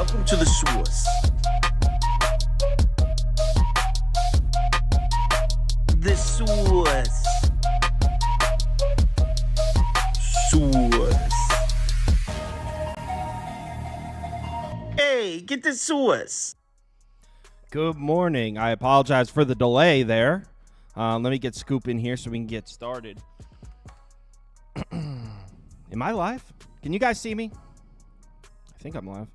Welcome to the source. The source. Source. Hey, get the source. Good morning. I apologize for the delay there. Let me get Scoop in here so we can get started. Am I live? Can you guys see me? I think I'm live.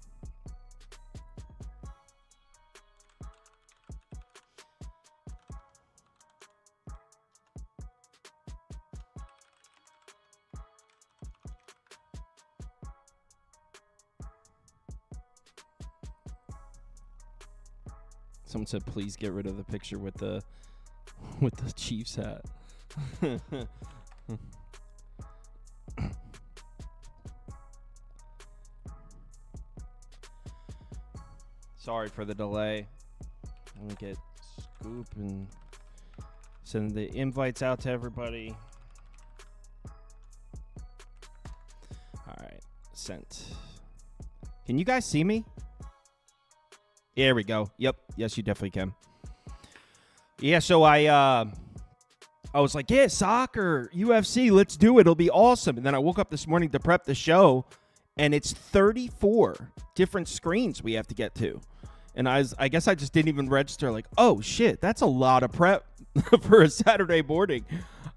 Someone said, please get rid of the picture with the Chiefs hat. Sorry for the delay. Let me get Scoop and send the invites out to everybody. All right, sent. Can you guys see me? There we go. Yep. Yes, you definitely can. Yeah, so I was like, yeah, soccer, UFC, let's do it. It'll be awesome. And then I woke up this morning to prep the show, and it's 34 different screens we have to get to. And I guess I just didn't even register, like, oh, shit, that's a lot of prep for a Saturday morning.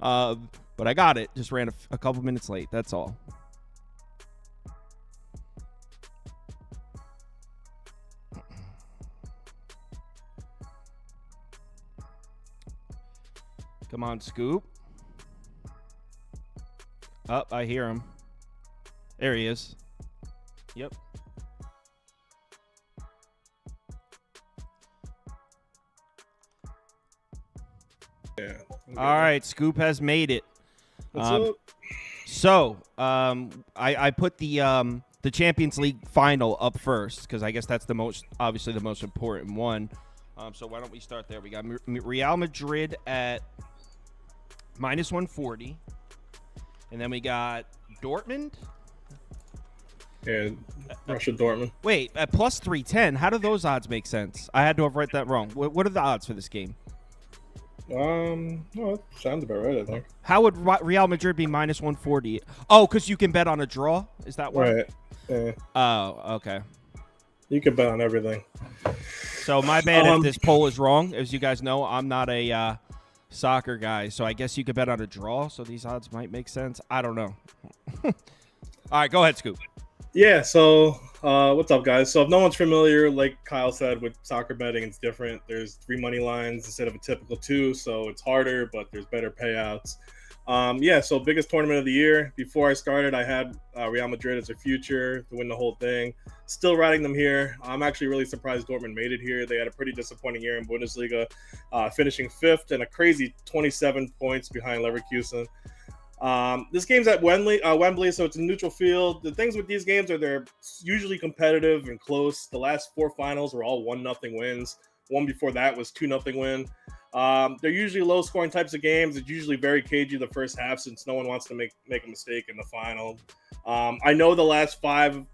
But I got it. Just ran a couple minutes late. That's all. Come on, Scoop. Oh, I hear him. There he is. Yep. Yeah. All right, Scoop has made it. What's up? So, I put the Champions League final up first because I guess that's obviously the most important one. So why don't we start there? We got Real Madrid at minus 140, and then we got Dortmund. Yeah, Russia Dortmund. Wait, at plus 310. How do those odds make sense? I had to have read that wrong. What are the odds for this game? No, it sounds about right, I think. How would Real Madrid be minus 140? Oh, because you can bet on a draw? Is that why? Right. Yeah. Oh, okay. You can bet on everything. So my bad if this poll is wrong. As you guys know, I'm not a soccer guy, so I guess you could bet on a draw, so these odds might make sense. I don't know. All right, go ahead, Scoop. Yeah, so what's up, guys? So if no one's familiar, like Kyle said, with soccer betting, it's different. There's 3 money lines instead of a typical 2, so it's harder, but there's better payouts. Yeah, so biggest tournament of the year. Before I started, I had Real Madrid as a future to win the whole thing. Still riding them here. I'm actually really surprised Dortmund made it here. They had a pretty disappointing year in Bundesliga, finishing 5th and a crazy 27 points behind Leverkusen. This game's at Wembley, so it's a neutral field. The things with these games are they're usually competitive and close. The last 4 finals were all 1-0 wins. One before that was 2-0 win. They're usually low-scoring types of games. It's usually very cagey the first half since no one wants to make a mistake in the final. I know the last 5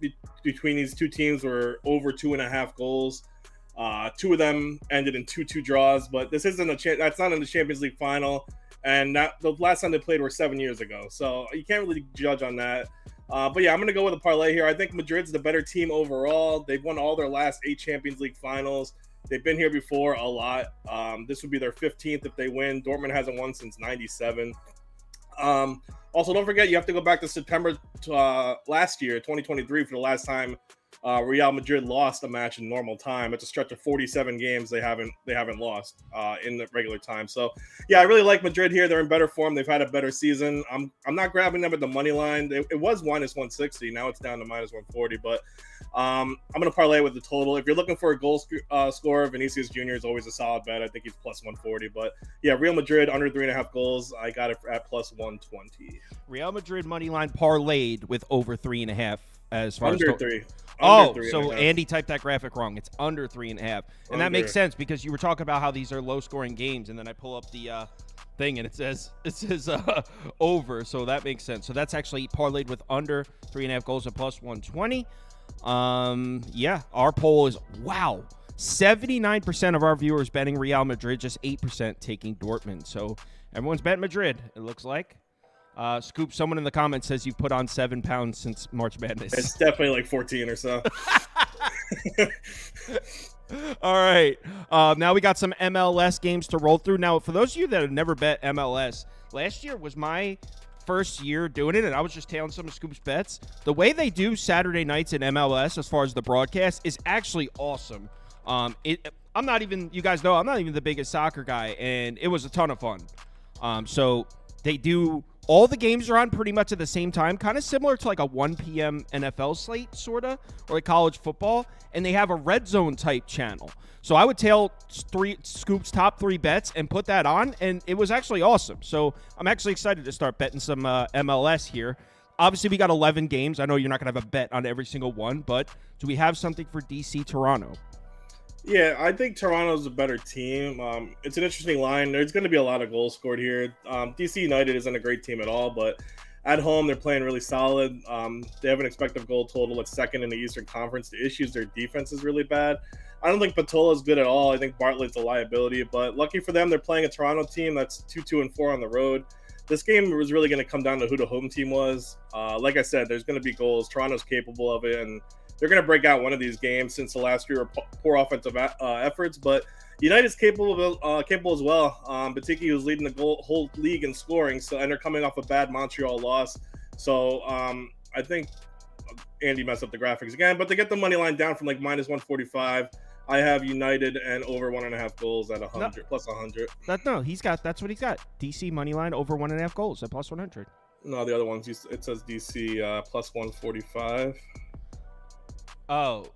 between these two teams were over 2.5 goals. 2 of them ended in 2-2 draws, but this isn't that's not in the Champions League final, and the last time they played were 7 years ago, so you can't really judge on that. But yeah, I'm going to go with a parlay here. I think Madrid's the better team overall. They've won all their last 8 Champions League finals. They've been here before a lot. This would be their 15th if they win. Dortmund hasn't won since 97. Also, don't forget, you have to go back to September last year, 2023, for the last time Real Madrid lost a match in normal time. It's a stretch of 47 games they haven't lost in the regular time. So, yeah, I really like Madrid here. They're in better form. They've had a better season. I'm not grabbing them at the money line. It was minus 160. Now it's down to minus 140. But I'm going to parlay with the total. If you're looking for a goal scorer, Vinicius Jr. is always a solid bet. I think he's plus 140. But, yeah, Real Madrid under 3.5 goals. I got it at plus 120. Real Madrid money line parlayed with over 3.5 as far under as 3. Oh, so Andy typed that graphic wrong. It's under 3.5, and that makes sense because you were talking about how these are low-scoring games, and then I pull up the thing, and it says over, so that makes sense. So that's actually parlayed with under 3.5 goals at plus 120. Yeah, our poll is 79% of our viewers betting Real Madrid, just 8% taking Dortmund. So everyone's betting Madrid, it looks like. Scoop, someone in the comments says you've put on 7 pounds since March Madness. It's definitely like 14 or so. All right. Now we got some MLS games to roll through. Now, for those of you that have never bet MLS, last year was my first year doing it, and I was just tailing some of Scoop's bets. The way they do Saturday nights in MLS as far as the broadcast is actually awesome. I'm not even, you guys know, I'm not even the biggest soccer guy, and it was a ton of fun. So they do, all the games are on pretty much at the same time, kind of similar to like a 1 p.m. NFL slate, sort of, or like college football, and they have a red zone type channel. So I would tail Scoop's top 3 bets and put that on, and it was actually awesome. So I'm actually excited to start betting some MLS here. Obviously, we got 11 games. I know you're not going to have a bet on every single one, but do we have something for DC Toronto? Yeah, I think Toronto's a better team. It's an interesting line. There's going to be a lot of goals scored here. DC United isn't a great team at all, but at home, they're playing really solid. They have an expected goal total at second in the Eastern Conference. The issue is their defense is really bad. I don't think Patola is good at all. I think Bartlett's a liability, but lucky for them, they're playing a Toronto team that's 2-2-4 on the road. This game was really going to come down to who the home team was. Like I said, there's going to be goals. Toronto's capable of it, and they're going to break out one of these games since the last 3 were poor offensive efforts. But United's capable as well. Batiki was leading the whole league in scoring, and they're coming off a bad Montreal loss. So I think Andy messed up the graphics again. But to get the money line down from like minus 145, I have United and over 1.5 goals at 100 plus 100. That's what he's got. DC money line over 1.5 goals at plus 100. No, the other ones, it says DC plus 145. Oh,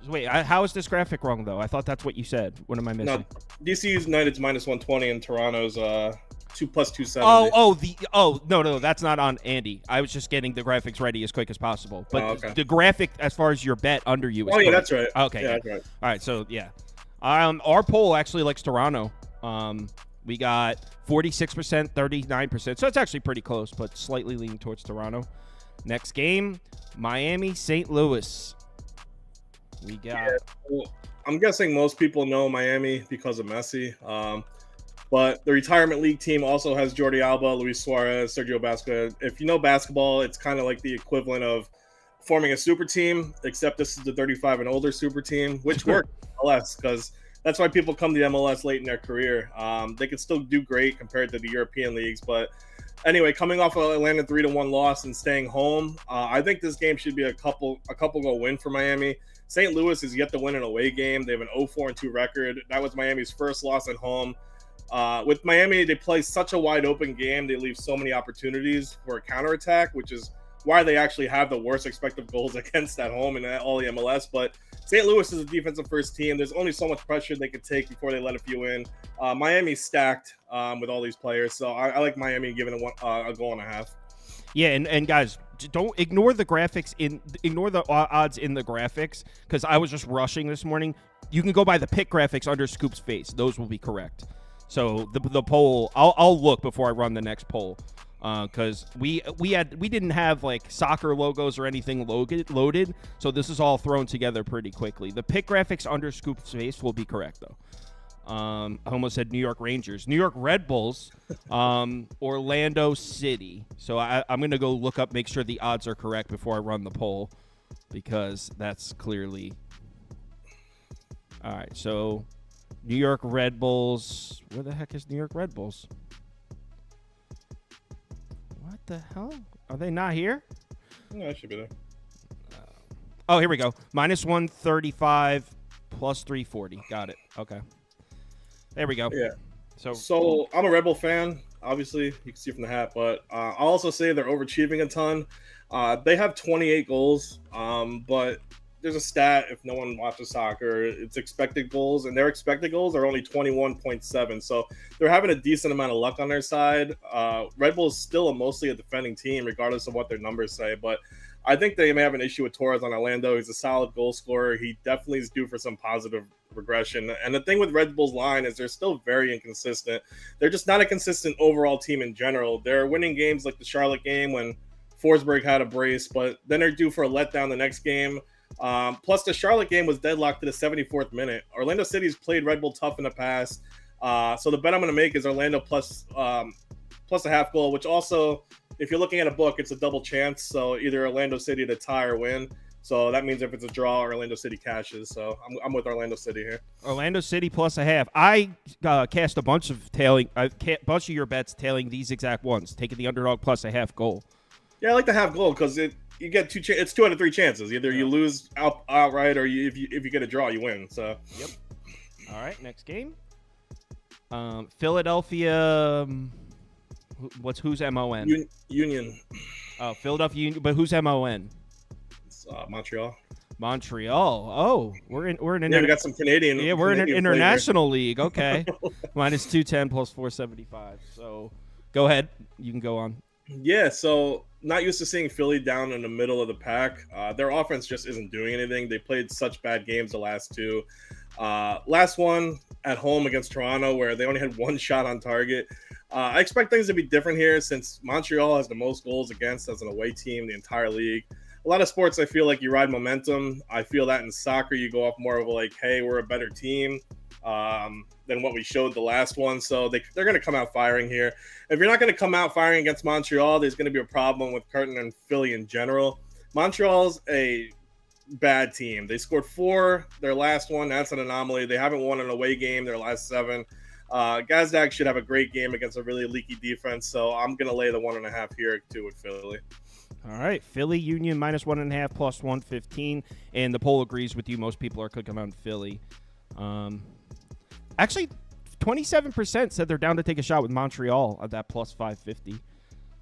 wait. How is this graphic wrong, though? I thought that's what you said. What am I missing? No, DC United's minus 120 and Toronto's 2 plus 270. No, that's not on Andy. I was just getting the graphics ready as quick as possible. But okay. The graphic, as far as your bet under you, is yeah, correct. that's right. Okay, yeah, that's right. All right, so yeah, our poll actually likes Toronto. We got 46%, 39%, so it's actually pretty close, but slightly leaning towards Toronto. Next game, Miami, St. Louis. We got. Yeah, well, I'm guessing most people know Miami because of Messi. But the retirement league team also has Jordi Alba, Luis Suarez, Sergio Basca. If you know basketball, it's kind of like the equivalent of forming a super team, except this is the 35 and older super team, which works less because that's why people come to MLS late in their career. They can still do great compared to the European leagues. But anyway, coming off a Atlanta 3-1 loss and staying home, I think this game should be a couple goal win for Miami. St. Louis is yet to win an away game. They have an 0-4-2 record. That was Miami's first loss at home. With Miami, they play such a wide open game. They leave so many opportunities for a counterattack, which is why they actually have the worst expected goals against at home in all the MLS. But St. Louis is a defensive first team. There's only so much pressure they could take before they let a few in. Miami's stacked with all these players. So I like Miami giving a goal and a half. Yeah, and guys, don't ignore the graphics ignore the odds in the graphics because I was just rushing this morning. You can go by the pick graphics under Scoop's face; those will be correct. So the poll, I'll look before I run the next poll because we didn't have like soccer logos or anything loaded, so this is all thrown together pretty quickly. The pick graphics under Scoop's face will be correct though. I almost said New York Rangers. New York Red Bulls, Orlando City. So I'm going to go look up, make sure the odds are correct before I run the poll because that's clearly... All right, so New York Red Bulls. Where the heck is New York Red Bulls? What the hell? Are they not here? Yeah, I should be there. Oh, here we go. Minus 135 plus 340. Got it. Okay. There we go. Yeah. So I'm a Red Bull fan. Obviously, you can see from the hat, but I'll also say they're overachieving a ton. They have 28 goals, but there's a stat, if no one watches soccer, it's expected goals, and their expected goals are only 21.7. So they're having a decent amount of luck on their side. Red Bull is still mostly a defending team, regardless of what their numbers say, but I think they may have an issue with Torres on Orlando. He's a solid goal scorer. He definitely is due for some positive progression. And the thing with Red Bull's line is they're still very inconsistent. They're just not a consistent overall team in general. They're winning games like the Charlotte game when Forsberg had a brace, but then they're due for a letdown the next game. Plus, the Charlotte game was deadlocked to the 74th minute. Orlando City's played Red Bull tough in the past. So the bet I'm going to make is Orlando plus a half goal, which also, if you're looking at a book, it's a double chance. So either Orlando City to tie or win. So that means if it's a draw, Orlando City cashes. So I'm with Orlando City here. Orlando City plus a half. I cast a bunch of your bets tailing these exact ones, taking the underdog plus a half goal. Yeah, I like the half goal because you get it's 2 out of 3 chances. Either you lose outright, or if you get a draw, you win. So yep. All right, next game. Philadelphia. Who's MON? Union. Oh, Philadelphia Union. But who's MON? It's, Montreal. Montreal. Oh, we're in. We got some Canadian. Yeah, we're in an international league. Okay, minus 210 plus 475. So, go ahead. You can go on. Yeah. So not used to seeing Philly down in the middle of the pack. Their offense just isn't doing anything. They played such bad games the last two. Last one at home against Toronto, where they only had one shot on target. I expect things to be different here since Montreal has the most goals against as an away team in the entire league. A lot of sports, I feel like you ride momentum. I feel that in soccer, you go off more of like, hey, we're a better team than what we showed the last one. So they're going to come out firing here. If you're not going to come out firing against Montreal, there's going to be a problem with Curtin and Philly in general. Montreal's a bad team. They scored 4 their last one. That's an anomaly. They haven't won an away game their last 7. Gazdag should have a great game against a really leaky defense, so I'm going to lay the 1.5 here too with Philly. All right, Philly Union minus 1.5 plus 115, and the poll agrees with you. Most people are clicking on Philly. Actually, 27% said they're down to take a shot with Montreal at that plus 550.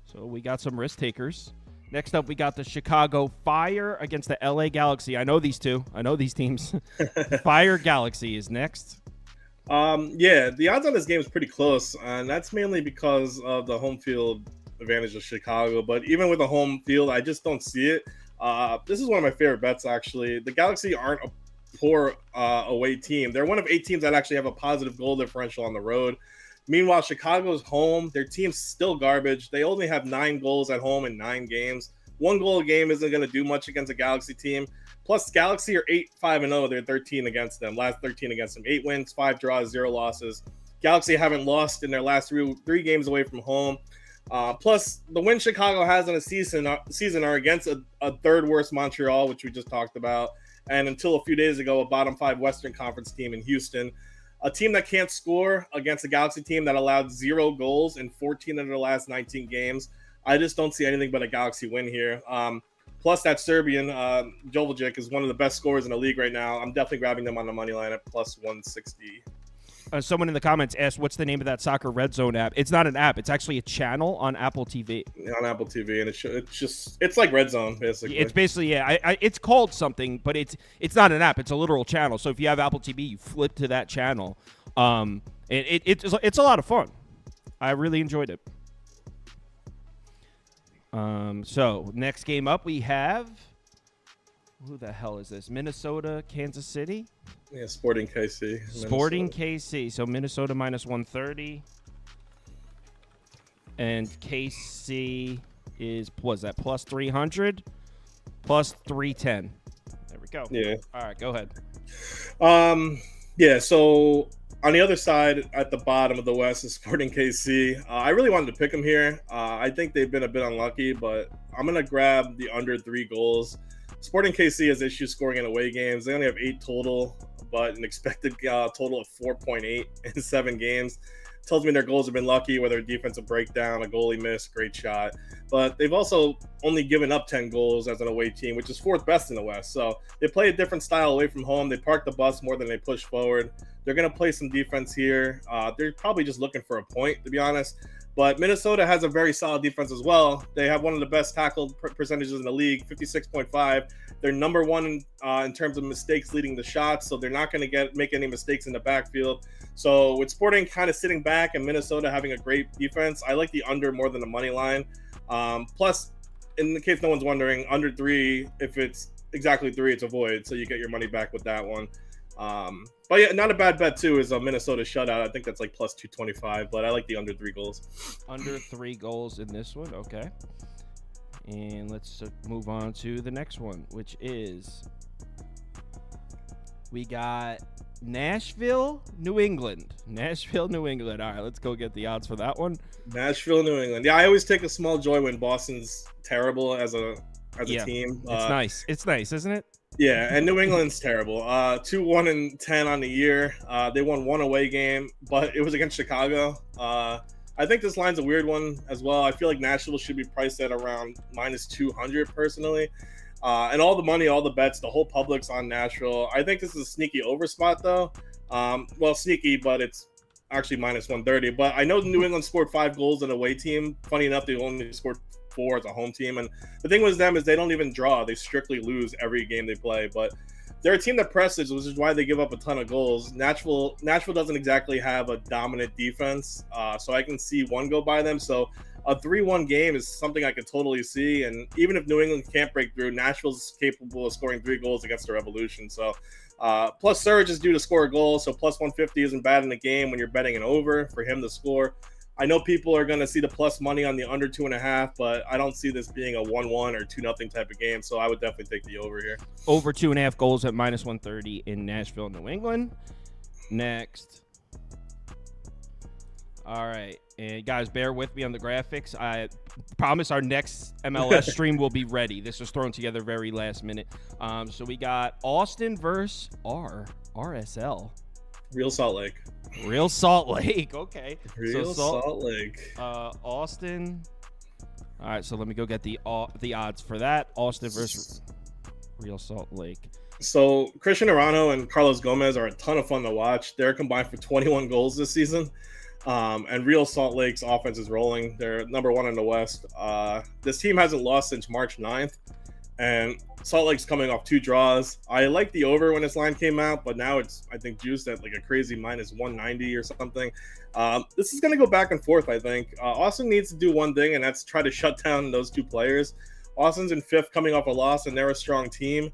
So we got some risk takers. Next up, we got the Chicago Fire against the LA Galaxy. I know these two. I know these teams. Fire Galaxy is next. Yeah, the odds on this game is pretty close, and that's mainly because of the home field advantage of Chicago. But even with the home field, I just don't see it. This is one of my favorite bets, actually. The Galaxy aren't a poor away team. They're one of 8 teams that actually have a positive goal differential on the road. Meanwhile, Chicago's home, their team's still garbage. They only have 9 goals at home in 9 games. 1 goal a game isn't going to do much against a Galaxy team. Plus, Galaxy are 8-5-0. They're 13 against them. Last 13 against them. 8 wins, 5 draws, 0 losses. Galaxy haven't lost in their last 3 games away from home. Plus, the win Chicago has in a season are against a third worst Montreal, which we just talked about, and until a few days ago, a bottom 5 Western Conference team in Houston. A team that can't score against a Galaxy team that allowed 0 goals in 14 of their last 19 games. I just don't see anything but a Galaxy win here. Plus, that Serbian, Jovic, is one of the best scorers in the league right now. I'm definitely grabbing them on the money line at plus 160. Someone in the comments asked, what's the name of that Soccer Red Zone app? It's not an app. It's actually a channel on Apple TV. On Apple TV, and it's like Red Zone, basically. It's basically, yeah. It's called something, but it's not an app. It's a literal channel. So if you have Apple TV, you flip to that channel. It's a lot of fun. I really enjoyed it. So next game up, we have, who the hell is this? Minnesota, Kansas City? Yeah, Sporting KC. Minnesota. Sporting KC. So Minnesota minus 130. And KC is, was that plus 300? Plus 310. There we go. Yeah. All right, go ahead. Yeah, so on the other side, at the bottom of the West, is Sporting KC. I really wanted to pick them here. I think they've been a bit unlucky, but I'm going to grab the under 3 goals. Sporting KC has issues scoring in away games. They only have 8 total, but an expected total of 4.8 in 7 games. Tells me their goals have been lucky, whether a defensive breakdown, a goalie miss, great shot. But they've also only given up 10 goals as an away team, which is 4th best in the West. So they play a different style away from home. They park the bus more than they push forward. They're going to play some defense here. They're probably just looking for a point, to be honest. But Minnesota has a very solid defense as well. They have one of the best tackle percentages in the league, 56.5. They're number 1 in terms of mistakes leading the shots, so they're not going to make any mistakes in the backfield. So with Sporting kind of sitting back and Minnesota having a great defense, I like the under more than the money line. Plus, in the case no one's wondering, under 3, if it's exactly 3, it's a void, so you get your money back with that one. But yeah, not a bad bet too is a Minnesota shutout. I think that's like plus 225, but I like the under 3 goals. Under 3 goals in this one. Okay. And let's move on to the next one, which is we got Nashville, New England. Nashville, New England. All right, let's go get the odds for that one. Nashville, New England. Yeah, I always take a small joy when Boston's terrible as a team. It's nice. It's nice, isn't it? Yeah, and New England's terrible. 2-1-10 on the year. They won 1 away game, but it was against Chicago. I think this line's a weird one as well. I feel like Nashville should be priced at around minus 200 personally. And all the money, all the bets, the whole public's on Nashville. I think this is a sneaky over spot though. Well, sneaky, but it's actually minus 130. But I know New England scored 5 goals in an away team. Funny enough, they only scored 4 as a home team. And the thing with them is they don't even draw. They strictly lose every game they play. But they're a team that presses, which is why they give up a ton of goals. Nashville doesn't exactly have a dominant defense. So I can see one go by them. So a 3-1 game is something I could totally see. And even if New England can't break through, Nashville's capable of scoring 3 goals against the Revolution. So plus Surge is due to score a goal. So plus 150 isn't bad in the game when you're betting an over for him to score. I know people are going to see the plus money on the under 2.5, but I don't see this being a 1-1 or 2-0 type of game. So I would definitely take the over here. Over 2.5 goals at minus 130 in Nashville, New England. Next. All right. And guys, bear with me on the graphics. I promise our next MLS stream will be ready. This was thrown together very last minute. So we got Austin versus RSL. Real Salt Lake. Real Salt Lake. Okay. Real Salt Lake. Austin. All right. So let me go get the odds for that. Austin versus Real Salt Lake. So Christian Arano and Carlos Gomez are a ton of fun to watch. They're combined for 21 goals this season. And Real Salt Lake's offense is rolling. They're number 1 in the West. This team hasn't lost since March 9th. And Salt Lake's coming off 2 draws. I liked the over when this line came out, but now it's, I think, juiced at like a crazy minus 190 or something. This is going to go back and forth, I think. Austin needs to do one thing, and that's try to shut down those 2 players. Austin's in 5th coming off a loss, and they're a strong team.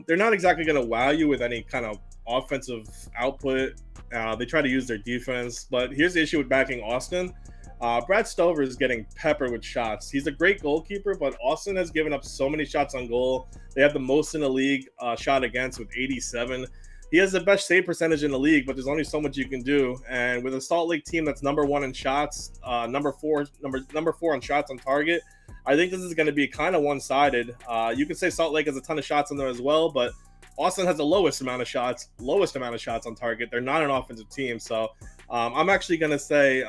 They're not exactly going to wow you with any kind of offensive output. They try to use their defense, but here's the issue with backing Austin. Brad Stover is getting peppered with shots. He's a great goalkeeper, but Austin has given up so many shots on goal. They have the most in the league shot against with 87. He has the best save percentage in the league, but there's only so much you can do. And with a Salt Lake team that's number 1 in shots, number 4 on shots on target, I think this is going to be kind of one-sided. You can say Salt Lake has a ton of shots in there as well, but Austin has the lowest amount of shots on target. They're not an offensive team. So I'm actually going to say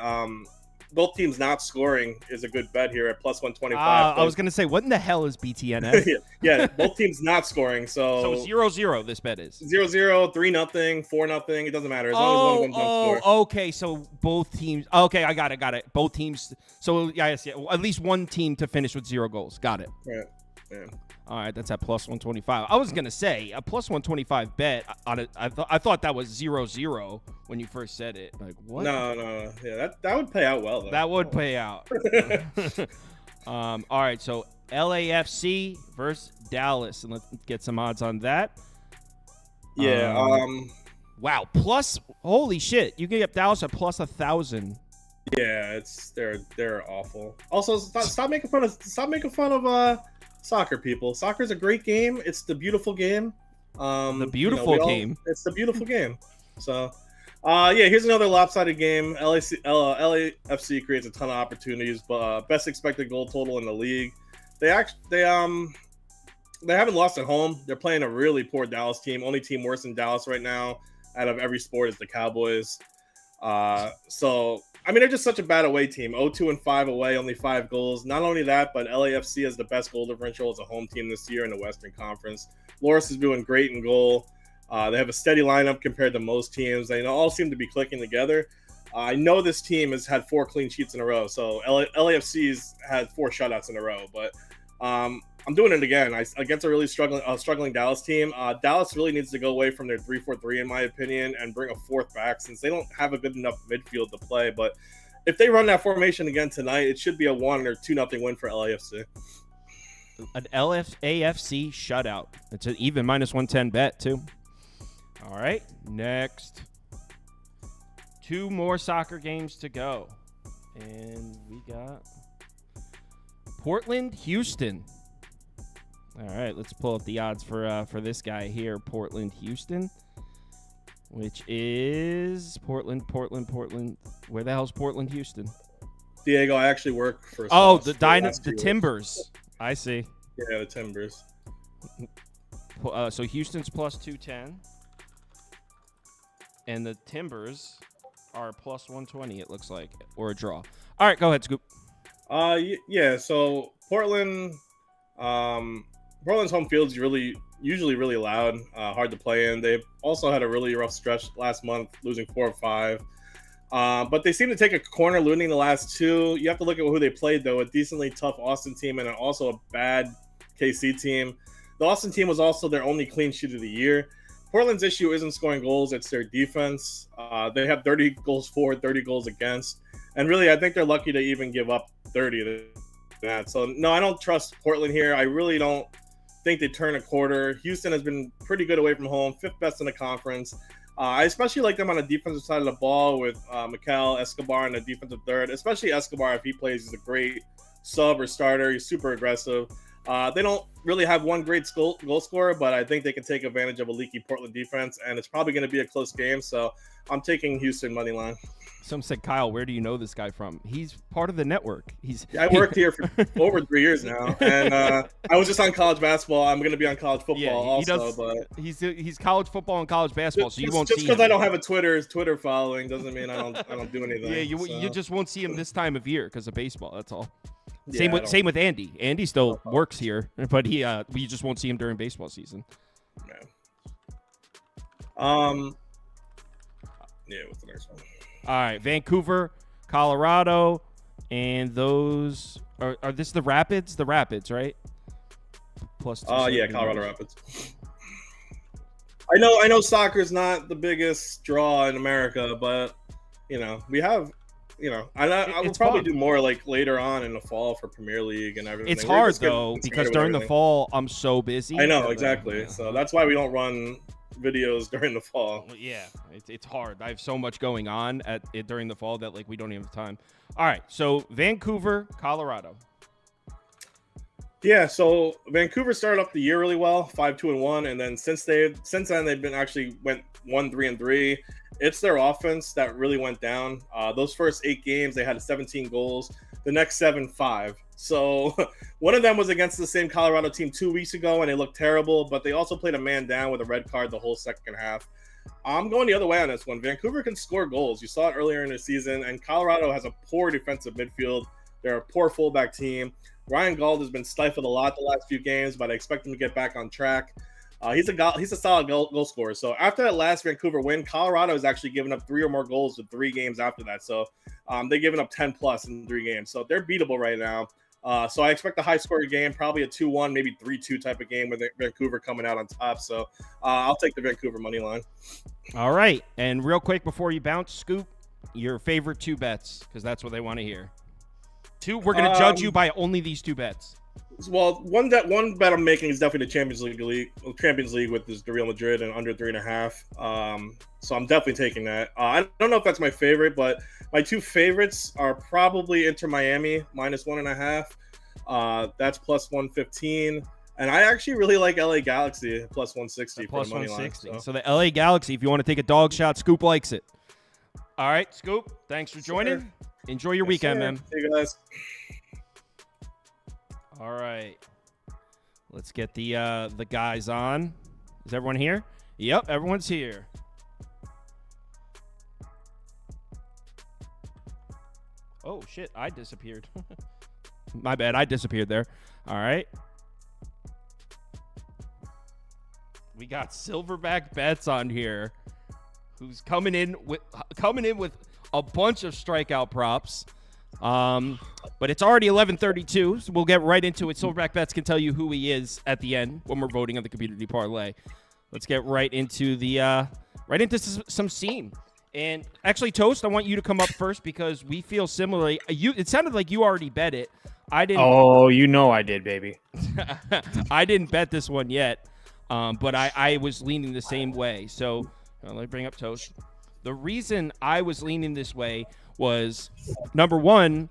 both teams not scoring is a good bet here at plus 125. I was going to say, what in the hell is BTNS? yeah, both teams not scoring. So 0-0 this bet is. 0-0, 3-0, 4-0. It doesn't matter as long as one of them don't score. Okay. So both teams. Okay, I got it. Both teams. So yes, at least one team to finish with 0 goals. Got it. Yeah. All right, that's at plus 125. I was gonna say a plus 125 bet on it. I thought that was 0-0 when you first said it. Like what? No. Yeah, that would pay out well though. That would pay out. All right, so LAFC versus Dallas, and let's get some odds on that. Yeah. Wow. Plus, holy shit! You can get Dallas at plus 1,000. Yeah, they're awful. Also, stop making fun of soccer, people. Soccer's a great game. It's the beautiful game. The beautiful game. It's the beautiful game. So, here's another lopsided game. LAFC creates a ton of opportunities, but best expected goal total in the league. They haven't lost at home. They're playing a really poor Dallas team. Only team worse than Dallas right now out of every sport is the Cowboys. They're just such a bad away team. 0-2-5 away, only 5 goals. Not only that, but LAFC has the best goal differential as a home team this year in the Western Conference. Loris is doing great in goal. They have a steady lineup compared to most teams. They all seem to be clicking together. I know this team has had 4 clean sheets in a row, so LAFC's had 4 shutouts in a row. But I'm doing it again. Against a really struggling Dallas team. Dallas really needs to go away from their 3-4-3, in my opinion, and bring a 4th back since they don't have a good enough midfield to play. But if they run that formation again tonight, it should be a 1 or 2-0 win for LAFC. An AFC shutout. It's an even minus 110 bet too. All right, next. 2 more soccer games to go. And we got Portland, Houston. All right, let's pull up the odds for this guy here, Portland, Houston, which is Portland. Where the hell's Portland, Houston? Diego, I actually work for. The Timbers. I see. Yeah, the Timbers. So Houston's plus 210, and the Timbers are plus 120. It looks like, or a draw. All right, go ahead, Scoop. Yeah. So Portland's home field's usually really loud, hard to play in. They've also had a really rough stretch last month, losing 4 or 5. But they seem to take a corner, losing the last 2. You have to look at who they played, though. A decently tough Austin team and also a bad KC team. The Austin team was also their only clean sheet of the year. Portland's issue isn't scoring goals. It's their defense. They have 30 goals for, 30 goals against. And really, I think they're lucky to even give up 30 to that. So, no, I don't trust Portland here. I really don't think they turn a quarter. Houston has been pretty good away from home, 5th best in the conference. I especially like them on the defensive side of the ball with Mikel Escobar in the defensive third, especially Escobar if he plays. He's a great sub or starter. He's super aggressive. They don't really have one great goal scorer, but I think they can take advantage of a leaky Portland defense, and it's probably going to be a close game. So I'm taking Houston money line. Some said, Kyle, where do you know this guy from? He's part of the network. I worked here for over 3 years now, and I was just on college basketball. I'm going to be on college football but he's college football and college basketball, so you won't see him. Just because I don't have a Twitter following doesn't mean I don't do anything. Yeah, you just won't see him this time of year because of baseball. That's all. Yeah, Same with Andy. Andy still works here, but we just won't see him during baseball season. Yeah, what's the next one? All right, Vancouver, Colorado, and those are this the Rapids? The Rapids, right? Plus. Yeah, Colorado Rapids. I know soccer's not the biggest draw in America, but we have. I will probably do more like later on in the fall for Premier League and everything. It's hard though because during the fall I'm so busy. I know exactly, so that's why we don't run videos during the fall. Yeah, it's hard. I have so much going on during the fall that we don't even have time. All right, so Vancouver, Colorado. Yeah, so Vancouver started off the year really well, 5-2-1, and then since then they've been actually went 1-3-3. It's their offense that really went down. Those first 8 games, they had 17 goals. The next 7, 5. So one of them was against the same Colorado team 2 weeks ago, and they looked terrible. But they also played a man down with a red card the whole second half. I'm going the other way on this one. Vancouver can score goals. You saw it earlier in the season, and Colorado has a poor defensive midfield. They're a poor fullback team. Ryan Gauld has been stifled a lot the last few games, but I expect him to get back on track. He's a solid goal scorer. So after that last Vancouver win, Colorado has actually given up 3 or more goals in 3 games after that. So they've given up 10 plus in 3 games. So they're beatable right now. So I expect a high scoring game, probably a 2-1, maybe 3-2 type of game with Vancouver coming out on top. So I'll take the Vancouver money line. All right. And real quick before you bounce, Scoop, your favorite 2 bets, because that's what they want to hear. 2, we're going to judge you by only these 2 bets. Well, one bet I'm making is definitely the Champions League with this Real Madrid and under 3.5. So I'm definitely taking that. I don't know if that's my favorite, but my 2 favorites are probably Inter Miami minus 1.5. That's plus 115. And I actually really like LA Galaxy plus 160 for the money line. So the LA Galaxy, if you want to take a dog shot, Scoop likes it. All right, Scoop, thanks for joining. Sure. Enjoy your weekend, man. See you guys. All right. Let's get the guys on. Is everyone here? Yep, everyone's here. Oh, shit, I disappeared. My bad, I disappeared there. All right. We got Silverback Bets on here, who's coming in with a bunch of strikeout props. But it's already 11:32, so we'll get right into it. Silverback Bets can tell you who he is at the end when we're voting on the community parlay. Let's get right into some scene. And actually, Toast, I want you to come up first because we feel similarly. It sounded like you already bet it. I didn't. Oh, I did, baby. I didn't bet this one yet. But I was leaning the same way. So let me bring up Toast. The reason I was leaning this way was, number one,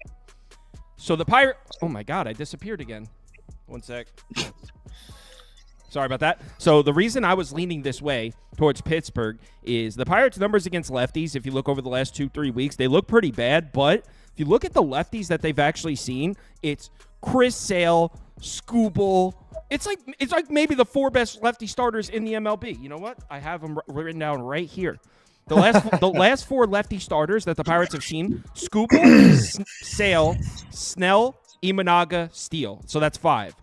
so the Pirate. Oh my God, I disappeared again. One sec. Sorry about that. So the reason I was leaning this way towards Pittsburgh is the Pirates' numbers against lefties, if you look over the last 2-3 weeks, they look pretty bad. But if you look at the lefties that they've actually seen, it's Chris Sale, Scooble. It's like maybe the 4 best lefty starters in the MLB. You know what? I have them written down right here. The last 4 lefty starters that the Pirates have seen: Scooble, Sale, Snell, Imanaga, Steele. So that's 5.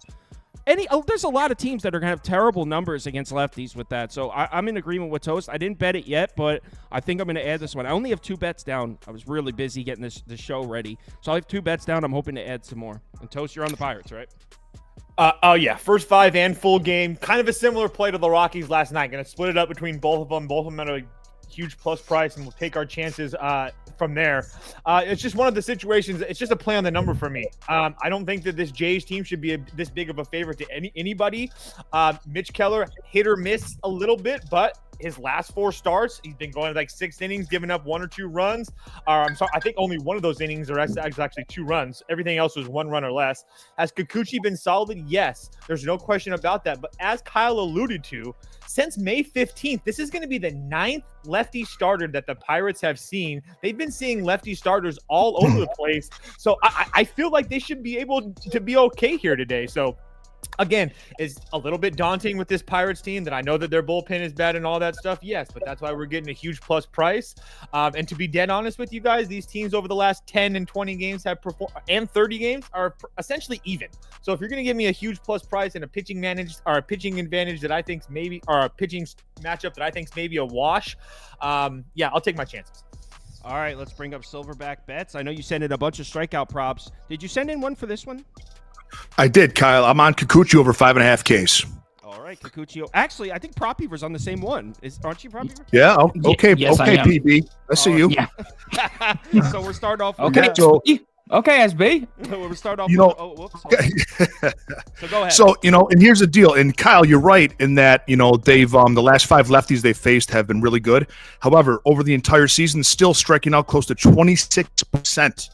There's a lot of teams that are going to have terrible numbers against lefties with that. So I'm in agreement with Toast. I didn't bet it yet, but I think I'm going to add this one. I only have 2 bets down. I was really busy getting this show ready. So I have 2 bets down. I'm hoping to add some more. And Toast, you're on the Pirates, right? Oh, yeah. First 5 and full game. Kind of a similar play to the Rockies last night. Going to split it up between both of them. Both of them at a huge plus price, and we'll take our chances from there. It's just one of the situations. It's just a play on the number for me. I don't think that this Jays team should be this big of a favorite to anybody. Mitch Keller, hit or miss a little bit, but his last 4 starts, he's been going like 6 innings, giving up 1 or 2 runs. I'm sorry, I think only one of those innings are actually 2 runs. Everything else was 1 run or less. Has Kikuchi been solid? Yes, there's no question about that. But as Kyle alluded to, since May 15th, this is going to be the 9th lefty starter that the Pirates have seen. They've been seeing lefty starters all over the place. So I feel like they should be able to be okay here today. So again, it's a little bit daunting with this Pirates team that I know that their bullpen is bad and all that stuff. Yes, but that's why we're getting a huge plus price. And to be dead honest with you guys, these teams over the last 10 and 20 games have performed, and 30 games are essentially even. So if you're going to give me a huge plus price and a pitching advantage that I think's maybe, or a pitching matchup that I think's maybe a wash, yeah, I'll take my chances. All right, let's bring up Silverback Bets. I know you sent in a bunch of strikeout props. Did you send in one for this one? I did, Kyle. I'm on Kikuchi over 5.5 Ks. All right, Kikuchi. Actually, I think Prop Beaver's on the same one. Aren't you, Prop Beaver? Yeah. Okay. Yes, okay, PB. I see you. Yeah. So we're starting off. Okay. Okay, SB. We're starting off. Whoops. So go ahead. So and here's the deal. And Kyle, you're right in that they've the last 5 lefties they faced have been really good. However, over the entire season, still striking out close to 26%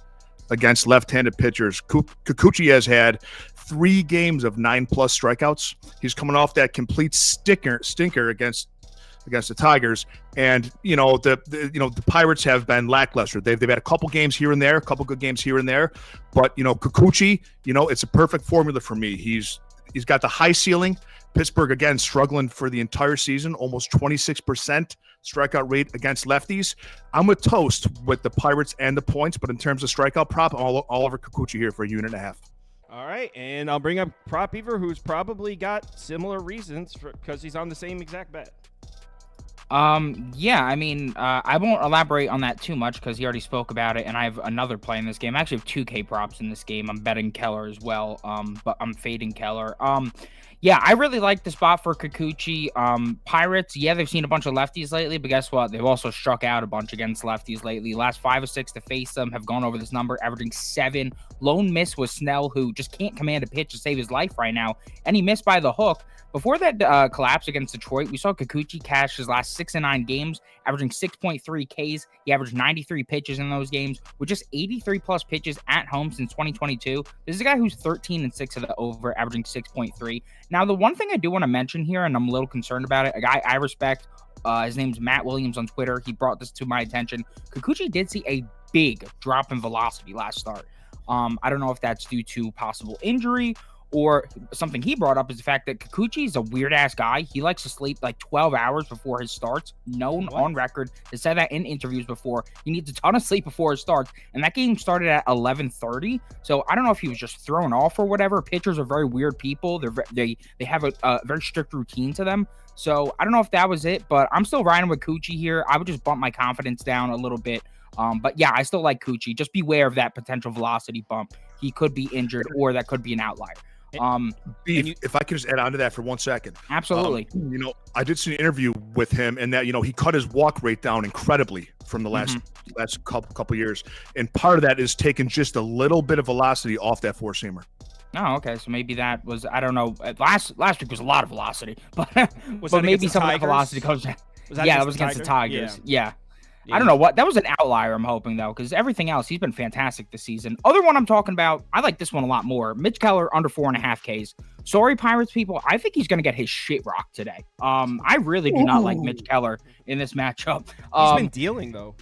against left-handed pitchers. Kikuchi has had 3 games of 9+ strikeouts. He's coming off that complete stinker against the Tigers, and the Pirates have been lackluster. They've had a couple games here and there, a couple good games here and there, but Kikuchi, it's a perfect formula for me. He's got the high ceiling. Pittsburgh again struggling for the entire season, almost 26% strikeout rate against lefties. I'm with Toast with the Pirates and the points, but in terms of strikeout prop, I'm all over Kikuchi here for a 1.5. All right, and I'll bring up Prop Beaver, who's probably got similar reasons because he's on the same exact bet. Yeah, I mean, I won't elaborate on that too much because he already spoke about it, and I have another play in this game. I actually have 2K props in this game. I'm betting Keller as well, but I'm fading Keller. Yeah, I really like the spot for Kikuchi. Pirates, yeah, they've seen a bunch of lefties lately, but guess what? They've also struck out a bunch against lefties lately. Last 5 or 6 to face them have gone over this number, averaging 7. Lone miss was Snell, who just can't command a pitch to save his life right now, and he missed by the hook. Before that collapse against Detroit, we saw Kikuchi cash his last 6 and 9 games, averaging 6.3 Ks. He averaged 93 pitches in those games, with just 83+ pitches at home since 2022. This is a guy who's 13-6 of the over, averaging 6.3. Now, the one thing I do want to mention here, and I'm a little concerned about it, a guy I respect, his name's Matt Williams on Twitter. He brought this to my attention. Kikuchi did see a big drop in velocity last start. I don't know if that's due to possible injury or something he brought up is the fact that Kikuchi is a weird-ass guy. He likes to sleep like 12 hours before his starts. Known on record to say that in interviews before. He needs a ton of sleep before his starts. And that game started at 11:30. So I don't know if he was just thrown off or whatever. Pitchers are very weird people. They have a very strict routine to them. So I don't know if that was it, but I'm still riding with Kikuchi here. I would just bump my confidence down a little bit. But yeah, I still like Kikuchi. Just beware of that potential velocity bump. He could be injured or that could be an outlier. If I could just add on to that for 1 second. Absolutely. I did see an interview with him and that, he cut his walk rate down incredibly from the last couple years. And part of that is taking just a little bit of velocity off that four-seamer. Oh, okay. So maybe that was, I don't know. Last week was a lot of velocity, but Was but that maybe against the some of the Tigers? velocity comes. Was that Yeah, that was against the Tigers. Yeah. I don't know what that was an outlier. I'm hoping though, because everything else he's been fantastic this season. Other one I'm talking about, I like this one a lot more. Mitch Keller under 4.5 Ks. Sorry, Pirates people, I think he's gonna get his shit rocked today. I really do not like Mitch Keller in this matchup. He's been dealing though.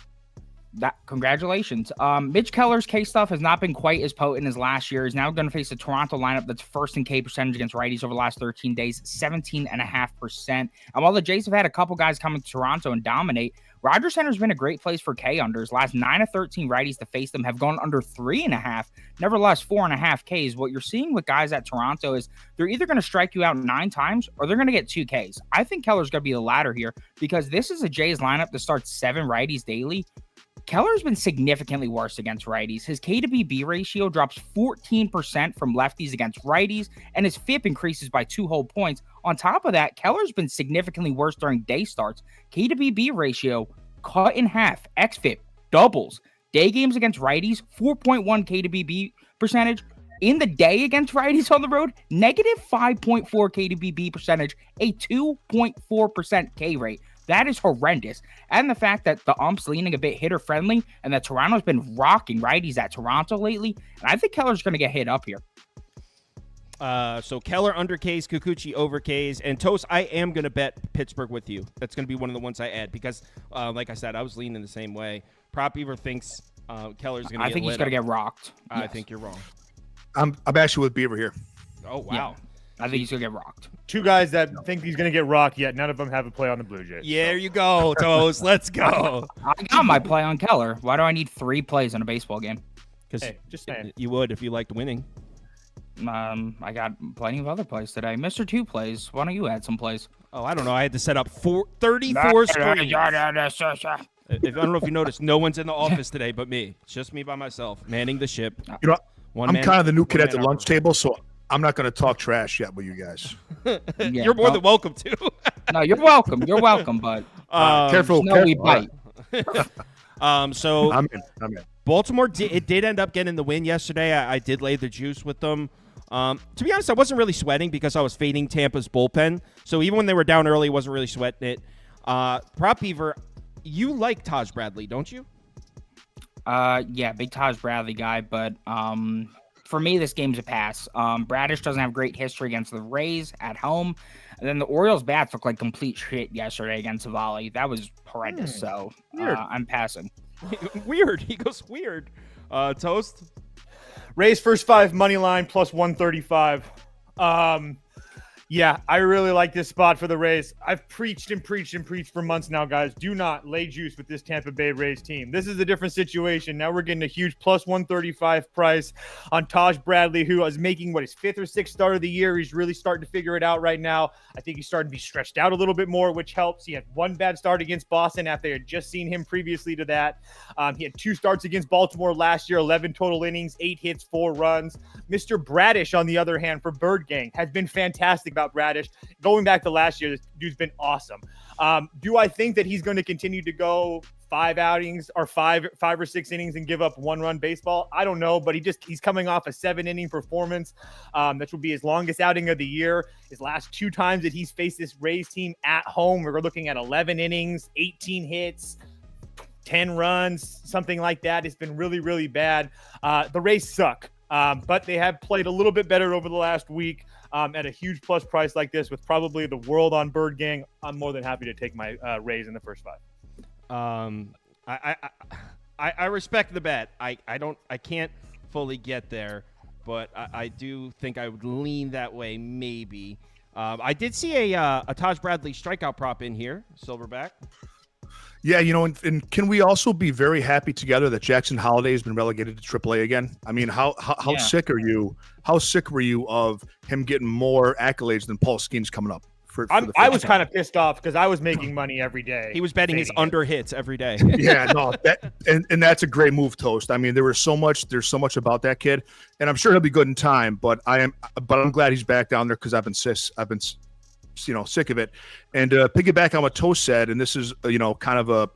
Congratulations. Mitch Keller's K stuff has not been quite as potent as last year. He's now going to face a Toronto lineup that's first in K percentage against righties over the last 13 days, 17.5%. And while the Jays have had a couple guys come into Toronto and dominate, Rogers Center's been a great place for K unders. Last 9 of 13 righties to face them have gone under 3.5, nevertheless 4.5 Ks. What you're seeing with guys at Toronto is they're either going to strike you out 9 times or they're going to get 2 Ks. I think Keller's going to be the latter here because this is a Jays lineup that starts 7 righties daily. Keller's been significantly worse against righties. His K to BB ratio drops 14% from lefties against righties, and his FIP increases by 2 whole points. On top of that, Keller's been significantly worse during day starts. K to BB ratio cut in half. XFIP doubles. Day games against righties, 4.1 K to BB percentage. In the day against righties on the road, negative 5.4 K to BB percentage, a 2.4% K rate. That is horrendous. And the fact that the ump's leaning a bit hitter-friendly and that Toronto's been rocking righties at Toronto lately, and I think Keller's going to get hit up here. So Keller under Ks, Kikuchi over Ks, and Toast, I am going to bet Pittsburgh with you. That's going to be one of the ones I add because, like I said, I was leaning the same way. Prop Beaver thinks Keller's going to get I think he's going to get rocked. I think you're wrong. I'm actually with Beaver here. Oh, wow. Yeah. I think he's going to get rocked. 2 guys that think he's going to get rocked, yet none of them have a play on the Blue Jays. Yeah, there you go, Toast. Let's go. I got my play on Keller. Why do I need 3 plays in a baseball game? Because just saying. You would if you liked winning. I got plenty of other plays today. Mr. 2 plays. Why don't you add some plays? Oh, I don't know. I had to set up 34 screens. I don't know if you noticed, no one's in the office today but me. It's just me by myself, manning the ship. You know, I'm kind of the new kid at the lunch table, so I'm not going to talk trash yet with you guys. You're more than welcome to. No, you're welcome. You're welcome, but careful. No, we bite. So I'm in. Baltimore it did end up getting the win yesterday. I did lay the juice with them. To be honest, I wasn't really sweating because I was fading Tampa's bullpen. So even when they were down early, I wasn't really sweating it. Prop Beaver, you like Taj Bradley, don't you? Yeah, big Taj Bradley guy, but for me, this game's a pass. Bradish doesn't have great history against the Rays at home. And then the Orioles bats looked like complete shit yesterday against Savali. That was horrendous. So I'm passing. Weird. He goes weird. Toast? Rays first 5 money line plus 135. Yeah, I really like this spot for the Rays. I've preached for months now, guys. Do not lay juice with this Tampa Bay Rays team. This is a different situation. Now we're getting a huge plus 135 price on Taj Bradley, who is making, his 5th or 6th start of the year. He's really starting to figure it out right now. I think he's starting to be stretched out a little bit more, which helps. He had 1 bad start against Boston after they had just seen him previously to that. He had 2 starts against Baltimore last year, 11 total innings, 8 hits, 4 runs. Mr. Bradish, on the other hand, for Bird Gang, has been fantastic about Bradish. Going back to last year, this dude's been awesome. Do I think that he's going to continue to go 5 outings or 5 or 6 innings and give up 1-run baseball? I don't know, but he's coming off a 7-inning performance. That will be his longest outing of the year. His last 2 times that he's faced this Rays team at home, we're looking at 11 innings, 18 hits, 10 runs, something like that. It's been really, really bad. The Rays suck. But they have played a little bit better over the last week at a huge plus price like this with probably the world on Bird Gang. I'm more than happy to take my Rays in the first 5. I respect the bet. I can't fully get there, but I do think I would lean that way maybe. I did see a Taj Bradley strikeout prop in here, Silverback. Yeah, and can we also be very happy together that Jackson Holiday has been relegated to AAA again? I mean, how sick are you? How sick were you of him getting more accolades than Paul Skeens coming up? I was kind of pissed off because I was making money every day. He was betting his under hits every day. Yeah, no, and that's a great move, Toast. I mean, there's so much about that kid, and I'm sure he'll be good in time. But I'm glad he's back down there because I've been sick of it. And piggyback on what Toast said, and this is kind of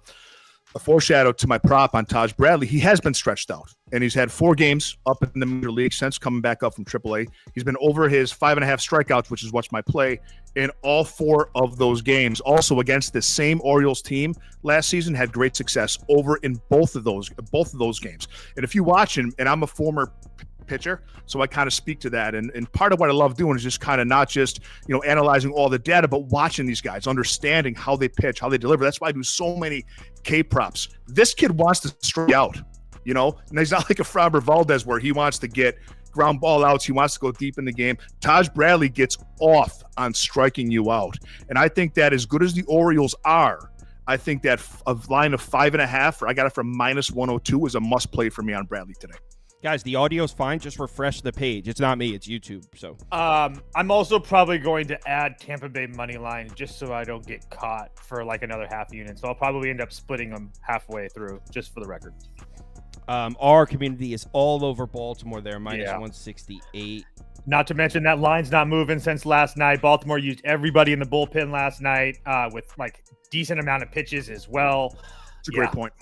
a foreshadow to my prop on Taj Bradley, he has been stretched out, and he's had 4 games up in the major league since coming back up from AAA. He's been over his 5.5 strikeouts, which is what's my play, in all 4 of those games. Also against the same Orioles team last season, had great success over in both of those games. And if you watch him, and I'm a former pitcher, so I kind of speak to that, and part of what I love doing is just kind of not just analyzing all the data, but watching these guys, understanding how they pitch, how they deliver. That's why I do so many K props. This kid wants to strike out, and he's not like a Framber Valdez where he wants to get ground ball outs, he wants to go deep in the game. Taj Bradley gets off on striking you out, and I think that as good as the Orioles are, I think that a line of 5.5, I got it from -102, is a must play for me on Bradley today. Guys, the audio's fine. Just refresh the page. It's not me. It's YouTube. So I'm also probably going to add Tampa Bay money line just so I don't get caught for like another half unit. So I'll probably end up splitting them halfway through, just for the record. Our community is all over Baltimore there, -168. Not to mention that line's not moving since last night. Baltimore used everybody in the bullpen last night with like decent amount of pitches as well. It's a great point.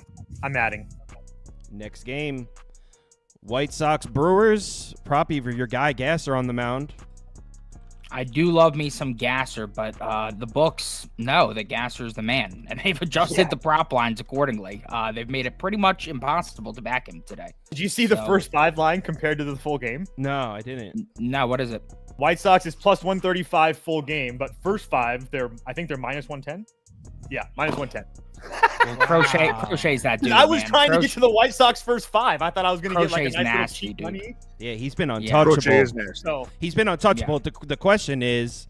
I'm adding. Next game. White Sox Brewers. Prop Beaver, your guy Gasser on the mound. I do love me some Gasser, but the books know that Gasser's the man, and they've adjusted the prop lines accordingly. They've made it pretty much impossible to back him today. Did you see the first 5 line compared to the full game? No, I didn't. No, what is it? White Sox is +135 full game, but first 5, I think they're -110. Yeah, -110. Crochet's that dude. I was trying to get to the White Sox first 5. I thought I was going to get like a nice nasty, little cheap money. Yeah, he's been untouchable. Crochet is nasty. So he's been untouchable. Yeah. The question is,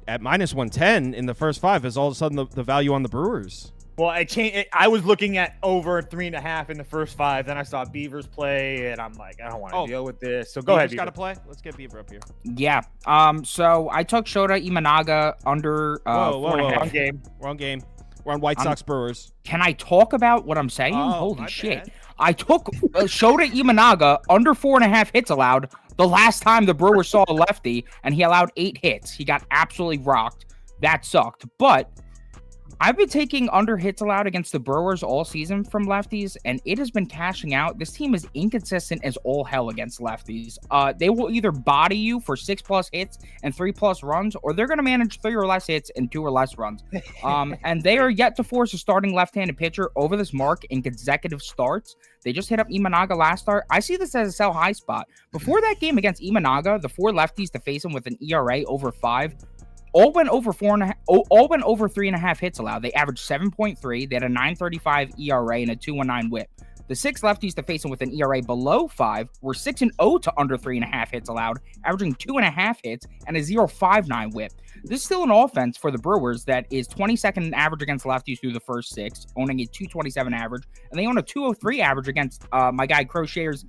at -110 in the first 5, is all of a sudden the value on the Brewers? Well, I was looking at over 3.5 in the first 5. Then I saw Beavers play, and I'm like, I don't want to deal with this. So go ahead, Beaver. Got to play. Let's get Beaver up here. Yeah. So I took Shota Imanaga under 4.5. Wrong game. We're on White Sox Brewers. Can I talk about what I'm saying? Oh, Holy shit. bad. I took Shota Imanaga under 4.5 hits allowed the last time the Brewers saw a lefty, and he allowed 8 hits. He got absolutely rocked. That sucked. But I've been taking under hits allowed against the Brewers all season from lefties, and it has been cashing out. This team is inconsistent as all hell against lefties. They will either body you for 6+ hits and 3+ runs, or they're going to manage 3 or less hits and 2 or less runs. And they are yet to force a starting left-handed pitcher over this mark in consecutive starts. They just hit up Imanaga last start. I see this as a sell high spot. Before that game against Imanaga, the 4 lefties to face him with an ERA over 5, all went over 3.5 hits allowed. They averaged 7.3. They had a 9.35 ERA and a 2.19 WHIP. The 6 lefties to face them with an ERA below 5 were 6-0 to under 3.5 hits allowed, averaging 2.5 hits and a 0.59 WHIP. This is still an offense for the Brewers that is 22nd in average against lefties through the first 6, owning a 227 average, and they own a 203 average against my guy Crochet's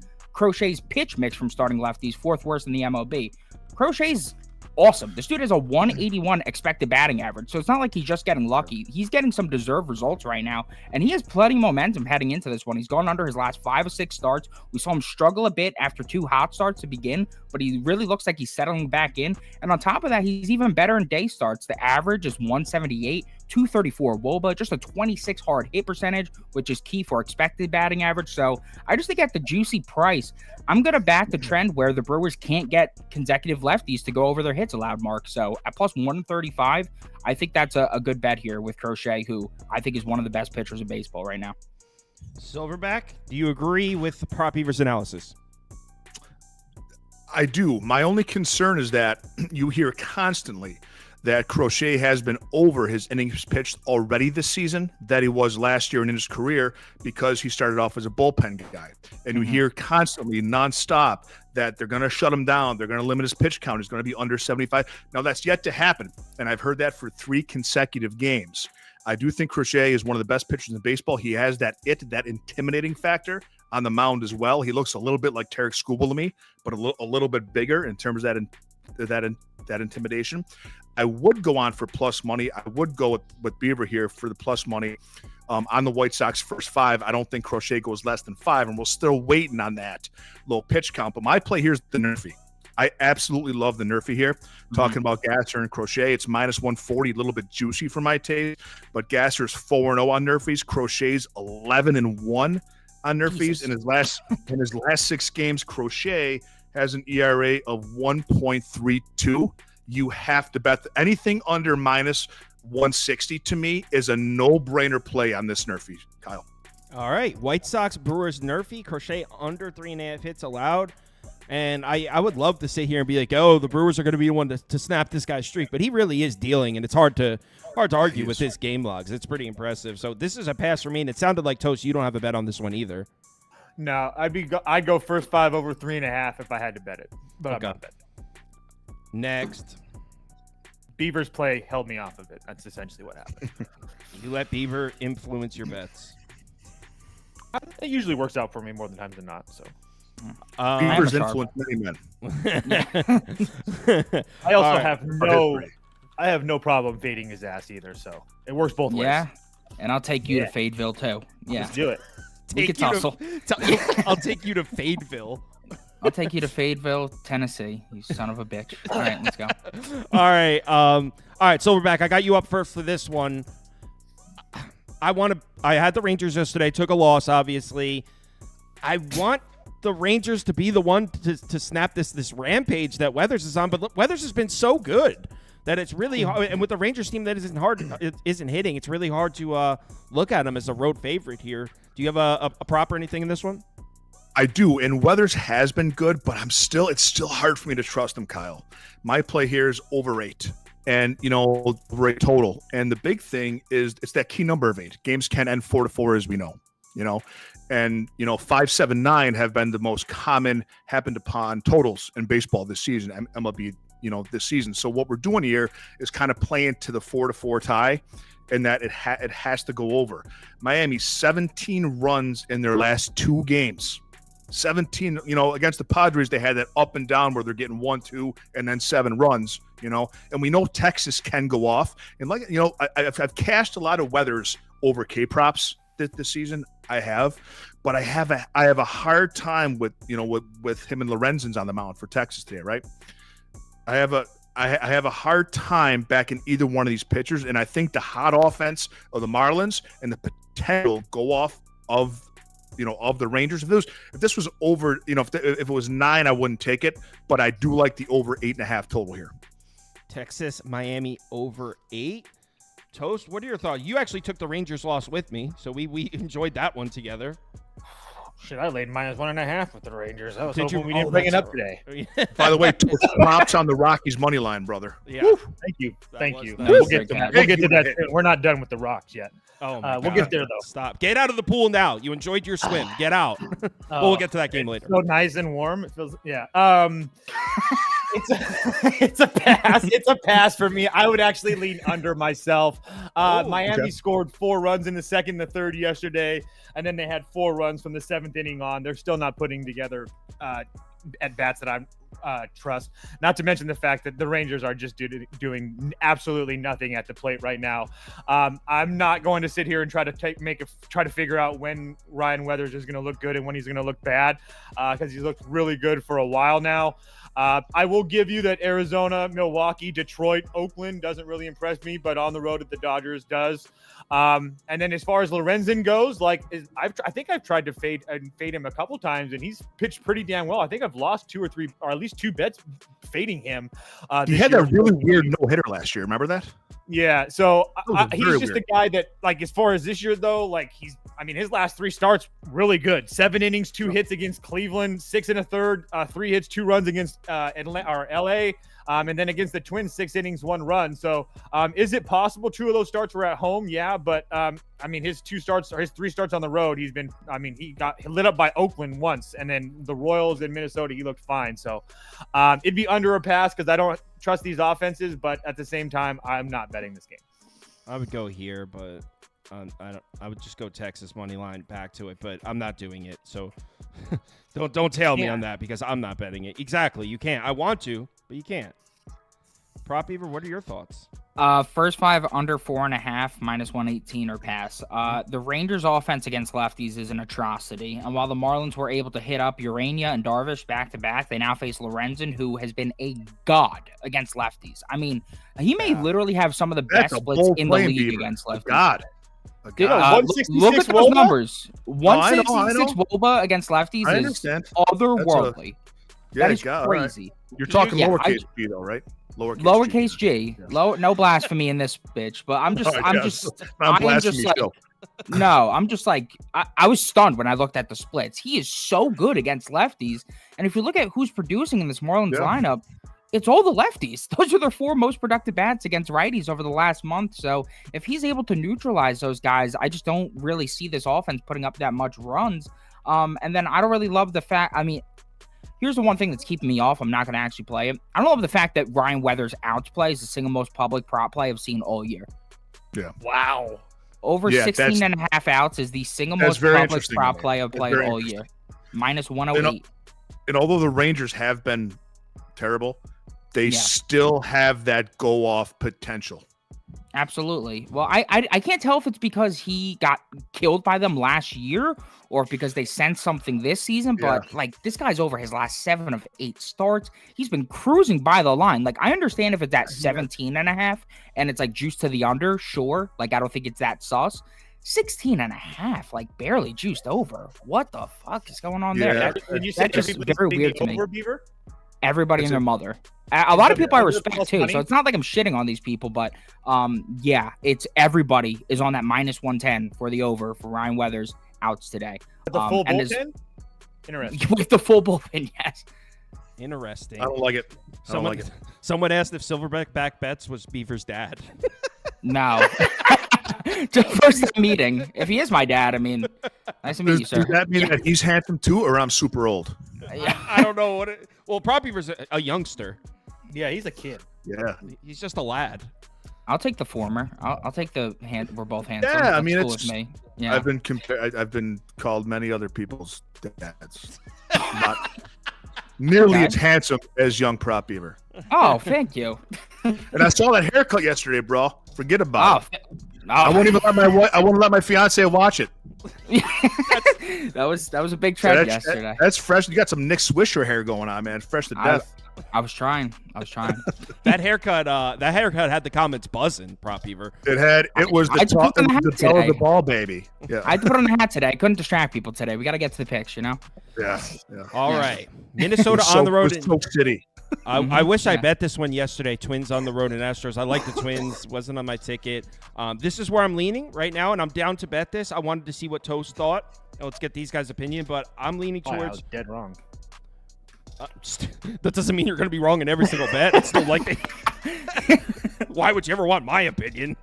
pitch mix from starting lefties, 4th worst in the MLB. Crochet's awesome. This dude has a 181 expected batting average, so it's not like he's just getting lucky. He's getting some deserved results right now, and he has plenty of momentum heading into this one. He's gone under his last 5 or 6 starts. We saw him struggle a bit after 2 hot starts to begin, but he really looks like he's settling back in. And on top of that, he's even better in day starts. The average is 178, 234 WOBA, just a 26 hard hit percentage, which is key for expected batting average. So I just think at the juicy price, I'm going to back the trend where the Brewers can't get consecutive lefties to go over their hits allowed mark. So at +135, I think that's a good bet here with Crochet, who I think is one of the best pitchers in baseball right now. Silverback, do you agree with the Prop Beaver's analysis? I do. My only concern is that you hear constantly that Crochet has been over his innings pitched already this season that he was last year in his career because he started off as a bullpen guy. And you hear constantly nonstop that they're going to shut him down. They're going to limit his pitch count. He's going to be under 75. Now, that's yet to happen, and I've heard that for 3 consecutive games. I do think Crochet is one of the best pitchers in baseball. He has that intimidating factor on the mound as well. He looks a little bit like Tarek Skubal to me, but a little bit bigger in terms of that intimidation. I would go on for plus money. I would go with Beaver here for the plus money on the White Sox first 5. I don't think Crochet goes less than 5, and we're still waiting on that low pitch count. But my play here is the Nerfy. I absolutely love the Nerfy here. Talking about Gasser and Crochet, it's minus 140, a little bit juicy for my taste. But Gasser's 4-0 on Nerfies. Crochet's 11-1 on Nerfies. In his last 6 games, Crochet has an ERA of 1.32. You have to bet anything under minus 160 to me is a no-brainer play on this Nerfy, Kyle. All right, White Sox, Brewers, Nerfy, Crochet under 3.5 hits allowed. And I would love to sit here and be like, oh, the Brewers are going to be the one to snap this guy's streak. But he really is dealing, and it's hard to argue with his game logs. It's pretty impressive. So this is a pass for me, and it sounded like, Toast, you don't have a bet on this one either. No, I'd go first 5 over 3.5 if I had to bet it. But I'm not betting. Next. Beaver's play held me off of it. That's essentially what happened. You let Beaver influence your bets. It usually works out for me more than times than not. So Beaver's influence many men. I also have no problem fading his ass either. So it works both ways. Yeah, and I'll take you to Fadeville too. Yeah, let's do it. We could tussle. I'll take you to Fadeville. I'll take you to Fadeville, Tennessee. You son of a bitch. All right, let's go. All right, Silverback, I got you up first for this one. I had the Rangers yesterday, took a loss, obviously. I want the Rangers to be the one to snap this rampage that Weathers is on, but Weathers has been so good that it's really hard. And with the Rangers team that isn't hitting, it's really hard to look at him as a road favorite here. Do you have a prop or anything in this one? I do, and Weathers has been good, but it's still hard for me to trust him, Kyle. My play here is over 8, and over 8 total. And the big thing is it's that key number of 8. Games can end 4-4, as we know. And 5, 7, 9 have been the most common happened upon totals in baseball this season, MLB, this season. So what we're doing here is kind of playing to the 4-4 tie, and that it has to go over. Miami 17 runs in their last 2 games. 17, against the Padres, they had that up and down where they're getting 1, 2, and then 7 runs, and we know Texas can go off. And I've cashed a lot of Weathers over K props this season. I have, but I have a hard time with him and Lorenzen's on the mound for Texas today, right? I have a hard time backing either one of these pitchers, and I think the hot offense of the Marlins and the potential go off of the Rangers. If this was over, if it was 9, I wouldn't take it, but I do like the over 8.5 total here. Texas, Miami over 8. Toast, what are your thoughts? You actually took the Rangers loss with me, so we enjoyed that one together. Shit, I laid minus 1.5 with the Rangers. I was Did hoping you? we didn't bring it up today. By the way, props on the Rockies money line, brother. Yeah. Woo, thank you. We'll get to that. We're not done with the Rocks yet. Oh my we'll God. get there though. Stop. Get out of the pool now. You enjoyed your swim. Get out. We'll get to that game later. So nice and warm. It feels. Yeah. It's a pass. It's a pass for me. I would actually lean under myself. Miami scored 4 runs in the second, the third yesterday, and then they had 4 runs from the 7th inning on. They're still not putting together at bats that I trust. Not to mention the fact that the Rangers are just doing absolutely nothing at the plate right now. I'm not going to sit here and try to figure out when Ryan Weathers is going to look good and when he's going to look bad, because he's looked really good for a while now. I will give you that Arizona, Milwaukee, Detroit, Oakland doesn't really impress me, but on the road at the Dodgers does. And then as far as Lorenzen goes, I think I've tried to fade him a couple times, and he's pitched pretty damn well. I think I've lost 2 or 3, or at least 2 bets fading him. He had that really weird no-hitter last year. Remember that? Yeah. So he's just weird. a guy that, as far as this year though, his last 3 starts really good. 7 innings, 2 hits against Cleveland, 6 1/3, 3 hits, 2 runs against LA. And then against the Twins, 6 innings, 1 run. So is it possible 2 of those starts were at home? Yeah, but his 3 starts on the road, he got lit up by Oakland once, and then the Royals in Minnesota, he looked fine. So it'd be under a pass because I don't trust these offenses, but at the same time, I'm not betting this game. I would go here, but I would just go Texas money line back to it, but I'm not doing it. So don't tail me on that because I'm not betting it. Exactly. You can't. I want to, but you can't. Prop Beaver, what are your thoughts? First 5 under 4.5, -118 or pass. The Rangers' offense against lefties is an atrocity. And while the Marlins were able to hit up Urania and Darvish back to back, they now face Lorenzen, who has been a god against lefties. I mean, he may literally have some of the best splits in the league against lefties. God. Dude, Look at those numbers. I 166 know. Woba against lefties I is understand. otherworldly. Yeah, That is God, crazy. right. You're talking Yeah, lowercase g though, right? Lowercase G. Yeah. No blasphemy in this bitch, but I'm just like I was stunned when I looked at the splits. He is so good against lefties, and if you look at who's producing in this Marlins lineup, it's all the lefties. Those are their 4 most productive bats against righties over the last month. So if he's able to neutralize those guys, I just don't really see this offense putting up that much runs. And then I don't really love the fact. I mean, here's the one thing that's keeping me off. I'm not going to actually play it. I don't love the fact that Ryan Weathers' outs play is the single most public prop play I've seen all year. Yeah. Wow. Over 16 and a half outs is the single most public prop play I've played all year. -108. And although the Rangers have been terrible, they still have that go-off potential. Absolutely. Well, I can't tell if it's because he got killed by them last year or because they sensed something this season, but like this guy's over his last 7 of 8 starts. He's been cruising by the line. Like I understand if it's at 17 and a half and it's like juice to the under, sure. Like I don't think it's that sus. 16 and a half, like barely juiced over. What the fuck is going on there? That's just very weird to me. Beaver? Everybody and their mother. A lot of people I respect too, so it's not like I'm shitting on these people, but it's everybody is on that -110 for the over for Ryan Weathers outs today. With the full bullpen? Interesting. With the full bullpen, yes. Interesting. I don't like it. Someone asked if Silverback Back Bets was Beaver's dad. No. Just first time meeting. If he is my dad, I mean, nice to meet you, sir. Does that mean that he's handsome too, or I'm super old? I don't know what it. Well, probably Beaver's a youngster. Yeah, he's a kid. Yeah, he's just a lad. I'll take the former. I'll take the hand. We're both handsome. Yeah, I mean, cool it's with me. Yeah. I've been called many other people's dads. Not nearly as handsome as young Prop Beaver. Oh, thank you. And I saw that haircut yesterday, bro. Forget about it. Oh, I won't even let my fiance watch it. that was a big trend yesterday. That's fresh. You got some Nick Swisher hair going on, man. Fresh to death. I was trying. That haircut had the comments buzzing, Prop Beaver. It was the tail of the ball, baby. Yeah. I had to put on a hat today. I couldn't distract people today. We got to get to the picks, you know? Yeah. All right. Minnesota on the road. Stoke City. I wish I bet this one yesterday. Twins on the road in Astros. I like the Twins. Wasn't on my ticket. This is where I'm leaning right now, and I'm down to bet this. I wanted to see what Toast thought. Let's get these guys' opinion, but I'm leaning towards. I was dead wrong. That doesn't mean you're going to be wrong in every single bet. It's still like why would you ever want my opinion?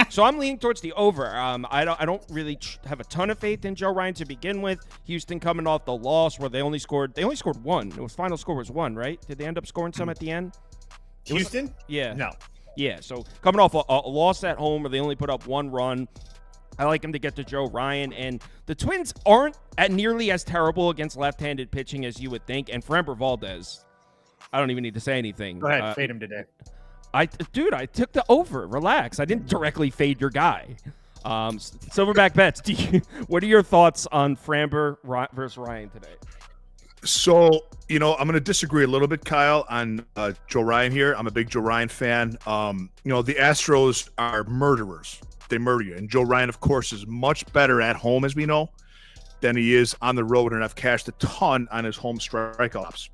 So I'm leaning towards the over. I don't really have a ton of faith in Joe Ryan to begin with. Houston coming off the loss where they only scored 1. It was final score was 1, right? Did they end up scoring some at the end? Houston? Yeah. No. Yeah. So coming off a loss at home where they only put up 1 run. I like him to get to Joe Ryan, and the Twins aren't nearly as terrible against left-handed pitching as you would think. And Framber Valdez, I don't even need to say anything. Go ahead, fade him today. I took the over. Relax. I didn't directly fade your guy. Silverback Bets. What are your thoughts on Framber versus Ryan today? So, I'm going to disagree a little bit, Kyle, on Joe Ryan here. I'm a big Joe Ryan fan. The Astros are murderers. They murder you. And Joe Ryan, of course, is much better at home, as we know, than he is on the road, and I've cashed a ton on his home strikeouts.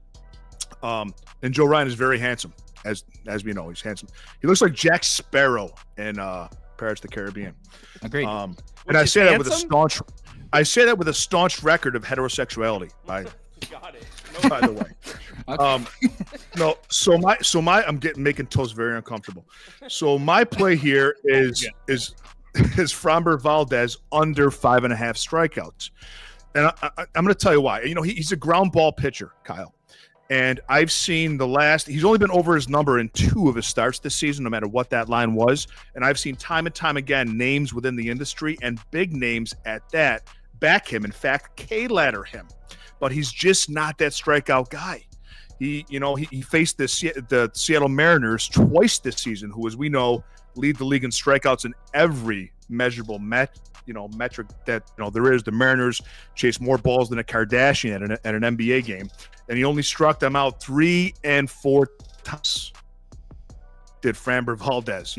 And Joe Ryan is very handsome, as we know. He's handsome. He looks like Jack Sparrow in Pirates of the Caribbean. Agreed. And I say that with a staunch record of heterosexuality. Got it. By the way. I'm making Toast very uncomfortable. So my play here is Framber Valdez under 5.5 strikeouts. And I'm going to tell you why. He's a ground ball pitcher, Kyle. And I've seen he's only been over his number in 2 of his starts this season, no matter what that line was. And I've seen time and time again names within the industry and big names at that back him. In fact, K-ladder him. But he's just not that strikeout guy. He faced the Seattle Mariners twice this season, who, as we know, lead the league in strikeouts in every measurable metric that there is. The Mariners chase more balls than a Kardashian at an NBA game, and he only struck them out 3 and 4 times. Did Framber Valdez,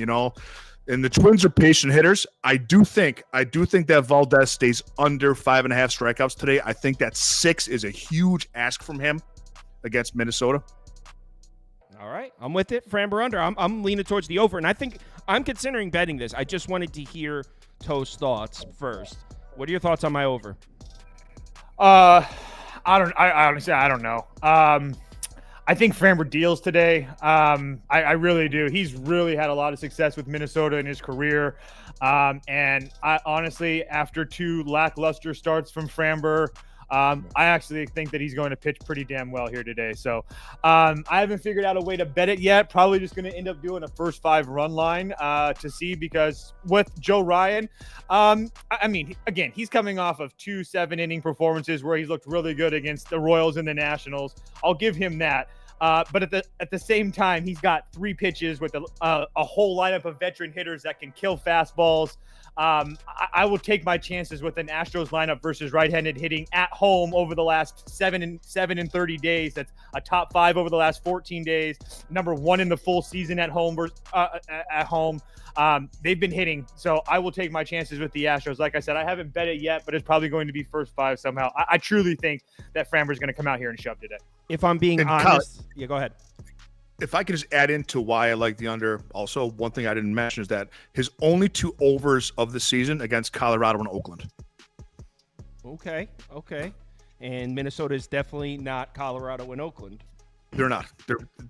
and the Twins are patient hitters. I do think that Valdez stays under 5.5 strikeouts today. I think that 6 is a huge ask from him against Minnesota. All right, I'm with it. Framber under. I'm leaning towards the over, and I think I'm considering betting this. I just wanted to hear Toast's thoughts first. What are your thoughts on my over? I honestly don't know. I think Framber deals today. I really do. He's really had a lot of success with Minnesota in his career. And I honestly, after 2 lackluster starts from Framber, I actually think that he's going to pitch pretty damn well here today. So I haven't figured out a way to bet it yet. Probably just going to end up doing a first 5 run line to see, because with Joe Ryan, again, he's coming off of 2 7-inning performances where he's looked really good against the Royals and the Nationals. I'll give him that. But at the same time, he's got 3 pitches with a whole lineup of veteran hitters that can kill fastballs. I will take my chances with an Astros lineup versus right-handed hitting at home over the last 7 and 30 days. That's a top 5 over the last 14 days. Number 1 in the full season at home. They've been hitting, so I will take my chances with the Astros. Like I said, I haven't bet it yet, but it's probably going to be first 5 somehow. I truly think that Framber's going to come out here and shove today. If I'm being honest, yeah, go ahead. If I could just add into why I like the under, also, one thing I didn't mention is that his only 2 overs of the season against Colorado and Oakland. Okay. And Minnesota is definitely not Colorado and Oakland. They're not.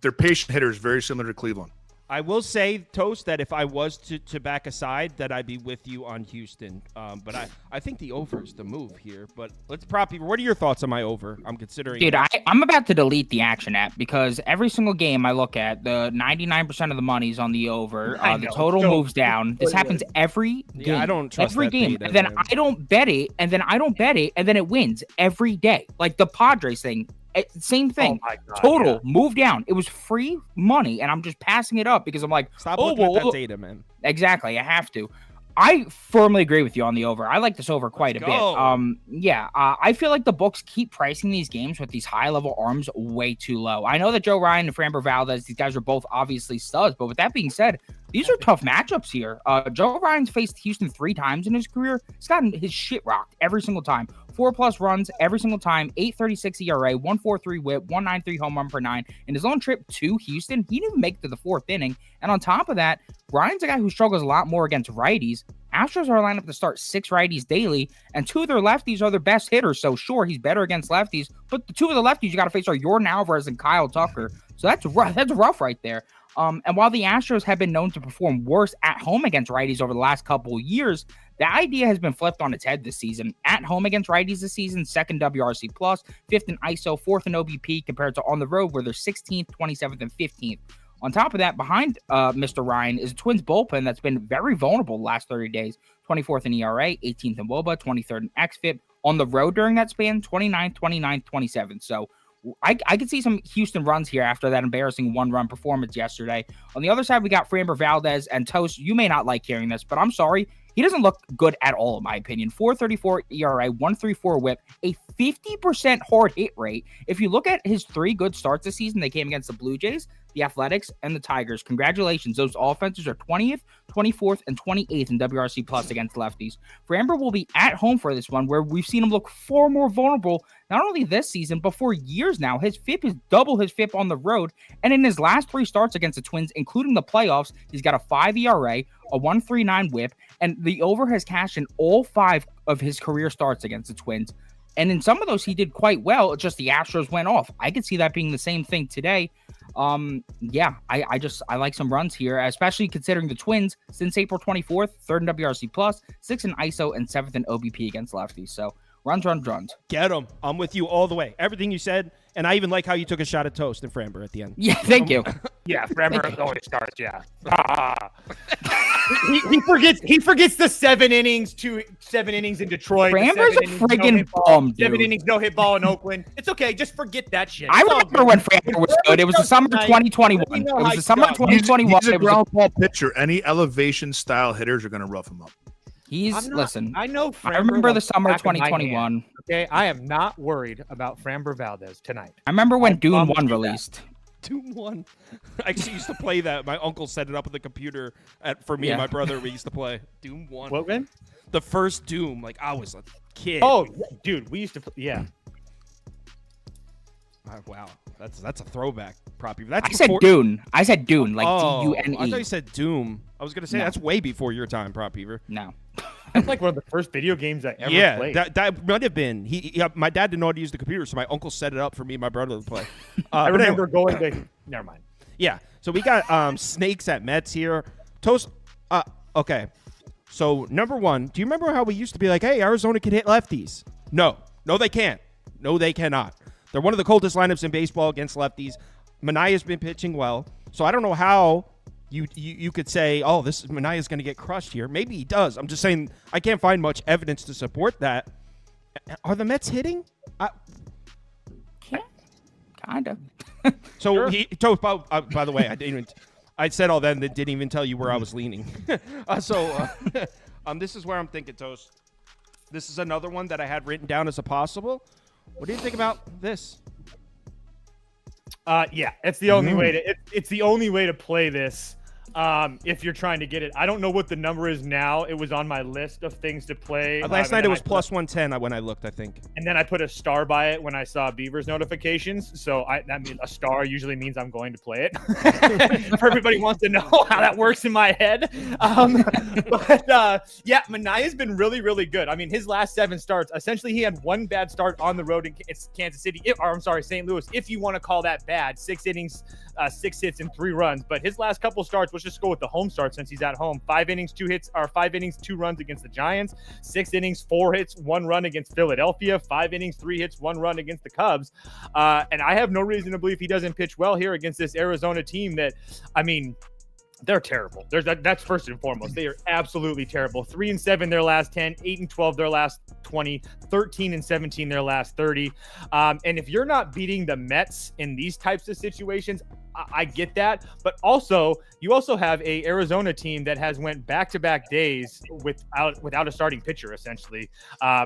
They're patient hitters, very similar to Cleveland. I will say, Toast, that if I was to back aside, that I'd be with you on Houston. But I think the over is the move here. But let's what are your thoughts on my over? I'm considering. Dude, I'm about to delete the Action app because every single game I look at, the 99% of the money's on the over. The total moves down. This happens every game. Yeah, I don't trust every that game. data, And then man. I don't bet it, and then I don't bet it, and then it wins every day. Like the Padres thing. Same thing. Oh my God, total move down. It was free money, and I'm just passing it up because I'm like, Stop looking at that data, man. Exactly. I have to. I firmly agree with you on the over. I like this over quite a bit. I feel like the books keep pricing these games with these high-level arms way too low. I know that Joe Ryan and Framber Valdez, these guys are both obviously studs, but with that being said, these are tough matchups here. Joe Ryan's faced Houston 3 times in his career. He's gotten his shit rocked every single time. 4+ runs every single time, 8.36 ERA, 1.43 whip, 1.93 home run per 9. In his own trip to Houston, he didn't even make it to the 4th inning. And on top of that, Ryan's a guy who struggles a lot more against righties. Astros are lined up to start 6 righties daily, and 2 of their lefties are their best hitters. So sure, he's better against lefties, but the 2 of the lefties you got to face are Jordan Alvarez and Kyle Tucker. So that's rough. That's rough right there. And while the Astros have been known to perform worse at home against righties over the last couple of years, the idea has been flipped on its head this season. At home against righties this season, 2nd WRC+, 5th in ISO, 4th in OBP, compared to on the road where they're 16th, 27th, and 15th. On top of that, behind Mr. Ryan is a Twins bullpen that's been very vulnerable the last 30 days. 24th in ERA, 18th in WOBA, 23rd in XFIP. On the road during that span, 29th, 29th, 27th. So I could see some Houston runs here after that embarrassing 1-run performance yesterday. On the other side, we got Framber Valdez and Toast. You may not like hearing this, but I'm sorry. He doesn't look good at all, in my opinion. 4.34 ERA, 1.34 whip, a 50% hard hit rate. If you look at his 3 good starts this season, they came against the Blue Jays, the Athletics, and the Tigers. Congratulations. Those offenses are 20th, 24th, and 28th in WRC Plus against lefties. Framber will be at home for this one, where we've seen him look far more vulnerable, not only this season, but for years now. His FIP is double his FIP on the road, and in his last 3 starts against the Twins, including the playoffs, he's got a 5 ERA, a 1.39 whip, and the over has cashed in all 5 of his career starts against the Twins. And in some of those, he did quite well. It's just the Astros went off. I could see that being the same thing today. I like some runs here, especially considering the Twins since April 24th, 3rd in WRC+, 6th in ISO, and 7th in OBP against lefties. So runs. Get them. I'm with you all the way. Everything you said, and I even like how you took a shot at Toast and Framber at the end. Yeah, thank you. Yeah, Framber always starts, yeah. he forgets the 7 innings in Detroit. Framber's a friggin' bum, dude. 7 innings, no hit ball in Oakland. It's okay. Just forget that shit. I remember when Framber was good. It was the summer 2021. It was the summer 2021. He's a ground ball pitcher. Any elevation style hitters are going to rough him up. Listen. I know. I remember the summer 2021. Okay, I am not worried about Framber Valdez tonight. I remember when Doom 1 released. Doom 1. I actually used to play that. My uncle set it up on the computer for me and my brother. We used to play Doom 1. What, man? The first Doom. Like, I was a kid. Oh, dude, we used to play. Yeah. Wow. That's a throwback. I said Dune. Like Dune. I thought you said Doom. I was going to say, that's way before your time, Prop Beaver. No. That's like one of the first video games I ever played. Yeah, that might have been. My dad didn't know how to use the computer, so my uncle set it up for me and my brother to play. I remember going to. Never mind. Yeah, so we got snakes at Mets here. Toast. Okay. So number one, do you remember how we used to be like, hey, Arizona can hit lefties? No, they can't. No, they cannot. They're one of the coldest lineups in baseball against lefties. Manaya's been pitching well, so I don't know how. You could say, oh, Manaya's going to get crushed here. Maybe he does. I'm just saying I can't find much evidence to support that. Are the Mets hitting? Kind of. So, by the way, I said all that and didn't even tell you where I was leaning. This is where I'm thinking, Toast. This is another one that I had written down as a possible. What do you think about this? Yeah, it's the only way to it's the only way to play this. If you're trying to get it. I don't know what the number is now. It was on my list of things to play. Last night it was plus 110 when I looked, I think. And then I put a star by it when I saw Beaver's notifications. So that means a star usually means I'm going to play it. Everybody wants to know how that works in my head. Yeah, Manaya's been really, really good. I mean, his last 7 starts, essentially he had one bad start on the road in Kansas City. St. Louis, if you want to call that bad. 6 innings, 6 hits and 3 runs. But his last couple starts, let's just go with the home start since he's at home. 5 innings, 2 runs against the Giants. 6 innings, 4 hits, 1 run against Philadelphia. 5 innings, 3 hits, 1 run against the Cubs. And I have no reason to believe he doesn't pitch well here against this Arizona team that, I mean, they're terrible. That's first and foremost. They are absolutely terrible. 3-7 their last 10, 8-12 their last 20, 13-17 their last 30. And if you're not beating the Mets in these types of situations, I get that, but you also have a Arizona team that has went back-to-back days without a starting pitcher, essentially.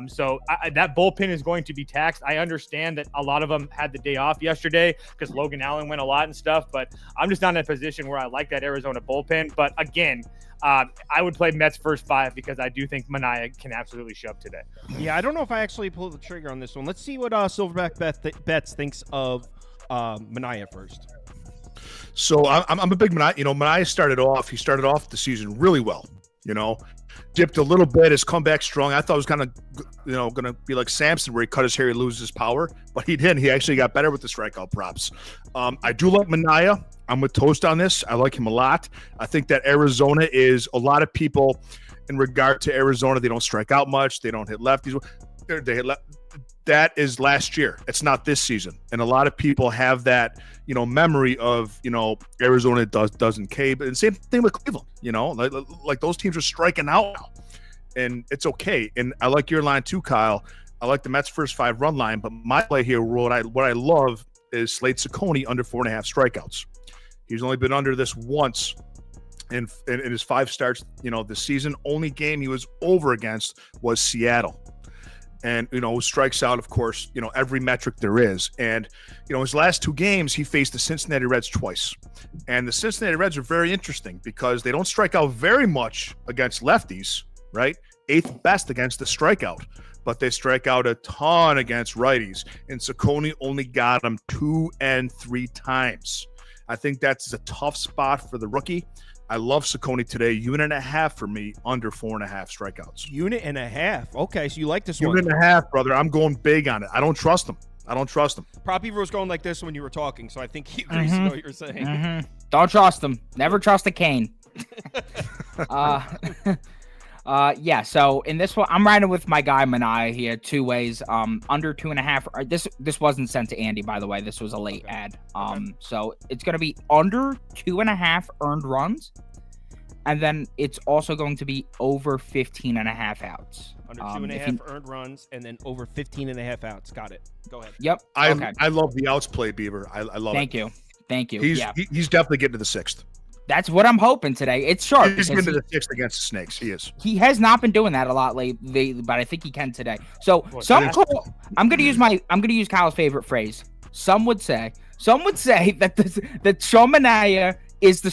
So that bullpen is going to be taxed. I understand that a lot of them had the day off yesterday because Logan Allen went a lot and stuff, but I'm just not in a position where I like that Arizona bullpen. But again, I would play Mets first 5 because I do think Manaya can absolutely shove today. Yeah, I don't know if I actually pull the trigger on this one. Let's see what Silverback Bets thinks of Manaya first. So I'm a big Manaya. Manaya started off the season really well. Dipped a little bit, has come back strong. I thought it was kind of, going to be like Samson where he cut his hair, he loses his power, but he didn't. He actually got better with the strikeout props. I do like Manaya. I'm with Toast on this. I like him a lot. I think that Arizona is a lot of people in regard to Arizona. They don't strike out much. They don't hit lefties. They hit left. That is last year. It's not this season. And a lot of people have that, memory of, Arizona doesn't K. But same thing with Cleveland, like those teams are striking out now. And it's okay. And I like your line too, Kyle. I like the Mets' first 5 run line. But my play here, what I love is Slade Ciccone under 4.5 strikeouts. He's only been under this once in his 5 starts, this season. Only game he was over against was Seattle. And, strikes out, of course, every metric there is. And, his last 2 games, he faced the Cincinnati Reds twice. And the Cincinnati Reds are very interesting because they don't strike out very much against lefties, right? 8th best against the strikeout. But they strike out a ton against righties. And Ciccone only got them 2 and 3 times. I think that's a tough spot for the rookie. I love Ciccone today. Unit and a half for me, under 4.5 strikeouts. Unit and a half. Okay, so you like this one. Unit and a half, brother. I'm going big on it. I don't trust him. Prop Beaver was going like this when you were talking, so I think he agrees to what you're saying. Mm-hmm. Don't trust him. Never trust a cane. Yeah, so in this one, I'm riding with my guy Manaya here 2 ways. Under 2.5. This wasn't sent to Andy, by the way. This was a late ad. So it's gonna be under 2.5 earned runs. And then it's also going to be over 15.5 outs. Under 2.5 earned runs, and then over 15.5 outs. Got it. Go ahead. Yep. I love the outs play, Beaver. I love Thank it. you. Thank you. He's definitely getting to the 6th. That's what I'm hoping today. It's sharp. He's getting to the 6th against the Snakes. He is. He has not been doing that a lot lately, but I think he can today. So I'm going to use Kyle's favorite phrase. Some would say that Sean Manaea is the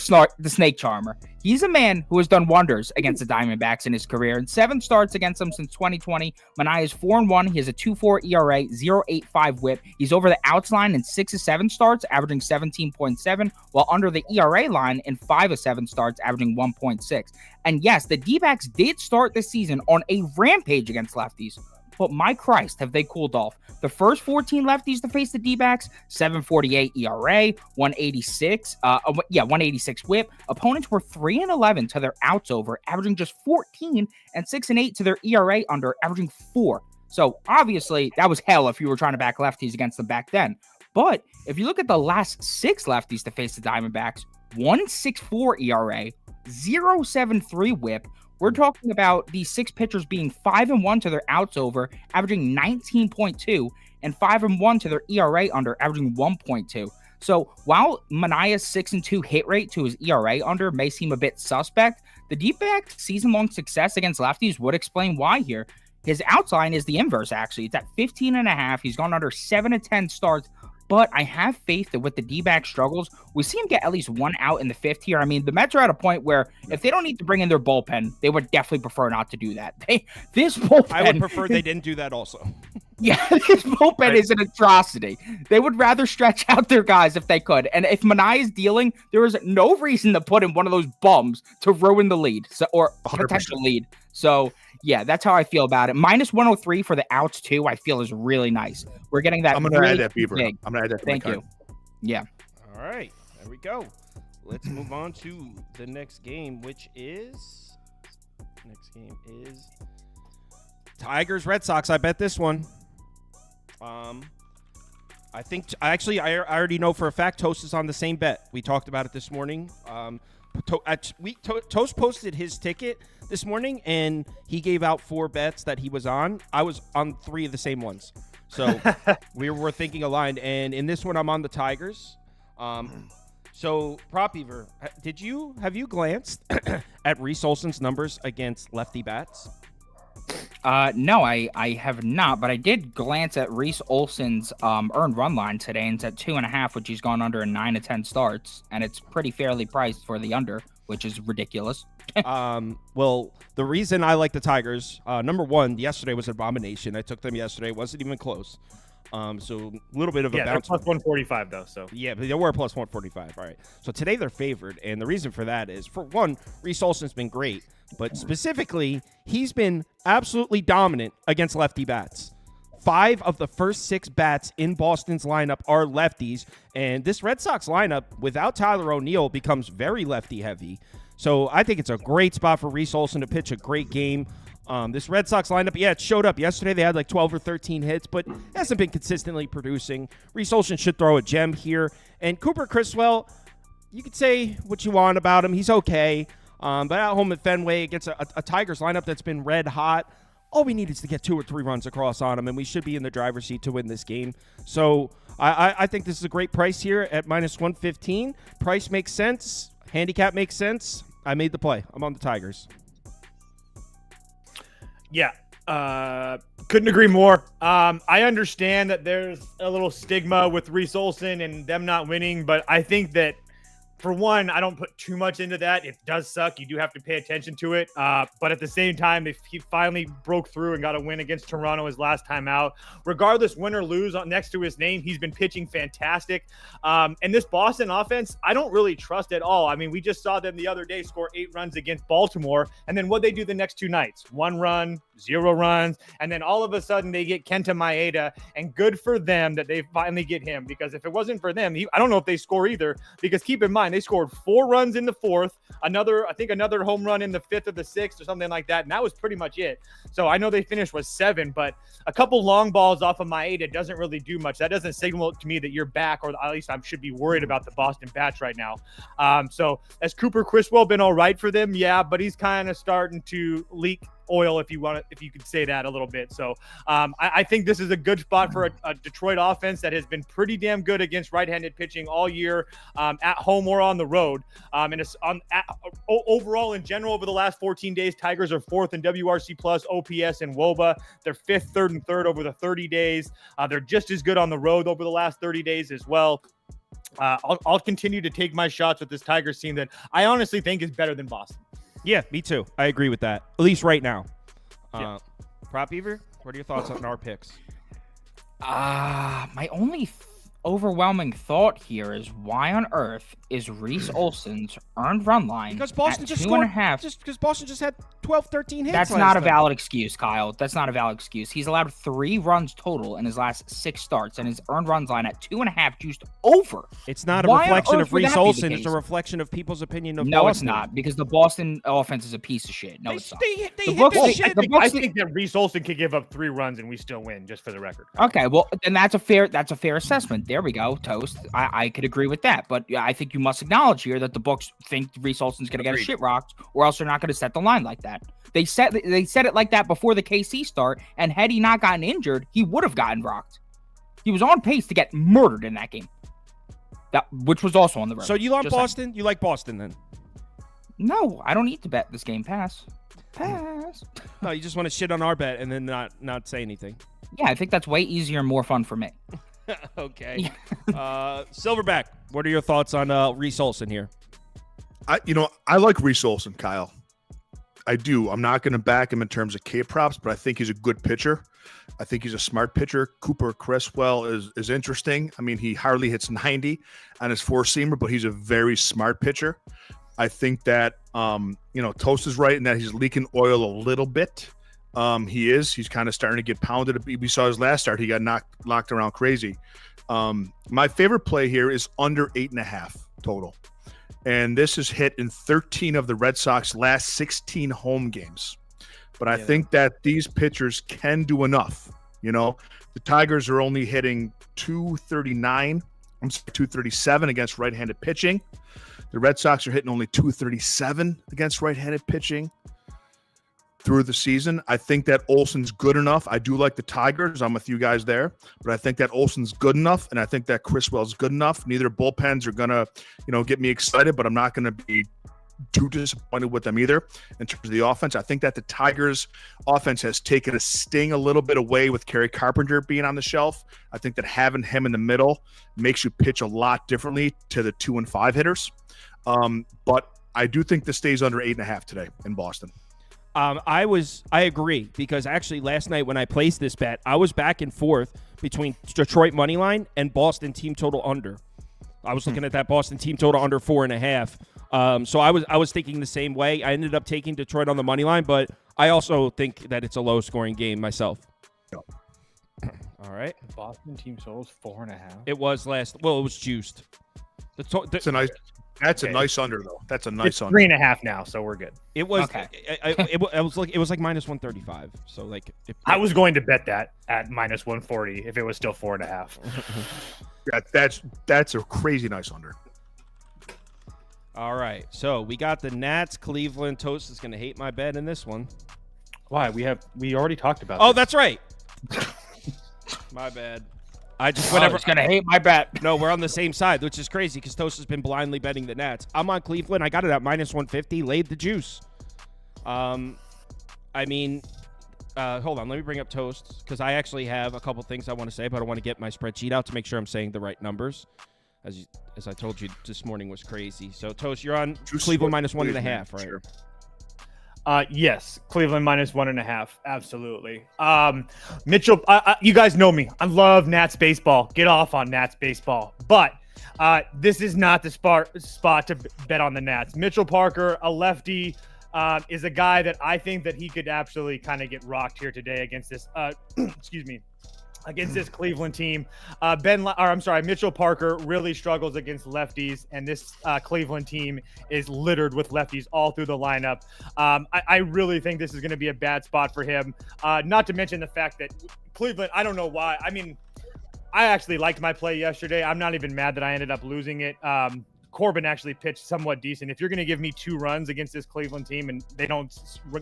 snake charmer. He's a man who has done wonders against the Diamondbacks in his career. In 7 starts against them since 2020, Manaea is 4-1. He has a 2.4 ERA, 0.85 WHIP. He's over the outs line in 6 of 7 starts, averaging 17.7, while under the ERA line in 5 of 7 starts, averaging 1.6. And yes, the D-backs did start this season on a rampage against lefties. But my Christ, have they cooled off. The first 14 lefties to face the D-backs, 7.48 ERA, 186 WHIP. Opponents were 3-11 to their outs over, averaging just 14, and 6-8 to their ERA under, averaging 4. So obviously that was hell if you were trying to back lefties against them back then. But if you look at the last 6 lefties to face the Diamondbacks, 1.64 ERA, 0.73 WHIP. We're talking about these 6 pitchers being 5-1 to their outs over, averaging 19.2, and 5-1 to their ERA under, averaging 1.2. So while Manaea's 6-2 hit rate to his ERA under may seem a bit suspect, the D-back season-long success against lefties would explain why here. His outs line is the inverse, actually. It's at 15.5. He's gone under 7 of 10 starts. But I have faith that with the D-back struggles, we see him get at least 1 out in the 5th here. I mean, the Mets are at a point where if they don't need to bring in their bullpen, they would definitely prefer not to do that. This bullpen... I would prefer they didn't do that also. Yeah, this bullpen is an atrocity. They would rather stretch out their guys if they could. And if Manaea is dealing, there is no reason to put in one of those bums to ruin the lead or 100%. Potential lead. So, yeah, that's how I feel about it. Minus 103 for the outs, too, I feel is really nice. We're getting that. I'm going to add that, Beaver. Big. I'm going to add that. Thank you. Yeah. All right. There we go. Let's move on to the next game, which is... Next game is... Tigers, Red Sox. I bet this one. I think... I already know for a fact Toast is on the same bet. We talked about it this morning. Toast posted his ticket this morning, and he gave out 4 bets that he was on. I was on 3 of the same ones. So we were thinking aligned. And in this one, I'm on the Tigers. So, Prop Beaver, have you glanced at Reese Olson's numbers against lefty bats? No, I have not, but I did glance at Reese Olson's earned run line today, and it's at 2.5, which he's gone under in 9 of 10 starts, and it's pretty fairly priced for the under, which is ridiculous. Well, the reason I like the Tigers, number one, yesterday was an abomination. I took them yesterday. It wasn't even close. So a little bit of a bounce. They're plus 145 though. So yeah, but they were plus 145. All right. So today they're favored, and the reason for that is, for one, Reese Olson's been great, but specifically, he's been absolutely dominant against lefty bats. 5 of the first 6 bats in Boston's lineup are lefties, and this Red Sox lineup without Tyler O'Neill becomes very lefty heavy. So I think it's a great spot for Reese Olson to pitch a great game. This Red Sox lineup, yeah, it showed up yesterday. They had like 12 or 13 hits, but hasn't been consistently producing. Reese Olson should throw a gem here. And Cooper Criswell, you could say what you want about him. He's okay. But at home at Fenway against a Tigers lineup that's been red hot, all we need is to get 2 or 3 runs across on him, and we should be in the driver's seat to win this game. So I think this is a great price here at minus 115. Price makes sense. Handicap makes sense. I made the play. I'm on the Tigers. Yeah, couldn't agree more. I understand that there's a little stigma with Reese Olson and them not winning, but I think that, for one, I don't put too much into that. It does suck. You do have to pay attention to it. But at the same time, if he finally broke through and got a win against Toronto his last time out, regardless win or lose, next to his name, he's been pitching fantastic. And this Boston offense, I don't really trust at all. I mean, we just saw them the other day score 8 runs against Baltimore. And then what'd they do the next 2 nights? 1 run, 0 runs. And then all of a sudden they get Kenta Maeda, and good for them that they finally get him, because if it wasn't for them, I don't know if they score either, because keep in mind, they scored 4 runs in the 4th, another home run in the 5th or the 6th or something like that. And that was pretty much it. So I know they finished with 7, but a couple long balls off of Maeda doesn't really do much. That doesn't signal to me that you're back, or at least I should be worried about the Boston Bats right now. So has Cooper Criswell been all right for them? Yeah, but he's kind of starting to leak oil, if you could say that a little bit. So I think this is a good spot for a Detroit offense that has been pretty damn good against right-handed pitching all year, at home or on the road. And it's overall in general over the last 14 days, Tigers are 4th in WRC plus, OPS, and WOBA. They're 5th, 3rd, and 3rd over the 30 days. They're just as good on the road over the last 30 days as well. I'll continue to take my shots with this Tigers team that I honestly think is better than Boston. Yeah, me too. I agree with that, at least right now. Yeah. Prop Beaver, what are your thoughts on our picks? My only overwhelming thought here is, why on earth is Reese Olson's earned run line Because Boston at just 2.5? Just because Boston just had 12, 13 hits. That's last not a night. valid excuse, Kyle. That's not a valid excuse. He's allowed 3 runs total in his last 6 starts, and his earned runs line at 2.5 juiced over. It's not a Why on reflection earth of would Reese that be the Olson. It's a case? reflection of people's opinion of No, Boston. it's not, because the Boston offense is a piece of shit. No, it's not. They The hit books- the they- shit. the books- I think that Reese Olson could give up 3 runs and we still win, just for the record. Okay, well, then that's a fair assessment. There we go, Toast. I could agree with that, but I think you must acknowledge here that the books think Reese Olson's going to get a shit rocked, or else they're not going to set the line like that. They set it like that before the KC start, and had he not gotten injured, he would have gotten rocked. He was on pace to get murdered in that game, which was also on the road. So you like Just Boston? saying. You like Boston then? No, I don't need to bet this game. Pass. No, you just want to shit on our bet and then not say anything. Yeah, I think that's way easier and more fun for me. Okay. Silverback, what are your thoughts on Reese Olson here? I like Reese Olson, Kyle. I do. I'm not going to back him in terms of K props, but I think he's a good pitcher. I think he's a smart pitcher. Cooper Criswell is interesting. I mean, he hardly hits 90 on his 4-seamer, but he's a very smart pitcher. I think that, Toast is right in that he's leaking oil a little bit. He's kind of starting to get pounded. We saw his last start. He got locked around crazy. My favorite play here is under 8.5 total. And this is hit in 13 of the Red Sox last 16 home games. But I think that these pitchers can do enough. The Tigers are only hitting 237 against right-handed pitching. The Red Sox are hitting only 237 against right-handed pitching through the season. I think that Olson's good enough. I do like the Tigers. I'm with you guys there. But I think that Olson's good enough, and I think that Criswell's good enough. Neither bullpens are going to, get me excited, but I'm not going to be too disappointed with them either in terms of the offense. I think that the Tigers offense has taken a sting a little bit away with Kerry Carpenter being on the shelf. I think that having him in the middle makes you pitch a lot differently to the 2 and 5 hitters. But I do think this stays under 8.5 today in Boston. I agree, because actually last night when I placed this bet, I was back and forth between Detroit money line and Boston team total under. I was looking at that Boston team total under 4.5. So I was thinking the same way. I ended up taking Detroit on the money line, but I also think that it's a low scoring game myself. Yep. All right. Boston team totals 4.5. It was it was juiced. That's a nice under though. That's a nice under. 3.5 now, so we're good. It was Okay. it was like minus 135. So like I was going to bet that at minus 140 if it was still 4.5. That's a crazy nice under. All right. So we got the Nats. Cleveland. Toast is going to hate my bet in this one. Why? We already talked about Oh, this. that's right. My bad. I just I was gonna hate my bet. No, we're on the same side, which is crazy because Toast has been blindly betting the Nats. I'm on Cleveland. I got it at minus 150. Laid the juice. Hold on. Let me bring up Toast because I actually have a couple things I want to say, but I want to get my spreadsheet out to make sure I'm saying the right numbers. As I told you this morning was crazy. So Toast, you're on Cleveland minus 1.5, right? Sure. Yes, Cleveland minus 1.5. Absolutely. Mitchell, you guys know me. I love Nats baseball. Get off on Nats baseball. But this is not the spot to bet on the Nats. Mitchell Parker, a lefty, is a guy that I think that he could absolutely kind of get rocked here today against this, excuse me, against this Cleveland team. Mitchell Parker really struggles against lefties, and this Cleveland team is littered with lefties all through the lineup. I really think this is going to be a bad spot for him. Not to mention the fact that Cleveland, I don't know why. I mean, I actually liked my play yesterday. I'm not even mad that I ended up losing it. Corbin actually pitched somewhat decent. If you're going to give me 2 runs against this Cleveland team and they don't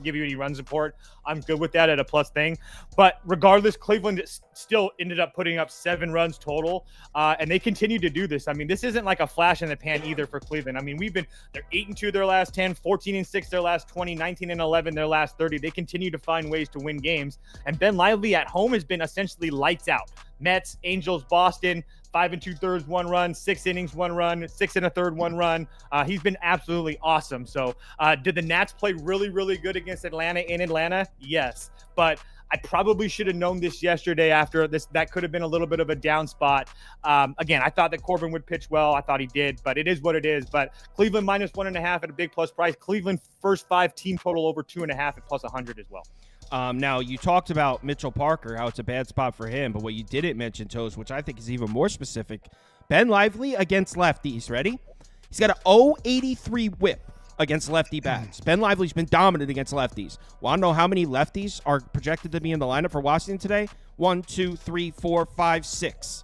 give you any run support, I'm good with that at a plus thing. But regardless, Cleveland still ended up putting up 7 runs total, and they continue to do this. I mean, this isn't like a flash in the pan either for Cleveland. I mean, they're 8-2 their last 10, 14-6 their last 20, 19-11 their last 30. They continue to find ways to win games. And Ben Lively at home has been essentially lights out. Mets, Angels, Boston, 5 2/3, 1 run, 6 innings, 1 run, 6 1/3, 1 run. He's been absolutely awesome. So did the Nats play really, really good against Atlanta in Atlanta? Yes. But I probably should have known this yesterday after this. That could have been a little bit of a down spot. Again, I thought that Corbin would pitch well. I thought he did, but it is what it is. But Cleveland minus 1.5 at a big plus price. Cleveland first 5 team total over 2.5 at plus 100 as well. Now, you talked about Mitchell Parker, how it's a bad spot for him, but what you didn't mention, Toes, which I think is even more specific, Ben Lively against lefties. Ready? He's got an 0.83 whip against lefty bats. Ben Lively's been dominant against lefties. Want to know how many lefties are projected to be in the lineup for Washington today? 1, 2, 3, 4, 5, 6.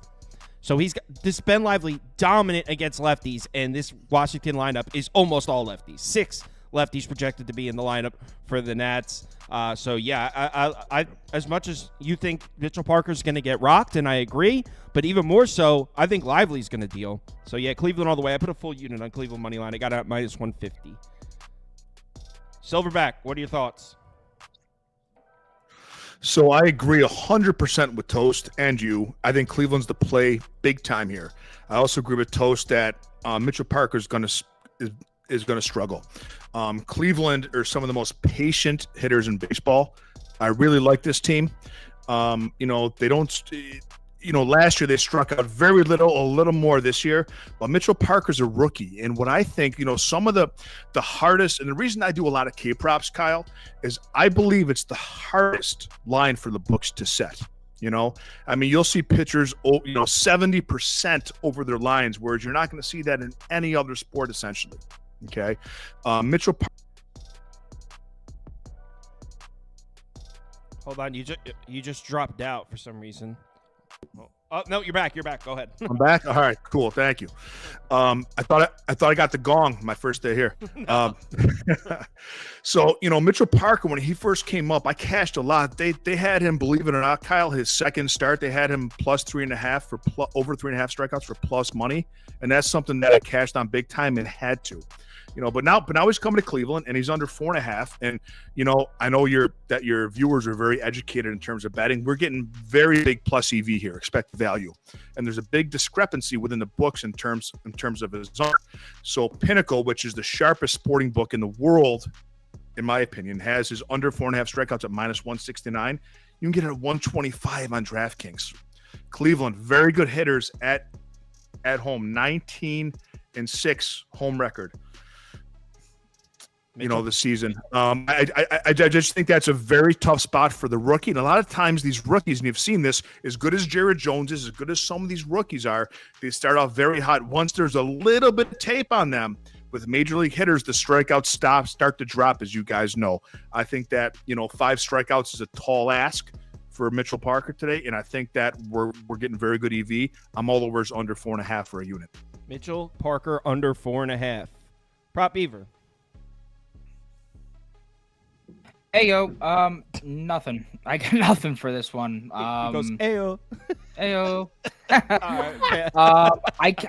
So he's got this Ben Lively dominant against lefties, and this Washington lineup is almost all lefties. 6 lefties projected to be in the lineup for the Nats. So yeah, I as much as you think Mitchell Parker's going to get rocked, and I agree, but even more so, I think Lively's going to deal. So yeah, Cleveland all the way. I put a full unit on Cleveland money line. I got it at minus 150. Silverback, what are your thoughts? So I agree 100% with Toast and you. I think Cleveland's the play big time here. I also agree with Toast that Mitchell Parker is going to struggle. Cleveland are some of the most patient hitters in baseball. I really like this team. They don't. Last year they struck out very little, a little more this year. But Mitchell Parker's a rookie, and what I think, some of the hardest, and the reason I do a lot of K props, Kyle, is I believe it's the hardest line for the books to set. You'll see pitchers, 70% over their lines, whereas you're not going to see that in any other sport, essentially. Okay, Mitchell. Hold on, you just dropped out for some reason. Oh no, you're back. You're back. Go ahead. I'm back. All right, cool. Thank you. I thought I got the gong my first day here. So Mitchell Parker, when he first came up, I cashed a lot. They had him, believe it or not, Kyle, his second start, they had him plus 3.5 for over 3.5 strikeouts for plus money, and that's something that I cashed on big time and had to. But now he's coming to Cleveland and he's under 4.5. And, I know that your viewers are very educated in terms of betting. We're getting very big plus EV here, expected value. And there's a big discrepancy within the books in terms of his zone. So Pinnacle, which is the sharpest sporting book in the world, in my opinion, has his under 4.5 strikeouts at minus 169. You can get it at 125 on DraftKings. Cleveland, very good hitters at home, 19-6 home record. The season. I just think that's a very tough spot for the rookie. And a lot of times these rookies, and you've seen this, as good as Jared Jones is, as good as some of these rookies are, they start off very hot. Once there's a little bit of tape on them, with major league hitters, the strikeouts start to drop, as you guys know. I think that, 5 strikeouts is a tall ask for Mitchell Parker today, and I think that we're getting very good EV. I'm all over his under 4.5 for a unit. Mitchell Parker under 4.5. Prop Beaver. Hey, yo, nothing. I got nothing for this one. He goes, ayo. Ayo. All right,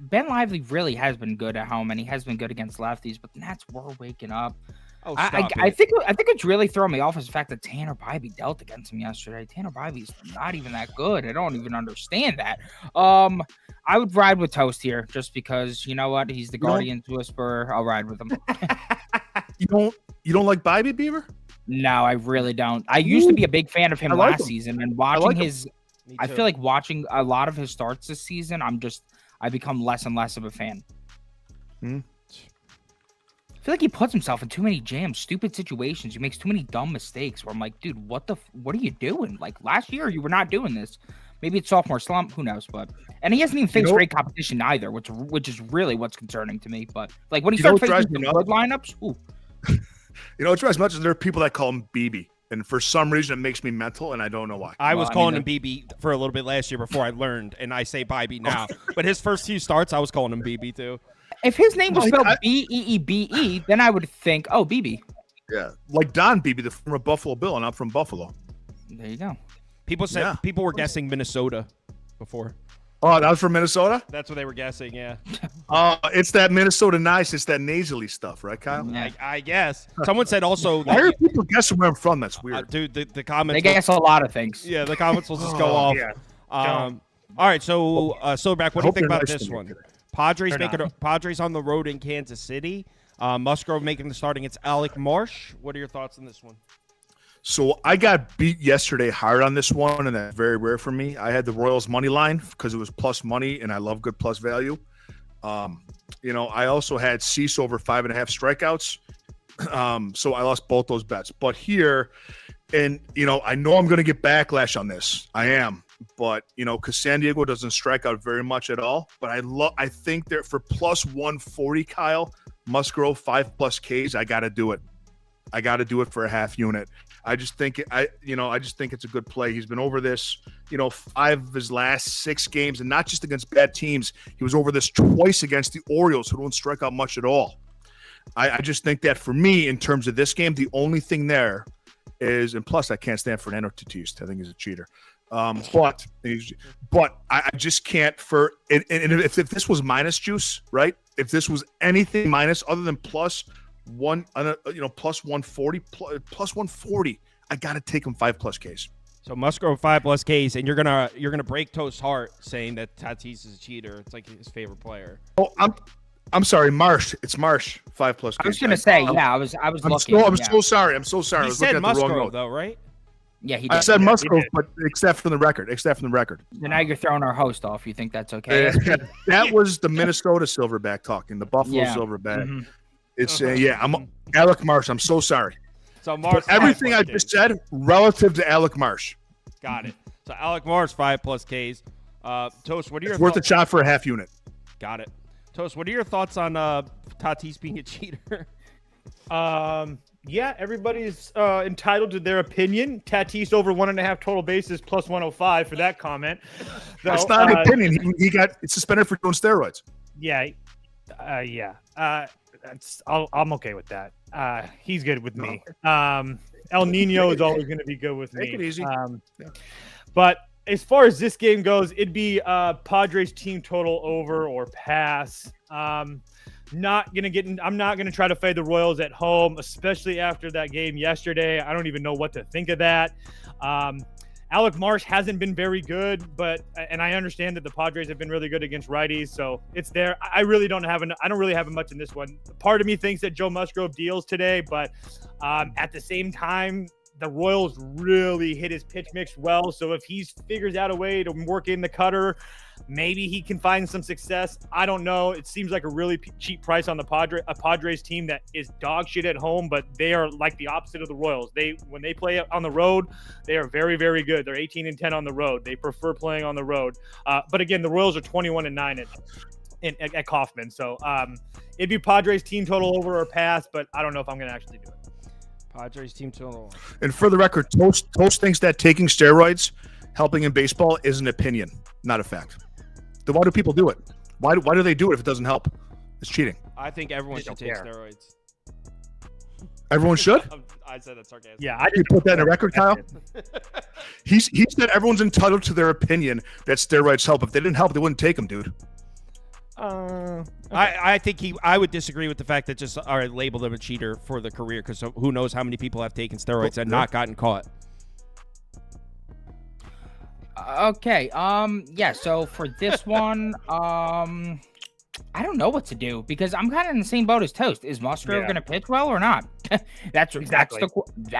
Ben Lively really has been good at home, and he has been good against lefties, but the Nats were waking up. I think it's really throwing me off is the fact that Tanner Bybee dealt against him yesterday. Tanner Bybee's not even that good. I don't even understand that. I would ride with Toast here just because, you know what? He's the Guardian's Whisperer. I'll ride with him. You don't like Bybee, Beaver? No, I really don't. I used to be a big fan of him last season, and watching I feel like watching a lot of his starts this season, I become less and less of a fan. feel like he puts himself in too many jams, stupid situations. He makes too many dumb mistakes where I'm like, dude, what are you doing? Like last year, you were not doing this. Maybe it's sophomore slump. Who knows? And he hasn't even faced great competition either, which is really what's concerning to me. But like when he starts facing the good lineups, ooh. It's as much as there are people that call him BB. And for some reason, it makes me mental, and I don't know why. I was calling him BB for a little bit last year before I learned, and I say Bibby now. But his first few starts, I was calling him BB too. If his name was spelled B-E-E-B-E, then I would think, oh, BB. Yeah, like Don Beebe, the former Buffalo Bill, and I'm from Buffalo. There you go. People were guessing Minnesota before. Oh, that was from Minnesota? That's what they were guessing, yeah. It's that Minnesota nice. It's that nasally stuff, right, Kyle? Yeah. I guess. Someone said also. I heard people guessing where I'm from. That's weird. Dude, the comments. They guess a lot of things. Yeah, the comments will just go off. Yeah. All right, so Silverback, what do you think about this one? They're Padres on the road in Kansas City. Musgrove making the start against Alec Marsh. What are your thoughts on this one? So I got beat yesterday hard on this one, and that's very rare for me. I had the Royals money line because it was plus money, and I love good plus value. I also had Cease over 5.5 strikeouts. So I lost both those bets. But here, and I know I'm going to get backlash on this. I am. But because San Diego doesn't strike out very much at all. But I think that for plus 140, Kyle, Musgrove 5+ Ks, I got to do it. I got to do it for a half unit. I just think it's a good play. He's been over this, 5 of his last 6 games, and not just against bad teams. He was over this twice against the Orioles, who don't strike out much at all. I just think that for me, in terms of this game, the only thing there is, and plus I can't stand Fernando Tatis. I think he's a cheater. But I just can't and if this was minus juice, right? If this was anything minus other than plus 140, plus 140, I got to take him 5+ Ks. So Musgrove 5+ Ks, and you're gonna break Toast's heart saying that Tatis is a cheater. It's like his favorite player. Oh, I'm sorry, Marsh. It's Marsh 5+ Ks. I was gonna say, I was looking. So sorry. I'm so sorry. He I was looking said at the wrong Musgrove note. though, right? Yeah, he did. I said Musgrove, but except from the record. So now you're throwing our host off. You think that's okay? That was the Minnesota Silverback talking. The Buffalo Silverback. Mm-hmm. It's I'm Alec Marsh. I'm so sorry. So Marsh, but everything I just said relative to Alec Marsh. Got it. So Alec Marsh 5+ Ks. Toast, what are your worth a shot for a half unit? Got it. Toast, what are your thoughts on Tatis being a cheater? Yeah, everybody's entitled to their opinion. Tatis over 1.5 total bases plus 105 for that comment. So, that's not an opinion. He got suspended for doing steroids. Yeah. I'm okay with that. He's good with me. El Nino is always going to be good with me. Take it easy. But as far as this game goes, it'd be Padres team total over or pass. I'm not gonna try to fade the Royals at home, especially after that game yesterday. I don't even know what to think of that. Alec Marsh hasn't been very good, and I understand that the Padres have been really good against righties, so it's there. I don't really have much in this one. Part of me thinks that Joe Musgrove deals today, but at the same time, the Royals really hit his pitch mix well. So if he figures out a way to work in the cutter, maybe he can find some success. I don't know. It seems like a really cheap price on a Padres team that is dog shit at home, but they are like the opposite of the Royals. When they play on the road, they are very, very good. They're 18-10 on the road. They prefer playing on the road. But again, the Royals are 21-9 at Kauffman. So it'd be Padres team total over or pass, but I don't know if I'm going to actually do it. Padres team total. And for the record, Toast thinks that taking steroids helping in baseball is an opinion, not a fact. Then why do people do it? Why do they do it if it doesn't help? It's cheating. I think everyone should take steroids. Everyone should? I said that sarcastically. Yeah, you put that in a record, Kyle? He said everyone's entitled to their opinion that steroids help. If they didn't help, they wouldn't take them, dude. Okay. I think I would disagree with the fact that just labeled him a cheater for the career, because who knows how many people have taken steroids and not gotten caught. Okay. Yeah. So for this one, I don't know what to do because I'm kind of in the same boat as Toast. Is Musgrove going to pitch well or not? That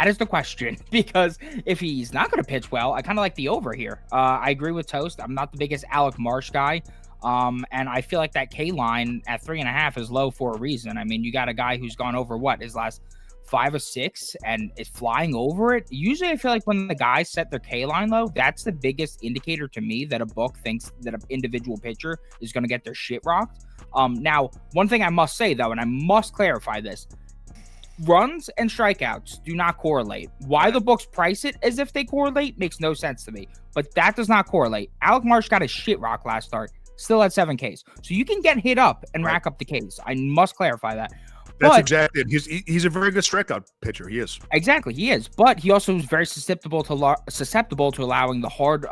is the question. Because if he's not going to pitch well, I kind of like the over here. I agree with Toast. I'm not the biggest Alec Marsh guy. And I feel like that K line at 3.5 is low for a reason. I mean, you got a guy who's gone over his last 5 or 6 and is flying over it. Usually I feel like when the guys set their K line low, that's the biggest indicator to me that a book thinks that an individual pitcher is going to get their shit rocked. Now, one thing I must say though, and I must clarify this, runs and strikeouts do not correlate. Why the books price it as if they correlate makes no sense to me, but that does not correlate. Alec Marsh got a shit rock last start, still at 7 Ks. So you can get hit up and rack up the Ks. I must clarify that. That's exactly it. He's a very good strikeout pitcher. He is. Exactly, he is. But he also is very susceptible to allowing the hard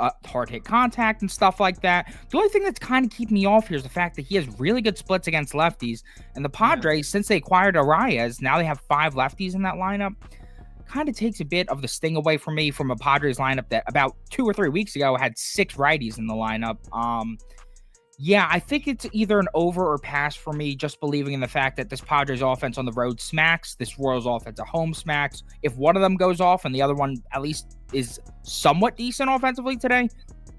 hit contact and stuff like that. The only thing that's kind of keeping me off here is the fact that he has really good splits against lefties. And the Padres, since they acquired Arias, now they have 5 lefties in that lineup. Kind of takes a bit of the sting away from me from a Padres lineup that about 2 or 3 weeks ago had 6 righties in the lineup. Yeah, I think it's either an over or pass for me, just believing in the fact that this Padres offense on the road smacks, this Royals offense at home smacks. If one of them goes off and the other one at least is somewhat decent offensively today,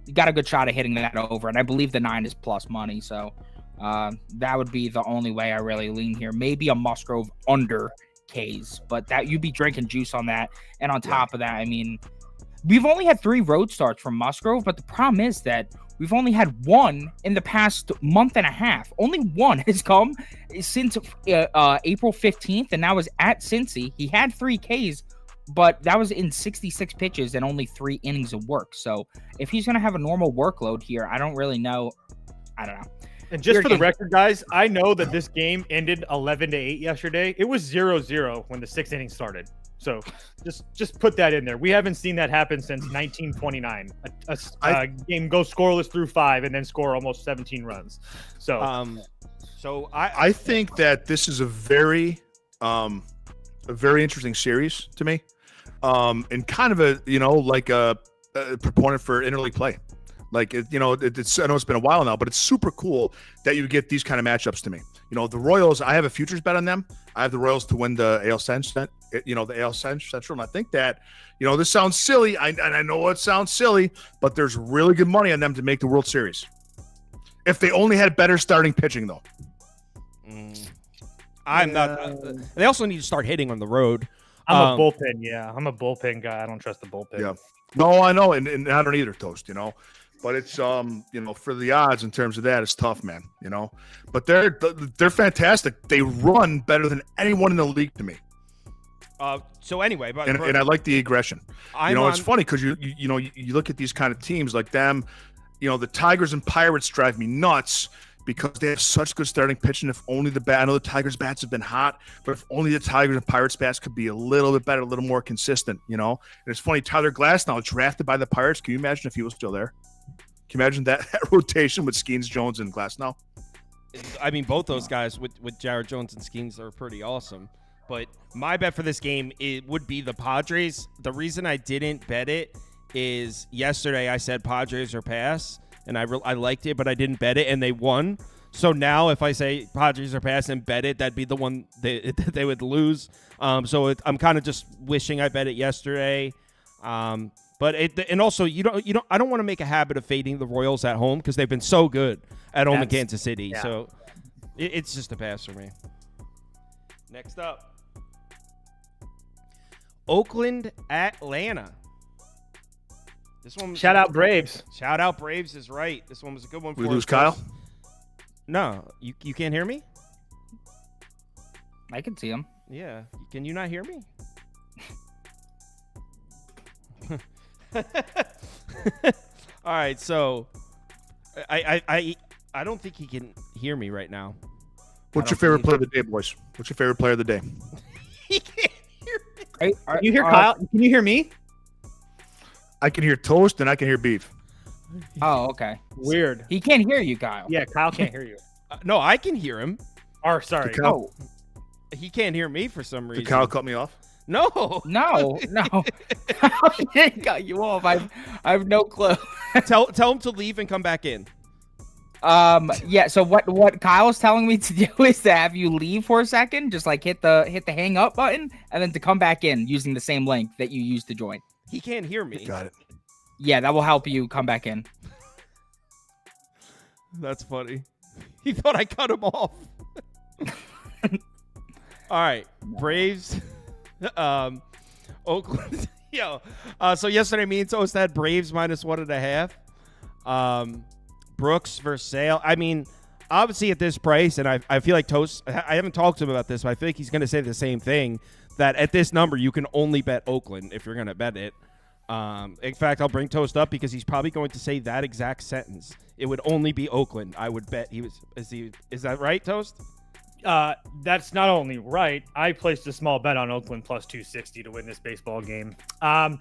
you got a good shot at hitting that over. And I believe the 9 is plus money. So that would be the only way I really lean here. Maybe a Musgrove under Ks, but that you'd be drinking juice on that. And on top of that, I mean, we've only had 3 road starts from Musgrove, but the problem is that we've only had 1 in the past month and a half. Only 1 has come since April 15th, and that was at Cincy. He had 3 Ks, but that was in 66 pitches and only 3 innings of work. So if he's going to have a normal workload here, I don't really know. I don't know. And just for the record, guys, I know that this game ended 11-8 yesterday. It was 0-0 when the 6th inning started. So just put that in there. We haven't seen that happen since 1929. A game go scoreless through 5 and then score almost 17 runs. So, I think that this is a very interesting series to me, and kind of a like a proponent for interleague play. Like it's I know it's been a while now, but it's super cool that you get these kind of matchups to me. The Royals, I have a futures bet on them. I have the Royals to win the AL Central, the AL Central. And I think that, this sounds silly. And I know it sounds silly, but there's really good money on them to make the World Series. If they only had better starting pitching, though. I'm not. They also need to start hitting on the road. I'm a bullpen. Yeah, I'm a bullpen guy. I don't trust the bullpen. Yeah. No, I know. And I don't either, Toast, But it's for the odds in terms of that, it's tough, man. But they're fantastic. They run better than anyone in the league to me. So anyway, and I like the aggression. It's funny because you look at these kind of teams like them. The Tigers and Pirates drive me nuts because they have such good starting pitching. If only I know the Tigers bats have been hot, but if only the Tigers and Pirates bats could be a little bit better, a little more consistent. And it's funny, Tyler Glasnow drafted by the Pirates. Can you imagine if he was still there? Can you imagine that rotation with Skeens, Jones, and Glasnow? I mean, both those guys with Jared Jones and Skeens are pretty awesome. But my bet for this game, it would be the Padres. The reason I didn't bet it is yesterday I said Padres or pass, and I liked it, but I didn't bet it, and they won. So now if I say Padres or pass and bet it, that'd be the one they would lose. I'm kind of just wishing I bet it yesterday. But also I don't want to make a habit of fading the Royals at home because they've been so good at home in Kansas City. Yeah. So it's just a pass for me. Next up, Oakland, Atlanta. This one. Shout out Braves. Shout out Braves is right. This one was a good one. We lose Kyle? No, you can't hear me. I can see him. Yeah, can you not hear me? All right, so I don't think he can hear me right now. What's your favorite player of the day, boys? What's your favorite player of the day? He can't hear me. Can you hear Kyle? Can you hear me? I can hear Toast and I can hear Beef. Oh, okay. Weird. He can't hear you, Kyle. Yeah, Kyle can't hear you. No, I can hear him. Or sorry. Oh. He can't hear me for some reason. Did Kyle cut me off? No. I didn't cut you off. I have no clue. Tell him to leave and come back in. Yeah. So what Kyle is telling me to do is to have you leave for a second, just like hit the hang up button, and then to come back in using the same link that you used to join. He can't hear me. Got it. Yeah, that will help you come back in. That's funny. He thought I cut him off. All right, Braves, Oakland. So yesterday me and Toast had Braves -1.5. Brooks versus Sale. I mean, obviously at this price, and I feel like Toast, I haven't talked to him about this, but I feel like he's going to say the same thing, that at this number you can only bet Oakland if you're going to bet it. In fact, I'll bring Toast up because he's probably going to say that exact sentence. It would only be Oakland. I would bet is that right, Toast? That's not only right. I placed a small bet on Oakland plus 260 to win this baseball game. I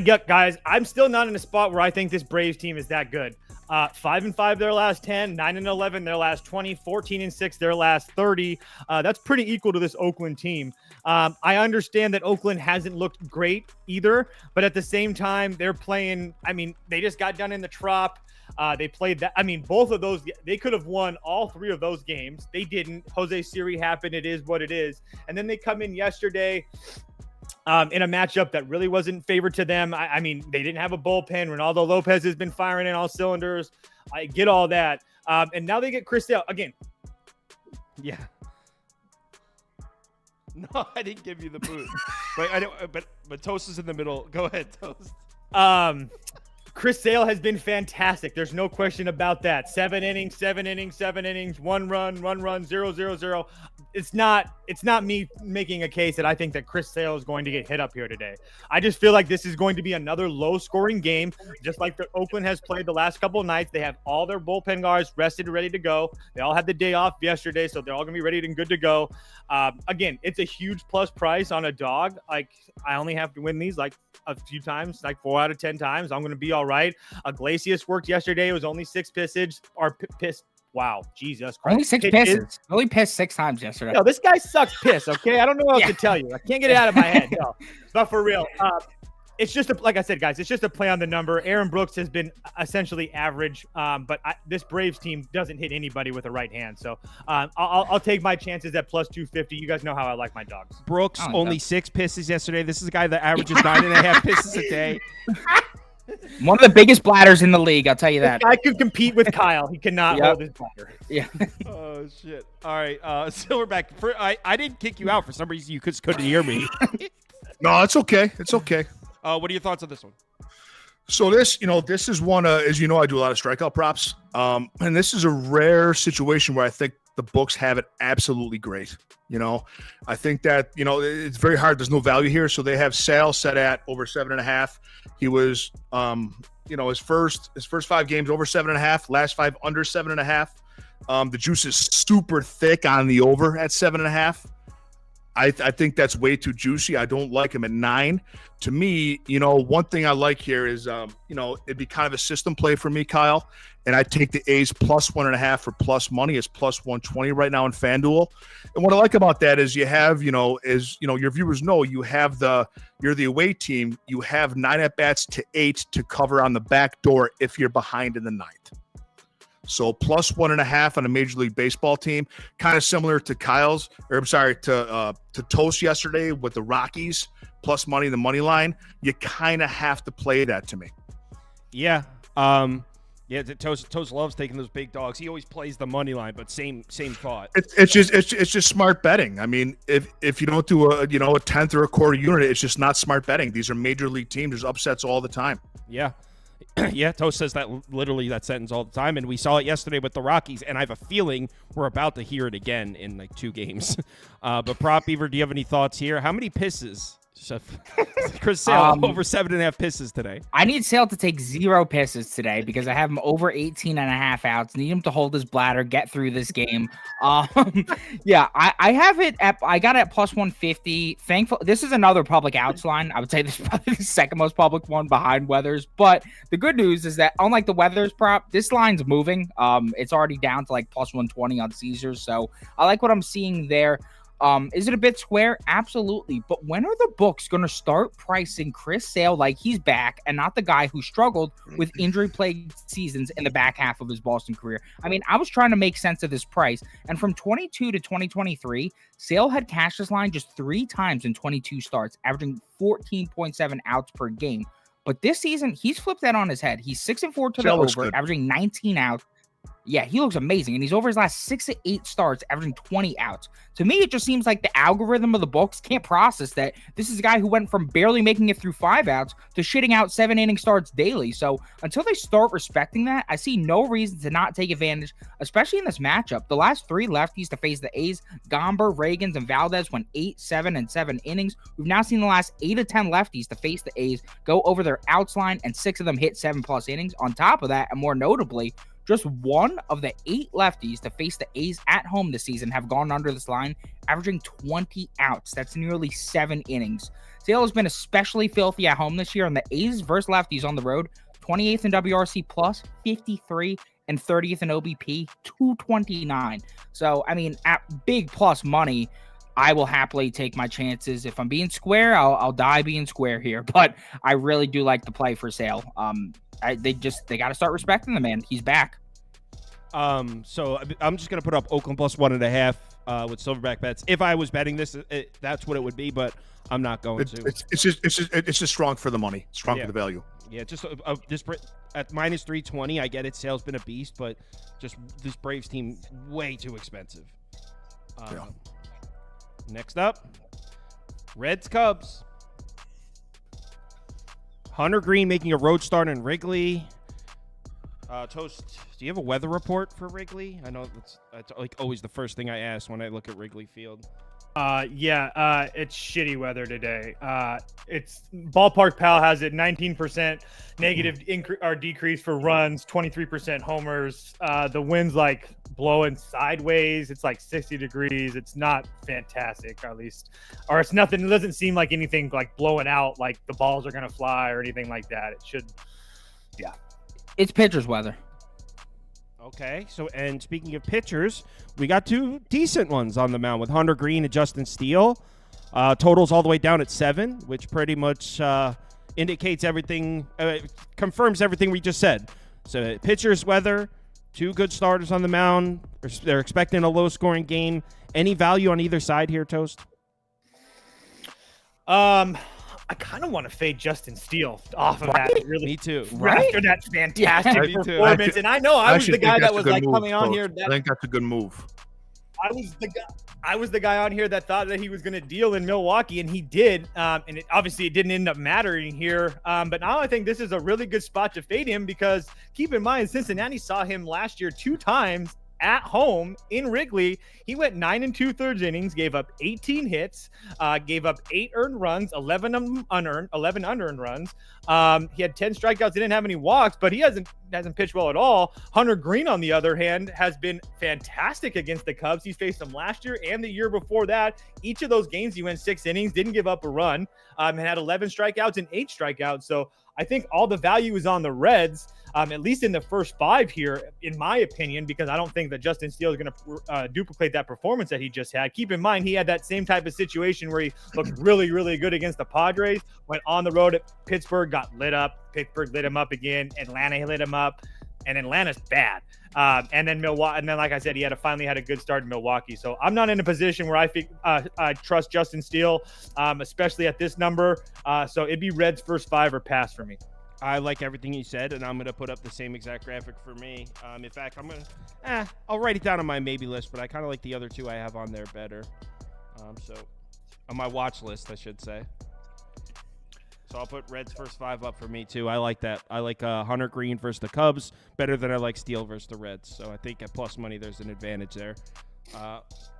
get, guys, I'm still not in a spot where I think this Braves team is that good. 5-5 their last 10, 9-11 their last 20, 14-6 their last 30. That's pretty equal to this Oakland team. I understand that Oakland hasn't looked great either, but at the same time, they're playing. I mean, they just got done in the Trop. They played that. I mean, both of those, they could have won all three of those games. They didn't. Jose Siri happened. It is what it is. And then they come in yesterday in a matchup that really wasn't favored to them. I mean, they didn't have a bullpen. Ronaldo Lopez has been firing in all cylinders. I get all that. And now they get Chris Sale again. Yeah. No, I didn't give you the boot. But Toast is in the middle. Go ahead, Toast. Chris Sale has been fantastic. There's no question about that. 7 innings, 1 run, 0-0-0. It's not me making a case that I think that Chris Sale is going to get hit up here today. I just feel like this is going to be another low-scoring game, just like the Oakland has played the last couple of nights. They have all their bullpen guards rested and ready to go. They all had the day off yesterday, so they're all going to be ready and good to go. Again, it's a huge plus price on a dog. Like, I only have to win these like a few times, like 4 out of 10 times. I'm going to be all right. Iglesias worked yesterday. It was only 6 pisses. Wow, Jesus Christ. Only 6 pisses. Only pissed 6 times yesterday. No, this guy sucks piss, okay? I don't know what else to tell you. I can't get it out of my head. No, but for real. It's just, like I said, guys, it's just a play on the number. Aaron Brooks has been essentially average, but this Braves team doesn't hit anybody with a right hand. So I'll take my chances at plus 250. You guys know how I like my dogs. Brooks, only 6 pisses yesterday. This is a guy that averages 9.5 pisses a day. One of the biggest bladders in the league, I'll tell you that. I could compete with Kyle. He cannot hold his bladder. Yeah. Oh, shit. All right, Silverback. I didn't kick you out. For some reason, you couldn't hear me. No, it's okay. It's okay. What are your thoughts on this one? So this is one, as you know, I do a lot of strikeout props. And this is a rare situation where I think the books have it absolutely great. I think that, it's very hard. There's no value here. So they have Sale set at over 7.5. He was, his first 5 games over 7.5, last 5 under 7.5. The juice is super thick on the over at 7.5. I think that's way too juicy. I don't like him at 9. To me, one thing I like here is, it'd be kind of a system play for me, Kyle. And I take the A's plus 1.5 for plus money. It's plus 120 right now in FanDuel. And what I like about that is you have, your viewers know you're the away team. You have 9 at-bats to 8 to cover on the back door if you're behind in the 9th. So plus 1.5 on a Major League Baseball team, kind of similar to to Toast yesterday with the Rockies, plus money, the money line. You kind of have to play that to me. Yeah. Toast loves taking those big dogs. He always plays the money line, but same thought. It's just smart betting. I mean, if you don't do a 10th or a quarter unit, it's just not smart betting. These are Major League teams. There's upsets all the time. Yeah. Yeah, Toast says that sentence all the time, and we saw it yesterday with the Rockies, and I have a feeling we're about to hear it again in like 2 games. But Prop Beaver, do you have any thoughts here? How many pisses? Chris Sale over 7.5 pisses today. I need Sale to take 0 pisses today because I have him over 18.5 outs. Need him to hold his bladder, get through this game. Yeah, I have it I got it at plus 150. Thankful. This is another public outs line. I would say this is probably the second most public one behind Weathers. But the good news is that unlike the Weathers prop, this line's moving. It's already down to like plus 120 on Caesars. So I like what I'm seeing there. Is it a bit square? Absolutely. But when are the books going to start pricing Chris Sale like he's back and not the guy who struggled with injury-plagued seasons in the back half of his Boston career? I mean, I was trying to make sense of this price. And from 22 to 2023, Sale had cashed this line just 3 times in 22 starts, averaging 14.7 outs per game. But this season, he's flipped that on his head. He's 6-4 to the over, averaging 19 outs, Yeah, he looks amazing, and he's over his last 6 to 8 starts, averaging 20 outs. To me, it just seems like the algorithm of the books can't process that this is a guy who went from barely making it through 5 outs to shitting out 7-inning starts daily. So until they start respecting that, I see no reason to not take advantage, especially in this matchup. The last 3 lefties to face the A's, Gomber, Reagans, and Valdez went 8, 7, and 7 innings. We've now seen the last 8 of 10 lefties to face the A's go over their outs line, and 6 of them hit 7+ innings. On top of that, and more notably, just 1 of the 8 lefties to face the A's at home this season have gone under this line, averaging 20 outs. That's nearly 7 innings. Sale has been especially filthy at home this year, and the A's versus lefties on the road, 28th in WRC plus, 53, and 30th in OBP, 229. So, I mean, at big plus money, I will happily take my chances. If I'm being square, I'll die being square here. But I really do like the play for Sale. They got to start respecting the man. He's back. So I'm just gonna put up Oakland plus 1.5 with silverback bets. If I was betting this, that's what it would be. But I'm not going to. It's just strong for the money, strong for the value. Yeah, just this at minus 320. I get it. Sale's been a beast, but just this Braves team way too expensive. Next up, Reds Cubs. Hunter Green making a road start in Wrigley. Toast, do you have a weather report for Wrigley? I know that's like always the first thing I ask when I look at Wrigley Field. It's shitty weather today. It's Ballpark Pal has it 19% negative decrease for runs, 23% homers. The wind's like blowing sideways. It's like 60 degrees. It's not fantastic, at least, or it's nothing. It doesn't seem like anything like blowing out, like the balls are gonna fly or anything like that. It should, yeah. It's pitcher's weather. Okay, so and speaking of pitchers, we got 2 decent ones on the mound with Hunter Green and Justin Steele. Totals all the way down at 7, which pretty much indicates everything, confirms everything we just said. So pitchers weather, 2 good starters on the mound. They're expecting a low-scoring game. Any value on either side here, Toast? I kind of want to fade Justin Steele off of that. Really, me too. After that fantastic performance, and I know I was the guy that was like coming on here. I think that's a good move. I was the guy on here that thought that he was going to deal in Milwaukee, and he did. And obviously, it didn't end up mattering here. But now I think this is a really good spot to fade him because keep in mind, Cincinnati saw him last year 2 times at home in Wrigley. He went 9 2/3 innings, gave up 18 hits, gave up 8 earned runs, 11 unearned runs. He had 10 strikeouts, didn't have any walks, but he hasn't pitched well at all. Hunter Green, on the other hand, has been fantastic against the Cubs. He's faced them last year and the year before that. Each of those games, he went 6 innings, didn't give up a run, and had 11 strikeouts and 8 strikeouts. So I think all the value is on the Reds, at least in the first 5 here, in my opinion, because I don't think that Justin Steele is going to duplicate that performance that he just had. Keep in mind, he had that same type of situation where he looked really, really good against the Padres, went on the road at Pittsburgh, got lit up. Pittsburgh lit him up again. Atlanta lit him up, and Atlanta's bad. And then Milwaukee, and then like I said, he finally had a good start in Milwaukee. So I'm not in a position where I trust Justin Steele, especially at this number. So it'd be Reds first 5 or pass for me. I like everything you said, and I'm going to put up the same exact graphic for me. In fact, I'm going to I'll write it down on my maybe list, but I kind of like the other 2 I have on there better. So on my watch list, I should say. So I'll put Reds first 5 up for me, too. I like that. I like Hunter Green versus the Cubs better than I like Steele versus the Reds. So I think at plus money, there's an advantage there.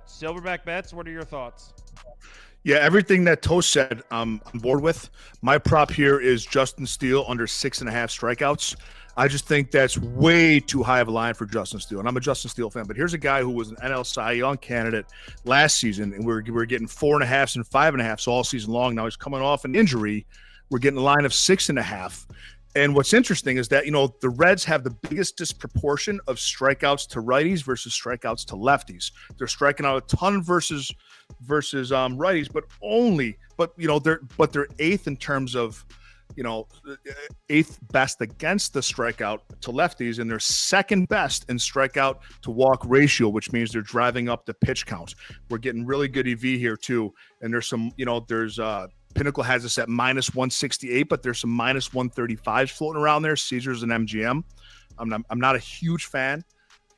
Silverback bets, what are your thoughts? Yeah, everything that Toast said, I'm on board with. My prop here is Justin Steele under 6.5 strikeouts. I just think that's way too high of a line for Justin Steele, and I'm a Justin Steele fan. But here's a guy who was an NL Cy Young candidate last season, and we're getting 4.5s and 5.5s all season long. Now he's coming off an injury. We're getting a line of 6.5. And what's interesting is that, the Reds have the biggest disproportion of strikeouts to righties versus strikeouts to lefties. They're striking out a ton versus righties, but they're 8th in terms of, 8th best against the strikeout to lefties, and they're 2nd best in strikeout to walk ratio, which means they're driving up the pitch count. We're getting really good EV here too. And there's some, Pinnacle has us at minus 168, but there's some minus 135s floating around there. Caesars and MGM. I'm not a huge fan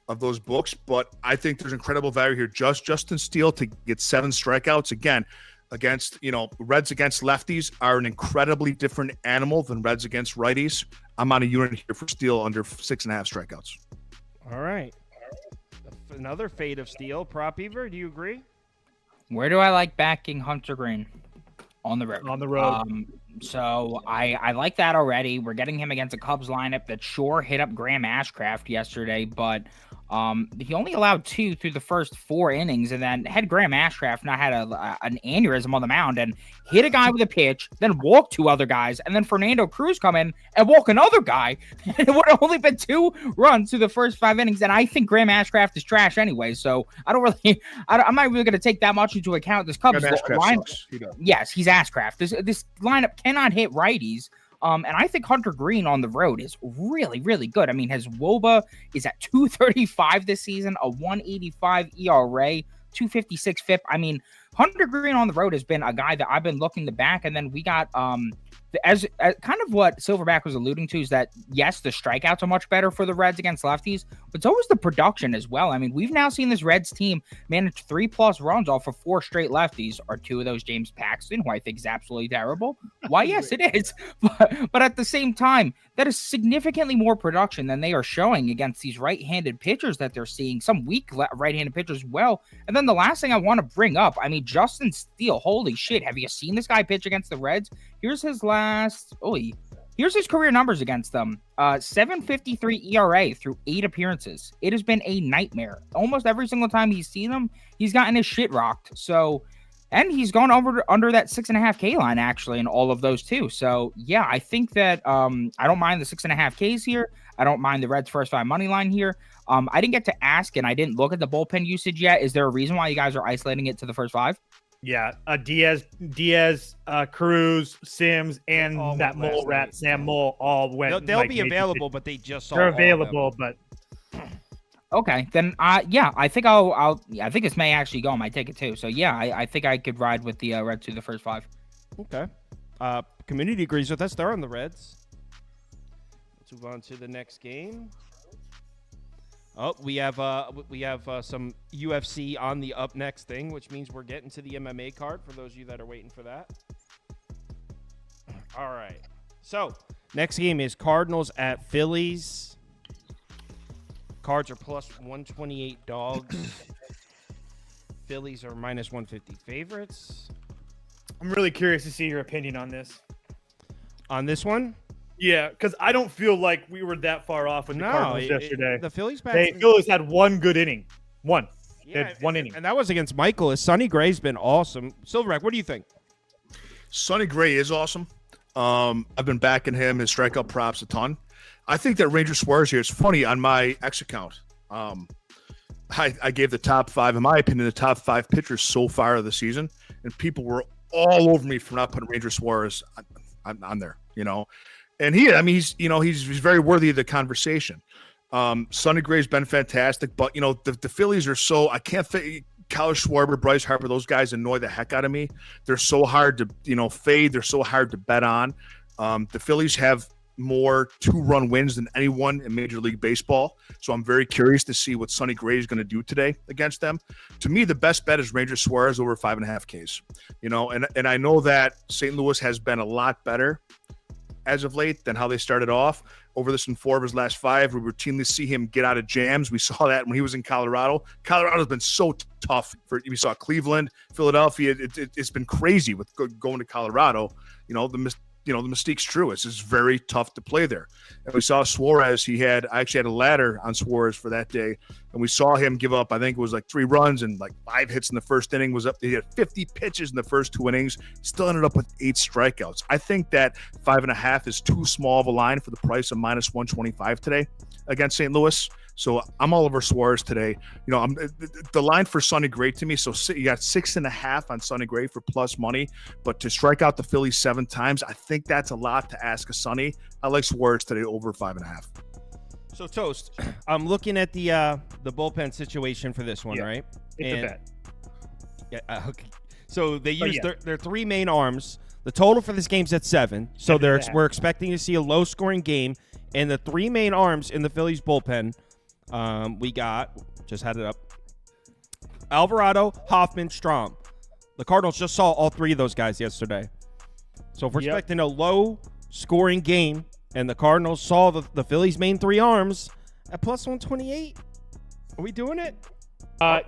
of those books, but I think there's incredible value here. Justin Steele to get 7 strikeouts again against, Reds against lefties are an incredibly different animal than Reds against righties. I'm on a unit here for Steele under 6.5 strikeouts. All right. Another fade of Steele. Prop Beaver, do you agree? Where do I like backing Hunter Green? On the road. On the road. So I like that already. We're getting him against a Cubs lineup that sure hit up Graham Ashcraft yesterday, but he only allowed 2 through the first 4 innings, and then had Graham Ashcraft not had an aneurysm on the mound and hit a guy with a pitch, then walked 2 other guys, and then Fernando Cruz come in and walk another guy, and it would have only been 2 runs through the first 5 innings. And I think Graham Ashcraft is trash anyway, so I'm not really going to take that much into account. This Cubs lineup, yes, he's Ashcraft. This lineup cannot hit righties. And I think Hunter Green on the road is really, really good. I mean, his WOBA is at 235 this season, a 185 ERA, 256 FIP. I mean, Hunter Green on the road has been a guy that I've been looking to back. And then we got as kind of what Silverback was alluding to is that, yes, the strikeouts are much better for the Reds against lefties, but so is the production as well. I mean, we've now seen this Reds team manage 3+ runs off of 4 straight lefties. Are 2 of those James Paxton, who I think is absolutely terrible? Why, yes, it is. But at the same time, that is significantly more production than they are showing against these right-handed pitchers that they're seeing, some weak right-handed pitchers as well. And then the last thing I want to bring up, I mean, Justin Steele, holy shit, have you seen this guy pitch against the Reds? Here's his here's his career numbers against them. 7.53 ERA through 8 appearances. It has been a nightmare. Almost every single time he's seen them, he's gotten his shit rocked. So, and he's gone under that 6.5K line actually in all of those too. So yeah, I think that I don't mind the 6.5Ks here. I don't mind the Reds first 5 money line here. I didn't get to ask, and I didn't look at the bullpen usage yet. Is there a reason why you guys are isolating it to the first 5? Yeah, Diaz, Cruz, Sims, and that mole rat, Sam Mole, all went. They'll be available, but they just they're available, but okay, then yeah, I think I think this may actually go on my ticket too. So yeah, I think I could ride with the Reds to the first 5. Okay, community agrees with us. They're on the Reds. Let's move on to the next game. Oh, we have some UFC on the up next thing, which means we're getting to the MMA card for those of you that are waiting for that. All right. So, next game is Cardinals at Phillies. Cards are plus 128 dogs. Phillies are minus 150 favorites. I'm really curious to see your opinion on this. On this one? Yeah, because I don't feel like we were that far off with the Cardinals yesterday. The Phillies Phillies had 1 good inning. One. Yeah, had 1 inning. And that was against Michael. Sonny Gray's been awesome. Silverback, what do you think? Sonny Gray is awesome. I've been backing him, his strikeout props a ton. I think that Ranger Suarez here is funny on my X account. I gave the top 5, in my opinion, the top 5 pitchers so far of the season, and people were all over me for not putting Ranger Suarez on there, And he's very worthy of the conversation. Sonny Gray's been fantastic, but the Phillies are so, I can't think. Kyle Schwarber, Bryce Harper, those guys annoy the heck out of me. They're so hard to fade. They're so hard to bet on. The Phillies have more 2-run wins than anyone in Major League Baseball, so I'm very curious to see what Sonny Gray is going to do today against them. To me, the best bet is Ranger Suarez over 5.5 Ks. And I know that St. Louis has been a lot better as of late than how they started off. Over this in 4 of his last 5, we routinely see him get out of jams. We saw that when he was in Colorado. Colorado's been so tough. We saw Cleveland, Philadelphia. It's been crazy with going to Colorado. The mystique's true. It's just very tough to play there. And we saw Suarez. I actually had a ladder on Suarez for that day, and we saw him give up, I think it was like 3 runs and like 5 hits in the first inning. He had 50 pitches in the first 2 innings, still ended up with 8 strikeouts. I think that 5.5 is too small of a line for the price of minus 125 today against St. Louis. So I'm all over Suarez today. The line for Sonny Gray to me, so you got 6.5 on Sonny Gray for plus money, but to strike out the Phillies 7 times, I think that's a lot to ask a Sonny. I like Suarez today over 5.5. So Toast, I'm looking at the bullpen situation for this one, right? It's a bet. Yeah. Okay. So they use their 3 main arms. The total for this game's at 7. So we're expecting to see a low-scoring game, and the 3 main arms in the Phillies bullpen We got, just had it up, Alvarado, Hoffman, Strom. The Cardinals just saw all three of those guys yesterday. So if we're expecting a low-scoring game, and the Cardinals saw the Phillies' main three arms at plus 128, are we doing it?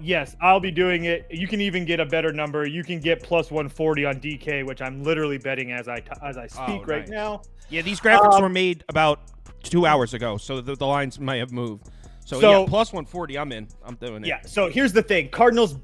Yes, I'll be doing it. You can even get a better number. You can get plus 140 on DK, which I'm literally betting as I speak right now. Yeah, these graphics were made about 2 hours ago, so the lines might have moved. So yeah, plus 140, I'm in. I'm doing it. Yeah, so here's the thing. Cardinals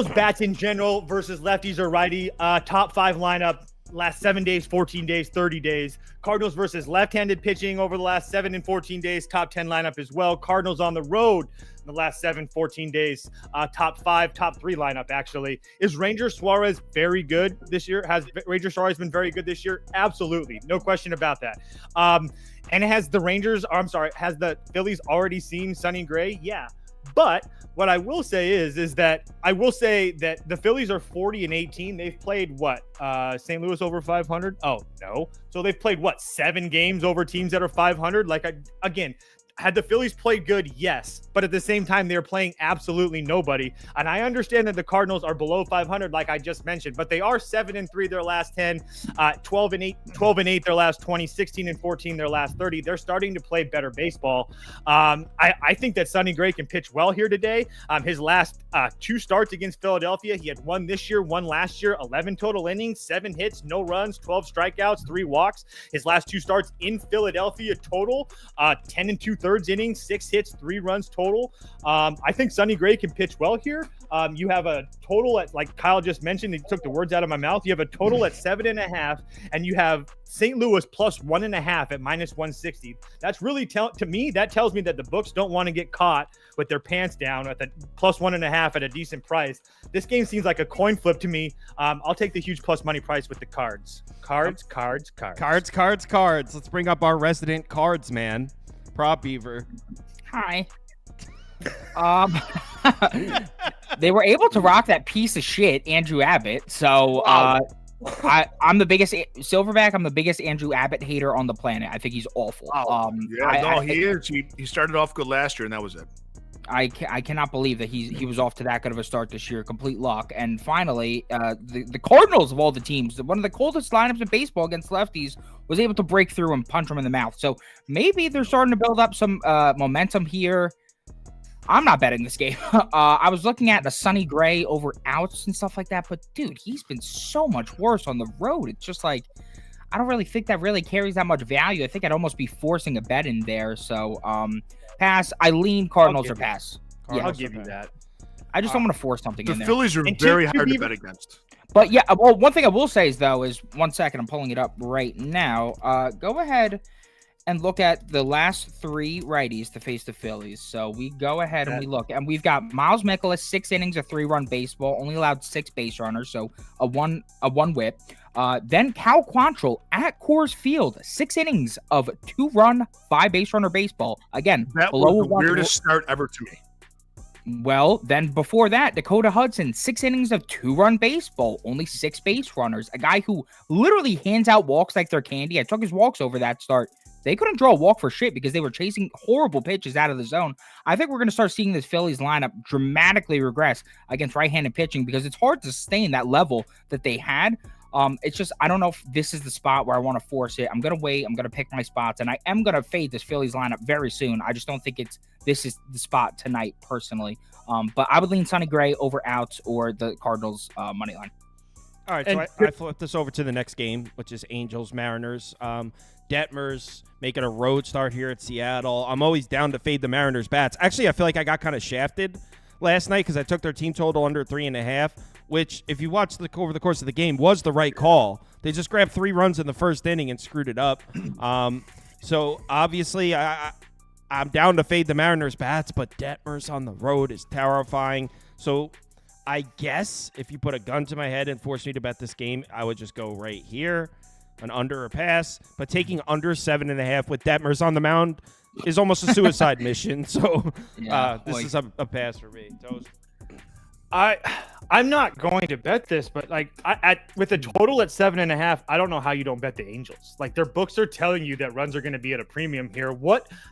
bats in general versus lefties or righty. Top 5 lineup. Last 7 days, 14 days, 30 days. Cardinals versus left-handed pitching over the last 7 and 14 days. Top 10 lineup as well. Cardinals on the road in the last 7, 14 days. Top 5, top 3 lineup, actually. Is Ranger Suarez very good this year? Has Ranger Suarez been very good this year? Absolutely. No question about that. And has the Phillies already seen Sonny Gray? Yeah. But what I will say is that the Phillies are 40-18. They've played what? St. Louis over 500? Oh, no. So they've played what? 7 games over teams that are 500? Again, had the Phillies played good? Yes. But at the same time, they're playing absolutely nobody. And I understand that the Cardinals are below 500, like I just mentioned, but they are 7-3 their last 10, 12-8 their last 20, 16-14 their last 30. They're starting to play better baseball. I think that Sonny Gray can pitch well here today. His last 2 starts against Philadelphia, he had 1 this year, 1 last year, 11 total innings, 7 hits, no runs, 12 strikeouts, 3 walks. His last 2 starts in Philadelphia total, 10 2/3 innings, 6 hits, 3 runs total. I think Sonny Gray can pitch well here. You have a total at, like Kyle just mentioned, he took the words out of my mouth. You have a total at 7.5, and you have St. Louis plus 1.5 at minus 160. That's really to me, that tells me that the books don't want to get caught with their pants down at the plus 1.5 at a decent price. This game seems like a coin flip to me. I'll take the huge plus money price with the cards. Cards. Let's bring up our resident cards man, Prop Beaver. Hi. They were able to rock that piece of shit Andrew Abbott. So I'm the biggest Silverback. I'm the biggest Andrew Abbott hater on the planet. I think he's awful. He is. He started off good last year, and that was it. I cannot believe that he was off to that good of a start this year. Complete luck. And finally, the Cardinals of all the teams, one of the coldest lineups in baseball against lefties, was able to break through and punch them in the mouth. So maybe they're starting to build up some momentum here. I'm not betting this game. I was looking at the Sonny Gray over outs and stuff like that, but dude, he's been so much worse on the road. It's just like, I don't really think that really carries that much value. I think I'd almost be forcing a bet in there. So pass. I lean Cardinals or pass. I'll give you that. I just don't want to force something in there. The Phillies are very hard to bet against. But yeah, well, one thing I will say is, though, is 1 second, I'm pulling it up right now. Go ahead and look at the last 3 righties to face the Phillies. So we go ahead and we look, and we've got Miles Mikolas, 6 innings of 3-run baseball, only allowed 6 base runners, so a one whip. Then Cal Quantrill at Coors Field, 6 innings of 2-run, 5 base runner baseball. Again, that below was the weirdest start ever to me. Well, then before that, Dakota Hudson, 6 innings of 2-run baseball, only 6 base runners. A guy who literally hands out walks like they're candy. I took his walks over that start. They couldn't draw a walk for shit because they were chasing horrible pitches out of the zone. I think we're going to start seeing this Phillies lineup dramatically regress against right-handed pitching because it's hard to sustain that level that they had. It's just, I don't know if this is the spot where I want to force it. I'm going to wait. I'm going to pick my spots, and I am going to fade this Phillies lineup very soon. I just don't think this is the spot tonight, personally. But I would lean Sonny Gray over outs or the Cardinals money line. All right, so I flipped this over to the next game, which is Angels-Mariners. Detmers making a road start here at Seattle. I'm always down to fade the Mariners bats. Actually, I feel like I got kind of shafted last night because I took their team total under 3.5, which, if you watch over the course of the game, was the right call. They just grabbed 3 runs in the first inning and screwed it up. So obviously, I'm down to fade the Mariners bats, but Detmers on the road is terrifying. So I guess if you put a gun to my head and force me to bet this game, I would just go right here, an under or pass. But taking under 7.5 with Detmers on the mound is almost a suicide mission. So this is a pass for me. I'm not going to bet this, but like with a total at 7.5, I don't know how you don't bet the Angels. Like their books are telling you that runs are going to be at a premium here.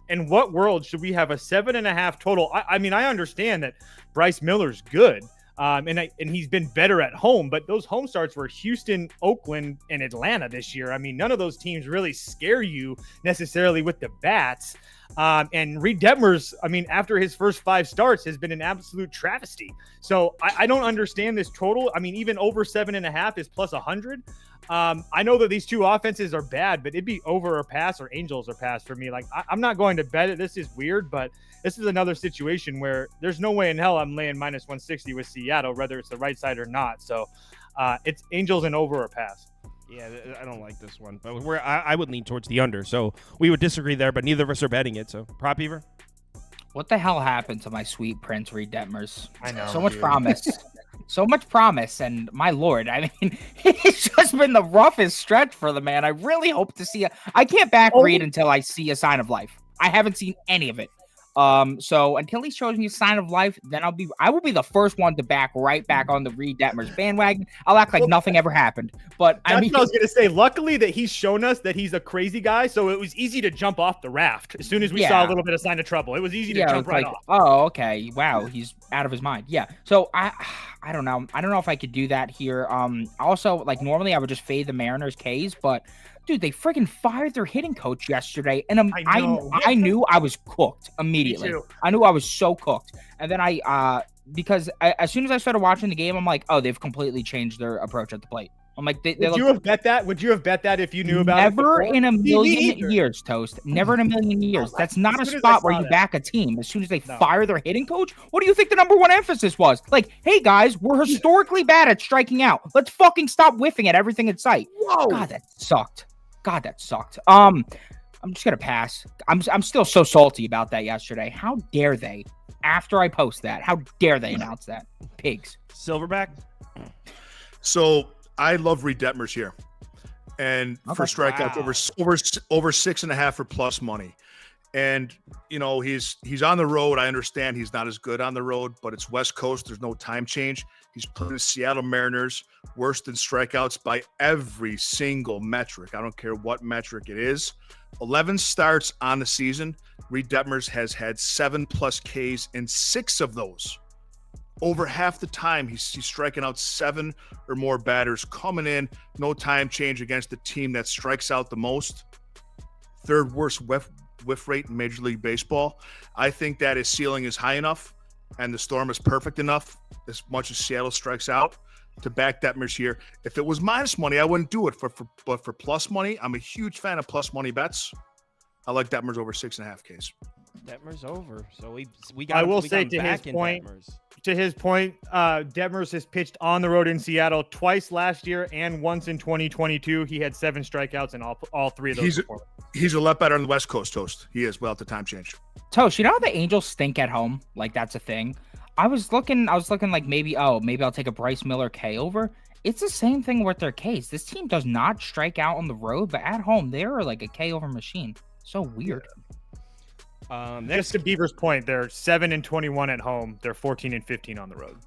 In what world should we have a 7.5 total? I mean, I understand that Bryce Miller's good. And he's been better at home, but those home starts were Houston, Oakland, and Atlanta this year. I mean, none of those teams really scare you necessarily with the bats. And Reed Detmers, I mean, after his first 5 starts, has been an absolute travesty. So I don't understand this total. I mean, even over 7.5 is plus 100. I know that these two offenses are bad, but it'd be over or pass or Angels or pass for me. Like I'm not going to bet it. This is weird, but this is another situation where there's no way in hell I'm laying minus 160 with Seattle, whether it's the right side or not. So it's Angels and over or pass. Yeah, I don't like this one, but I would lean towards the under. So we would disagree there, but neither of us are betting it. So prop Beaver. What the hell happened to my sweet Prince Reed Detmers? I know. So much promise. So much promise, and my lord, I mean, it's just been the roughest stretch for the man. I really hope to see I can't back Reed until I see a sign of life. I haven't seen any of it. So until he shows me a sign of life, then I will be the first one to back right back on the Reed Detmers bandwagon. I'll act like nothing ever happened. But That's what I was gonna say. Luckily that he's shown us that he's a crazy guy, so it was easy to jump off the raft as soon as we saw a little bit of sign of trouble. It was easy to jump right off. Oh, okay. Wow, he's out of his mind. Yeah. So I don't know. I don't know if I could do that here. Also, like normally I would just fade the Mariners K's, but dude, they freaking fired their hitting coach yesterday, and I knew I was cooked immediately. I knew I was so cooked, and then because as soon as I started watching the game, I'm like, oh, they've completely changed their approach at the plate. I'm like, would you have bet that? Would you have bet that if you knew about it? Never in a million years, Toast. Never in a million years. That's not a spot where you back a team. As soon as they fire their hitting coach, what do you think the number one emphasis was? Like, hey guys, we're historically bad at striking out. Let's fucking stop whiffing at everything in sight. Whoa. God, that sucked. I'm just gonna pass. I'm still so salty about that yesterday. How dare they? After I post that, how dare they announce that? Pigs. Silverback. So I love Reed Detmers here, and for strikeouts over 6.5 for plus money. And you know he's on the road. I understand he's not as good on the road, but it's West Coast. There's no time change. He's playing the Seattle Mariners, worst in strikeouts by every single metric. I don't care what metric it is. 11 starts on the season. Reed Detmers has had 7+ Ks in 6 of those. Over half the time, he's striking out 7 or more batters, coming in, no time change against the team that strikes out the most. 3rd worst whiff rate in Major League Baseball. I think that his ceiling is high enough and the storm is perfect enough, as much as Seattle strikes out, to back Detmers here. If it was minus money, I wouldn't do it. But for plus money, I'm a huge fan of plus money bets. I like Detmers over 6.5 Ks. Detmers over. So we got. I will say to his point, Detmers has pitched on the road in Seattle twice last year and once in 2022. He had 7 strikeouts in all 3 of those. He's a lot better on the West Coast, Toast. He is well at the time change. Toast, you know how the Angels stink at home? Like that's a thing. I was looking like maybe I'll take a Bryce Miller K over. It's the same thing with their Ks. This team does not strike out on the road, but at home they're like a K over machine. So weird. Just to Beaver's point, they're 7-21 at home. They're 14-15 on the road.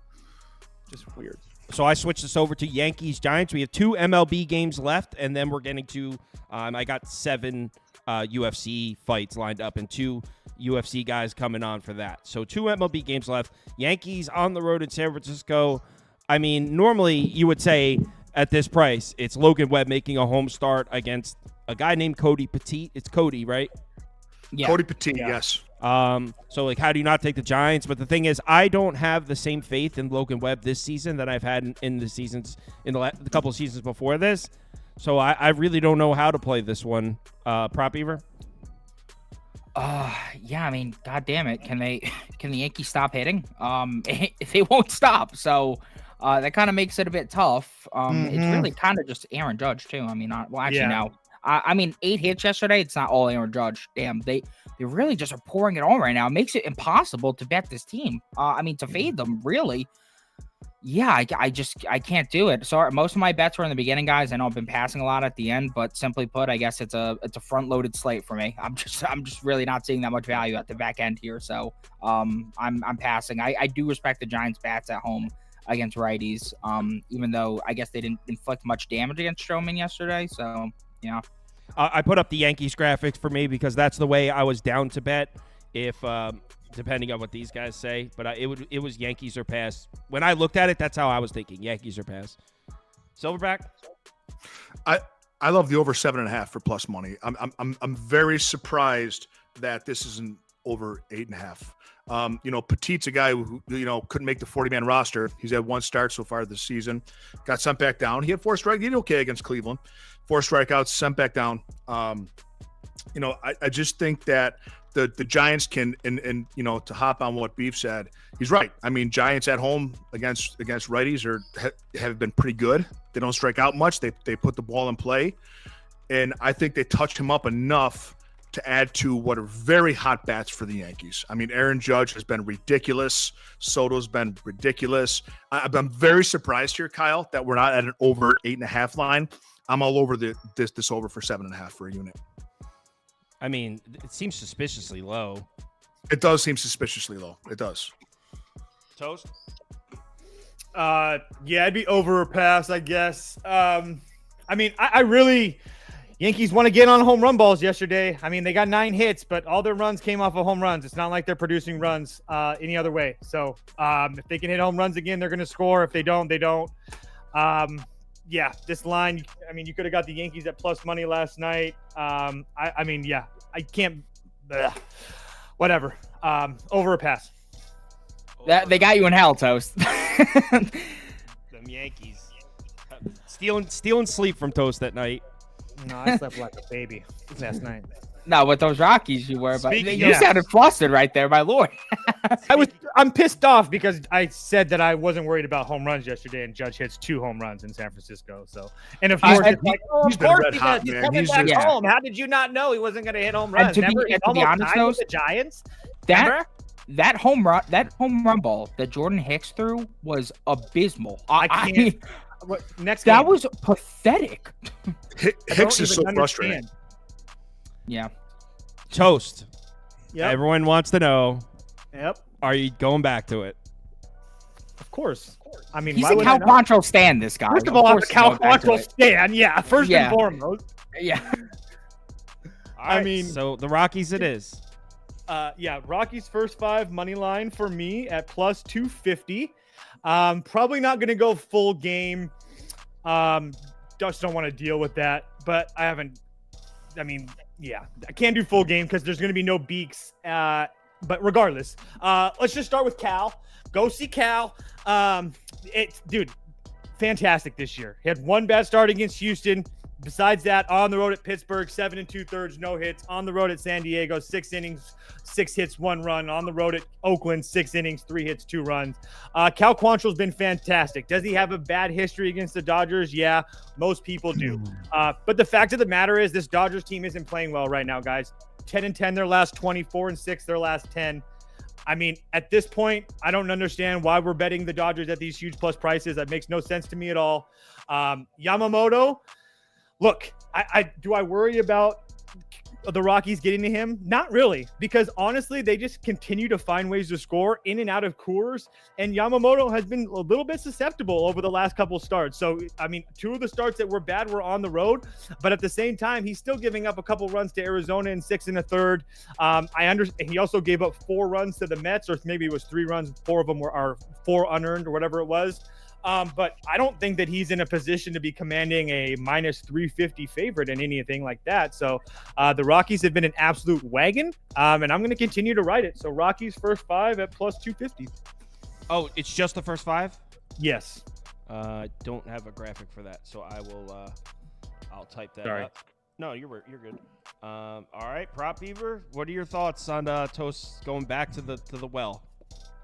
Just weird. So I switched this over to Yankees Giants. We have 2 MLB games left, and then we're getting to. I got 7 UFC fights lined up and 2 UFC guys coming on for that. So 2 MLB games left. Yankees on the road in San Francisco. I mean, normally you would say at this price, it's Logan Webb making a home start against a guy named Cody Petit. It's Cody, right? Yeah. Cody Petit, yes. So, like, how do you not take the Giants? But the thing is, I don't have the same faith in Logan Webb this season that I've had in the couple of seasons before this. So I really don't know how to play this one. Prop Beaver? Yeah, I mean, God damn it. Can the Yankees stop hitting? They won't stop. So that kind of makes it a bit tough. It's really kind of just Aaron Judge too. I mean, no. I mean, 8 hits yesterday. It's not all Aaron Judge. Damn, they really just are pouring it on right now. It makes it impossible to bet this team. I mean, to fade them, really. Yeah, I can't do it. Sorry, most of my bets were in the beginning, guys. I know I've been passing a lot at the end, but simply put, I guess it's a front-loaded slate for me. I'm just really not seeing that much value at the back end here. So I'm passing. I do respect the Giants' bats at home. against righties. Even though I guess they didn't inflict much damage against Stroman yesterday. So, yeah. I put up the Yankees graphics for me because that's the way I was down to bet if depending on what these guys say. But it was Yankees or pass. When I looked at it, that's how I was thinking, Yankees or pass. Silverback? I love the over 7.5 for plus money. I'm very surprised that this isn't over 8.5. Petit's a guy who couldn't make the 40-man roster. He's had one start so far this season. Got sent back down. He had 4 strikeouts. He did okay against Cleveland. 4 strikeouts, sent back down. I just think that the Giants can, and to hop on what Beef said, he's right. I mean, Giants at home against righties have been pretty good. They don't strike out much. They put the ball in play, and I think they touched him up enough to add to what are very hot bats for the Yankees. I mean, Aaron Judge has been ridiculous. Soto's been ridiculous. I'm very surprised here, Kyle, that we're not at an over 8.5 line. I'm all over this over for 7.5 for a unit. I mean, it seems suspiciously low. It does seem suspiciously low. It does. Toast? Yeah, it'd be over or pass, I guess. I mean, I really Yankees want to get on home run balls yesterday. I mean, they got 9 hits, but all their runs came off of home runs. It's not like they're producing runs any other way. So if they can hit home runs again, they're going to score. If they don't, they don't. Yeah, this line, I mean, you could have got the Yankees at plus money last night. I mean, yeah, I can't. Whatever. Over or pass. That they got you in hell, Toast. Them Yankees. Stealing sleep from Toast that night. No, I slept like a baby last night. No, with those Rockies you were, but Speaking you of- sounded flustered right there, my lord. I'm pissed off because I said that I wasn't worried about home runs yesterday, and Judge hits 2 home runs in San Francisco. So, and of course, it's like, he's of been course red he hot, does. He's man. coming He's back just- home. How did you not know he wasn't going to hit home runs? to be- Remember, and he's to be almost honest, tied though, with the Giants. that home run ball that Jordan Hicks threw was abysmal. I mean, can't. Next that game. was pathetic. Hicks is so Don't even frustrating. understand. Yeah. Toast. Yep. Everyone wants to know, Yep. are you going back to it? Of course. I mean, He's why a would I Cal not? Quantrill stand, this guy. First of all, I'm a course he's Cal going back to Quantrill it. stand. Yeah, first Yeah. and foremost. Yeah. All right, mean- so the Rockies it is. Yeah, Rockies first 5 money line for me at plus 250. Probably not going to go full game. Just don't want to deal with that. But I can't do full game because there's going to be no beaks. But regardless, let's just start with Cal. Go see Cal. Dude, fantastic this year. He had 1 bad start against Houston. Besides that, on the road at Pittsburgh, 7 2/3, no hits. On the road at San Diego, 6 innings, 6 hits, 1 run. On the road at Oakland, 6 innings, 3 hits, 2 runs. Cal Quantrill's been fantastic. Does he have a bad history against the Dodgers? Yeah, most people do. But the fact of the matter is this Dodgers team isn't playing well right now, guys. 10-10 their last 20, 4-6 their last 10. I mean, at this point, I don't understand why we're betting the Dodgers at these huge plus prices. That makes no sense to me at all. Yamamoto, look, do I worry about the Rockies getting to him? Not really, because honestly, they just continue to find ways to score in and out of Coors, and Yamamoto has been a little bit susceptible over the last couple starts. So, I mean, 2 of the starts that were bad were on the road, but at the same time, he's still giving up a couple runs to Arizona in 6 1/3. I understand he also gave up 4 runs to the Mets, or maybe it was 3 runs, 4 of them are 4 unearned or whatever it was. But I don't think that he's in a position to be commanding a minus 350 favorite in anything like that. So the Rockies have been an absolute wagon, and I'm going to continue to ride it. So Rockies first 5 at plus 250. Oh, it's just the first 5? Yes. Don't have a graphic for that, so I will. I'll type that Sorry. up. No, you're good. All right, Prop Beaver, what are your thoughts on Toast going back to the well?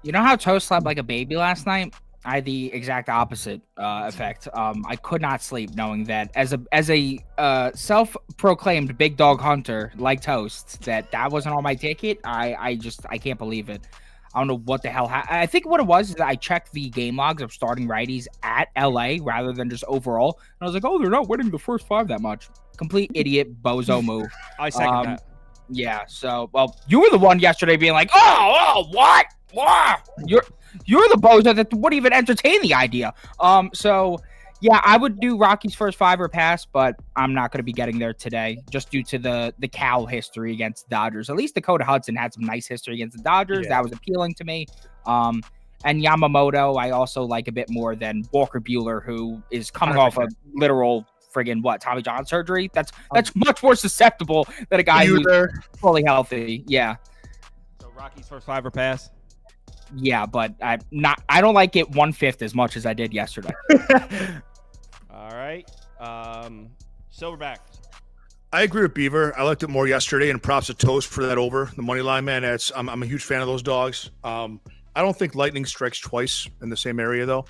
You know how Toast slept like a baby last night? I had the exact opposite effect. I could not sleep knowing that as a self-proclaimed big dog hunter like Toast, that wasn't on my ticket. I can't believe it. I don't know what the hell I think what it was is that I checked the game logs of starting righties at LA rather than just overall. And I was like, oh, they're not winning the first 5 that much. Complete idiot bozo move. I second that. Yeah, so, well, you were the one yesterday being like, what? You're the bozo that wouldn't even entertain the idea. So yeah, I would do Rockies first 5 or pass, but I'm not going to be getting there today just due to the Cal history against the Dodgers. At least Dakota Hudson had some nice history against the Dodgers. That was appealing to me. And Yamamoto, I also like a bit more than Walker Buehler, who is coming off a literal friggin' Tommy John surgery. That's much more susceptible than a guy who's fully healthy. Yeah. So Rockies first 5 or pass. Yeah, but I don't like it 1/5 as much as I did yesterday. All right. Silverback. I agree with Beaver. I liked it more yesterday, and props to Toast for that over the money line, man. I'm a huge fan of those dogs. I don't think lightning strikes twice in the same area, though.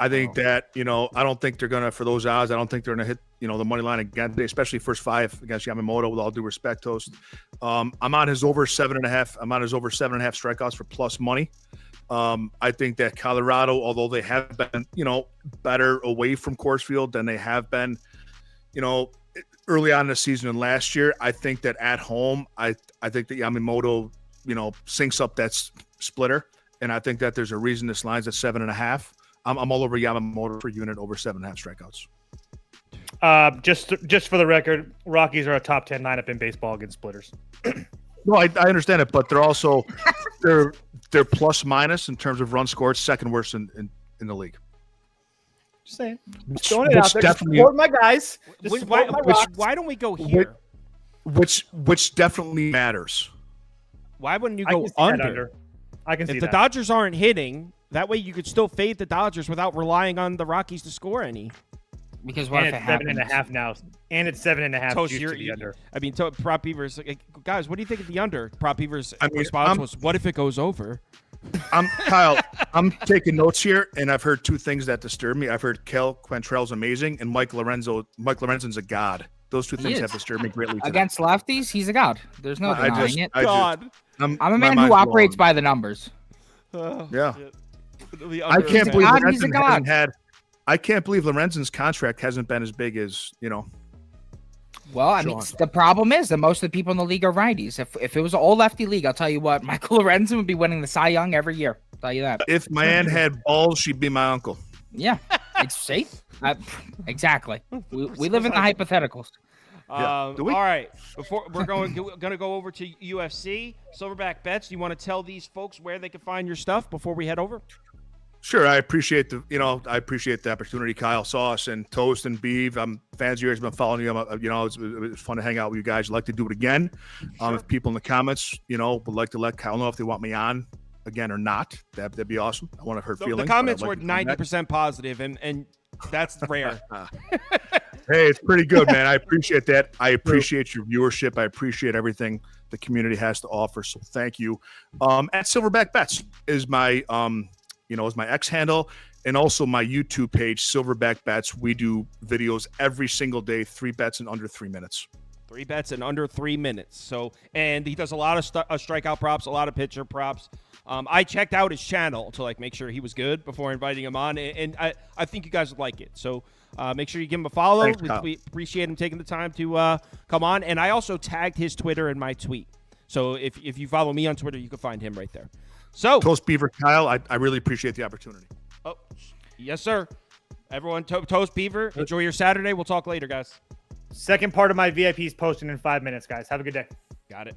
I think that, I don't think they're going to, for those odds, I don't think they're going to hit, the money line again today, especially first 5 against Yamamoto, with all due respect, Toast. I'm on his over 7.5. I'm on his over 7.5 strikeouts for plus money. I think that Colorado, although they have been, better away from Coors Field than they have been, early on in the season and last year, I think that at home, I think that Yamamoto, syncs up that splitter. And I think that there's a reason this line's at 7.5. I'm all over Yamamoto per unit over 7.5 strikeouts. Just for the record, Rockies are a top 10 lineup in baseball against splitters. No, I understand it, but they're also they're plus minus in terms of runs scored, second worst in the league. Just saying, just throwing it out there. Just support my guys. Why don't we go here? Which definitely matters. Why wouldn't you go under? I can see if that. the Dodgers aren't hitting, that way you could still fade the Dodgers without relying on the Rockies to score any. Because what if it happens? 7.5 now, and it's 7.5. Toast, juice to the under. I mean, Prop Beaver's guys. What do you think of the under? Prop Beaver's response was, "What if it goes over?" Kyle, I'm taking notes here, and I've heard 2 things that disturb me. I've heard Kel Quantrell's amazing, and Mike Lorenzen's a god. Those 2 things have disturbed me greatly today. Against lefties, he's a god. There's no denying it. I'm a man my who mind's operates blown. by the numbers. Yeah. I can't believe Lorenzen hasn't had. I can't believe Lorenzen's contract hasn't been as big as, Well, I mean, the problem is that most of the people in the league are righties. If it was an all lefty league, I'll tell you what, Michael Lorenzen would be winning the Cy Young every year. I'll tell you that. If my aunt had balls, she'd be my uncle. Yeah, it's safe. Exactly. We live in the hypotheticals. All right. Before we're going to go over to UFC Silverback Bets. Do you want to tell these folks where they can find your stuff before we head over? Sure, I appreciate the opportunity, Kyle, Sauce, and Toast, and Beav. I'm fans of yours. Been following you. It's fun to hang out with you guys. I'd like to do it again. Sure. If people in the comments, would like to let Kyle know if they want me on again or not, that'd be awesome. I want to hurt feelings. The comments were 90% positive, and that's rare. Hey, it's pretty good, man. I appreciate that. I appreciate your viewership. I appreciate everything the community has to offer. So thank you. At Silverback Bets is my is my X handle, and also my YouTube page, Silverback Bets. We do videos every single day, 3 bets in under 3 minutes. 3 bets in under 3 minutes. So, and he does a lot of strikeout props, a lot of pitcher props. I checked out his channel to make sure he was good before inviting him on, and I think you guys would like it. So make sure you give him a follow. Thanks, we appreciate him taking the time to come on. And I also tagged his Twitter in my tweet. So if you follow me on Twitter, you can find him right there. So Toast Beaver, Kyle, I really appreciate the opportunity. Oh, yes, sir. Everyone, Toast Beaver, enjoy your Saturday. We'll talk later, guys. Second part of my VIP is posting in 5 minutes, guys. Have a good day. Got it.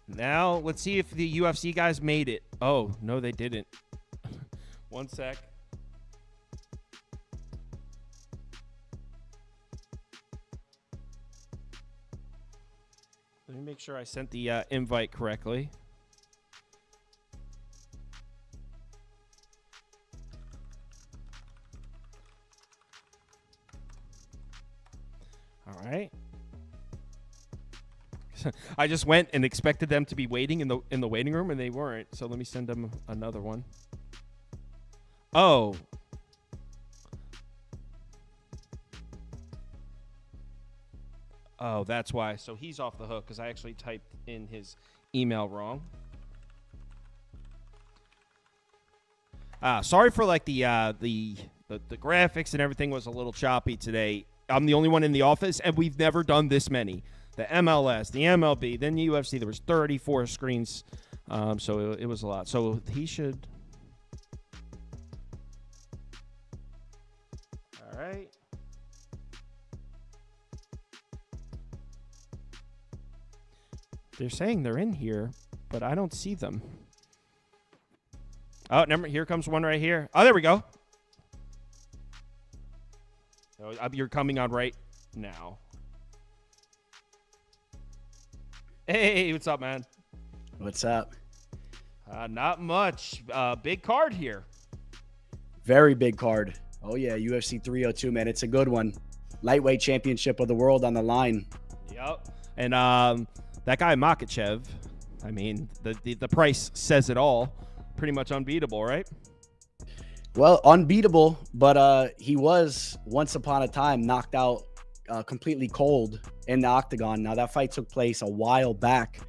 Now, let's see if the UFC guys made it. Oh, no, they didn't. One sec. Let me make sure I sent the invite correctly. All right. I just went and expected them to be waiting in the waiting room, and they weren't. So let me send them another one. Oh. Oh, that's why. So he's off the hook because I actually typed in his email wrong. Sorry for the graphics and everything was a little choppy today. I'm the only one in the office, and we've never done this many. The MLS, the MLB, then the UFC. There was 34 screens So it was a lot. So he should. All right. They're saying they're in here, but I don't see them. Oh, here comes one right here. Oh, there we go. Oh, you're coming on right now. Hey, what's up, man? What's up? Not much. Big card here. Very big card. Oh, yeah, UFC 302, man. It's a good one. Lightweight championship of the world on the line. Yep. And that guy Makachev, I mean, the price says it all. Pretty much unbeatable, right? Well, unbeatable, but he was once upon a time knocked out completely cold in the octagon. Now, that fight took place a while back,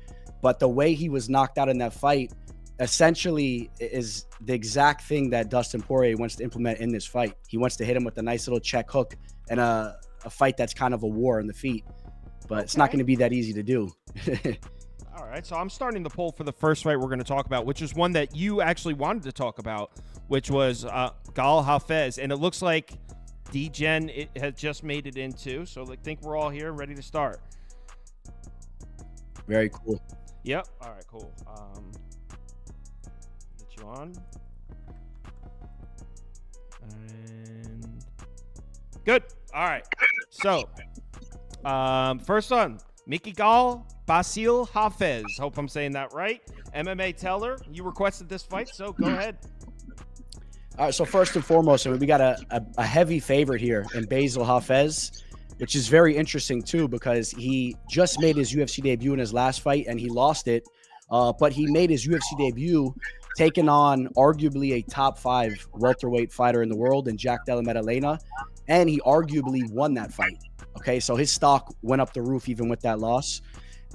but the way he was knocked out in that fight essentially is the exact thing that Dustin Poirier wants to implement in this fight. He wants to hit him with a nice little check hook and a fight that's kind of a war in the feet, but it's not going to be that easy to do. All right, so I'm starting the poll for the first fight we're going to talk about, which is one that you actually wanted to talk about, which was Gal Hafez, and it looks like D-Gen has just made it into, so I think we're all here ready to start. Very cool. Yep. All right, cool. Get you on. And good. All right. So, first on, Mickey Gall, Basil Hafez. Hope I'm saying that right. MMA Teller, you requested this fight, so go ahead. All right, so first and foremost, we got a heavy favorite here in Basil Hafez, which is very interesting too because he just made his UFC debut in his last fight and he lost it, but he made his UFC debut taking on arguably a top 5 welterweight fighter in the world in Jack Della Maddalena, and he arguably won that fight. Okay, so his stock went up the roof even with that loss.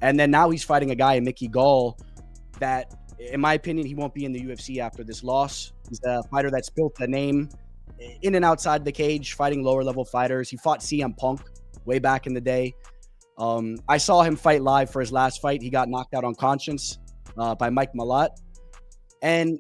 And then now he's fighting a guy in Mickey Gall that, in my opinion, he won't be in the UFC after this loss. He's a fighter that's built a name in and outside the cage, fighting lower level fighters. He fought CM Punk way back in the day. I saw him fight live for his last fight. He got knocked out on conscience by Mike Malott. And,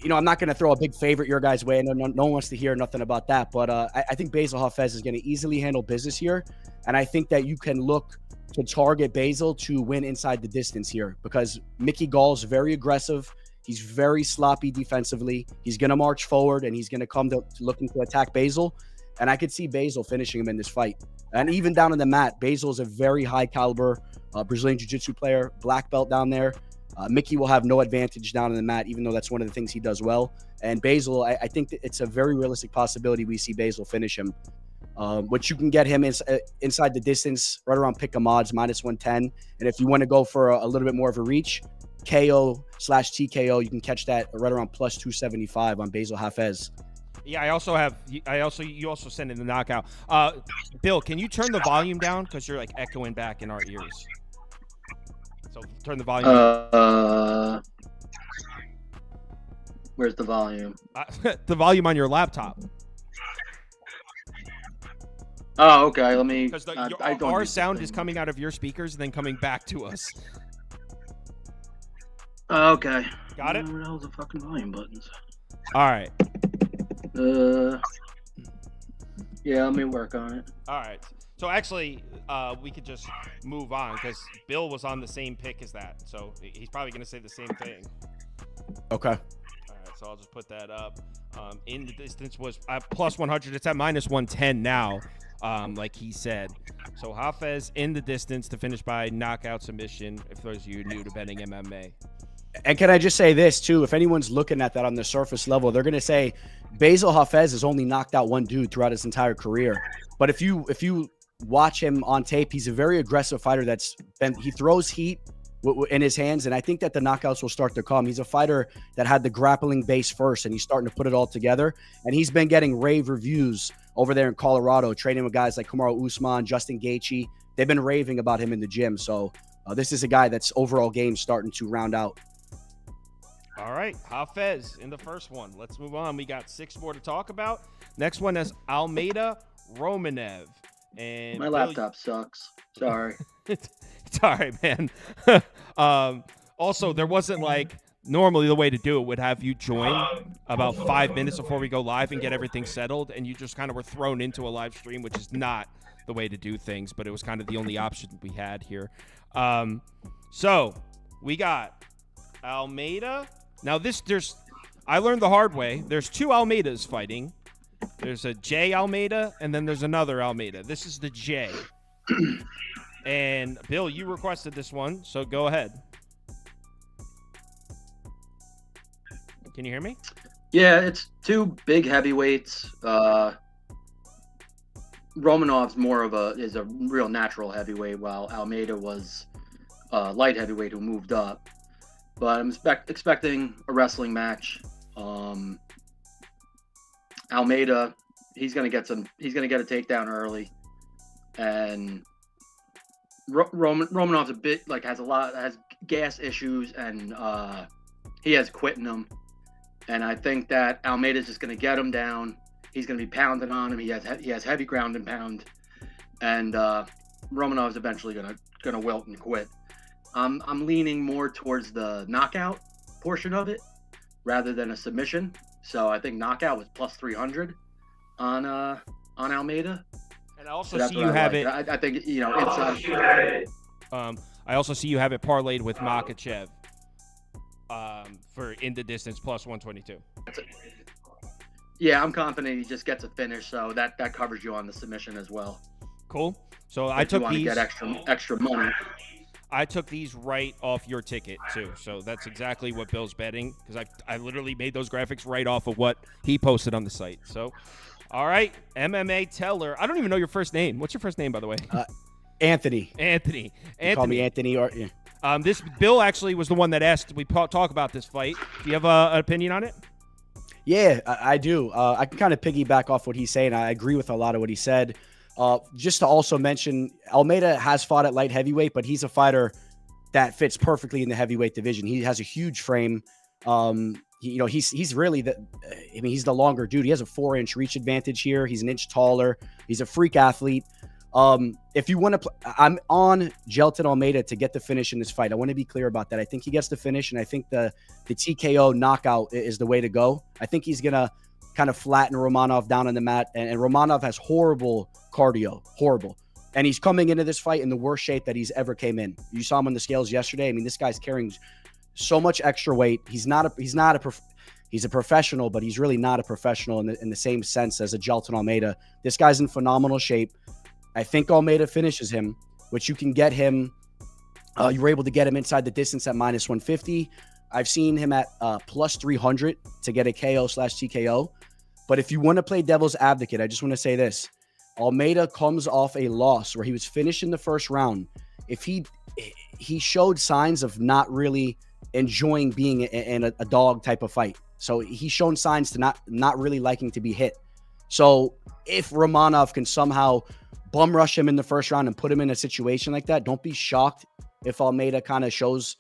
you know, I'm not going to throw a big favorite your guys' way. No one wants to hear nothing about that. But I think Basil Hafez is going to easily handle business here. And I think that you can look to target Basil to win inside the distance here because Mickey Gall's very aggressive. He's very sloppy defensively. He's going to march forward and he's going to come to looking to attack Basil. And I could see Basil finishing him in this fight. And even down on the mat, Basil is a very high caliber Brazilian Jiu-Jitsu player, black belt down there. Mickey will have no advantage down on the mat, even though that's one of the things he does well. And Basil, I think that it's a very realistic possibility we see Basil finish him. Which you can get him inside the distance, right around pick 'em odds, -110. And if you want to go for a little bit more of a reach, KO/TKO, you can catch that right around +275 on Basil Hafez. Yeah, you also sent in the knockout. Bill, can you turn the volume down because you're like echoing back in our ears? So turn the volume down. Where's the volume? The volume on your laptop. Oh, okay. Let me. Because our sound is coming out of your speakers and then coming back to us. Okay. Got it? Where the hell's the fucking volume buttons? All right. Yeah, let me work on it. All right. So actually, we could just move on because Bill was on the same pick as that. So he's probably going to say the same thing. Okay. All right. So I'll just put that up. In the distance was +100. It's at -110 now. Like he said. So Hafez in the distance to finish by knockout submission, if those of you new to betting MMA. And can I just say this too? If anyone's looking at that on the surface level, they're going to say Basil Hafez has only knocked out one dude throughout his entire career. But if you watch him on tape, he's a very aggressive fighter. He throws heat in his hands, and I think that the knockouts will start to come. He's a fighter that had the grappling base first, and he's starting to put it all together. And he's been getting rave reviews over there in Colorado, training with guys like Kamaru Usman, Justin Gaethje. They've been raving about him in the gym. So this is a guy that's overall game starting to round out. All right, Hafez in the first one. Let's move on. We got 6 more to talk about. Next one is Almeida Romanev. And my laptop sucks. Sorry. It's all right, man. Also, there wasn't like normally the way to do it would have you join about 5 minutes before we go live and get everything settled, and you just kind of were thrown into a live stream, which is not the way to do things, but it was kind of the only option we had here. So we got Almeida. Now I learned the hard way. There's two Almeidas fighting. There's a J Almeida, and then there's another Almeida. This is the J. And Bill, you requested this one, so go ahead. Can you hear me? Yeah, it's two big heavyweights. Romanov's is a real natural heavyweight, while Almeida was light heavyweight who moved up. But I'm expecting a wrestling match. Almeida, he's gonna get a takedown early, and Romanov's a bit has gas issues, and he has quit in him. And I think that Almeida's just gonna get him down. He's gonna be pounding on him. He has heavy ground and pound, and Romanov's eventually gonna wilt and quit. I'm leaning more towards the knockout portion of it rather than a submission. So I think knockout was plus 300 on Almeida. And I also see you have it. I think it's. I also see you have it parlayed with Makachev for in the distance plus 122. Yeah, I'm confident he just gets a finish, so that covers you on the submission as well. Cool. So If I took you want these. to get extra money. I took these right off your ticket too, so that's exactly what Bill's betting, because I literally made those graphics right off of what he posted on the site. So, all right, MMA Teller. I don't even know your first name. What's your first name, by the way? Anthony. Anthony. Call me Anthony. Or yeah. This Bill actually was the one that asked we talk about this fight. Do you have an opinion on it? Yeah, I do. I can kind of piggyback off what he's saying. I agree with a lot of what he said. Just to also mention, Almeida has fought at light heavyweight, but he's a fighter that fits perfectly in the heavyweight division. He has a huge frame. He's really he's the longer dude. He has a 4-inch reach advantage here. He's an inch taller. He's a freak athlete. If you want to, I'm on Gelton Almeida to get the finish in this fight. I want to be clear about that. I think he gets the finish, and I think the TKO knockout is the way to go. I think he's gonna kind of flatten Romanov down on the mat, and Romanov has horrible cardio, and he's coming into this fight in the worst shape that he's ever came in. You saw him on the scales yesterday. I mean, this guy's carrying so much extra weight. He's a professional, but he's really not a professional in the same sense as a Gelton Almeida. This guy's in phenomenal shape. I think Almeida finishes him, which you can get him. You were able to get him inside the distance at minus 150. I've seen him at plus 300 to get a KO/TKO. But if you want to play devil's advocate, I just want to say this. Almeida comes off a loss where he was finished in the first round. If he showed signs of not really enjoying being in a dog type of fight. So he's shown signs to not really liking to be hit. So if Romanov can somehow bum rush him in the first round and put him in a situation like that, don't be shocked if Almeida kind of shows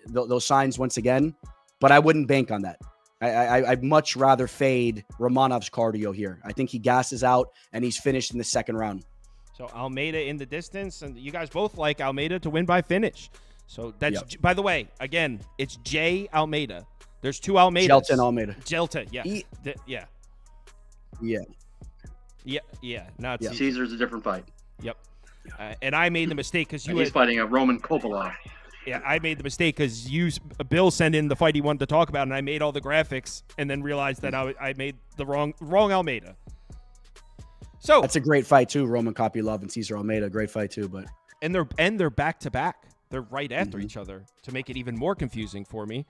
those signs once again. But I wouldn't bank on that. I'd much rather fade Romanov's cardio here. I think he gasses out and he's finished in the second round. So Almeida in the distance, and you guys both like Almeida to win by finish. So that's, by the way, again, it's J Almeida. There's two Almeidas. Gelton Almeida. Gelton, yeah. No, it's Caesar's a different fight. Yep. And I made the mistake because he's fighting a Roman Kopolov. Yeah, I made the mistake because Bill sent in the fight he wanted to talk about, and I made all the graphics, and then realized that I made the wrong Almeida. So that's a great fight too, Roman Kopylov and Cesar Almeida, great fight too. But they're back to back. They're right after each other to make it even more confusing for me.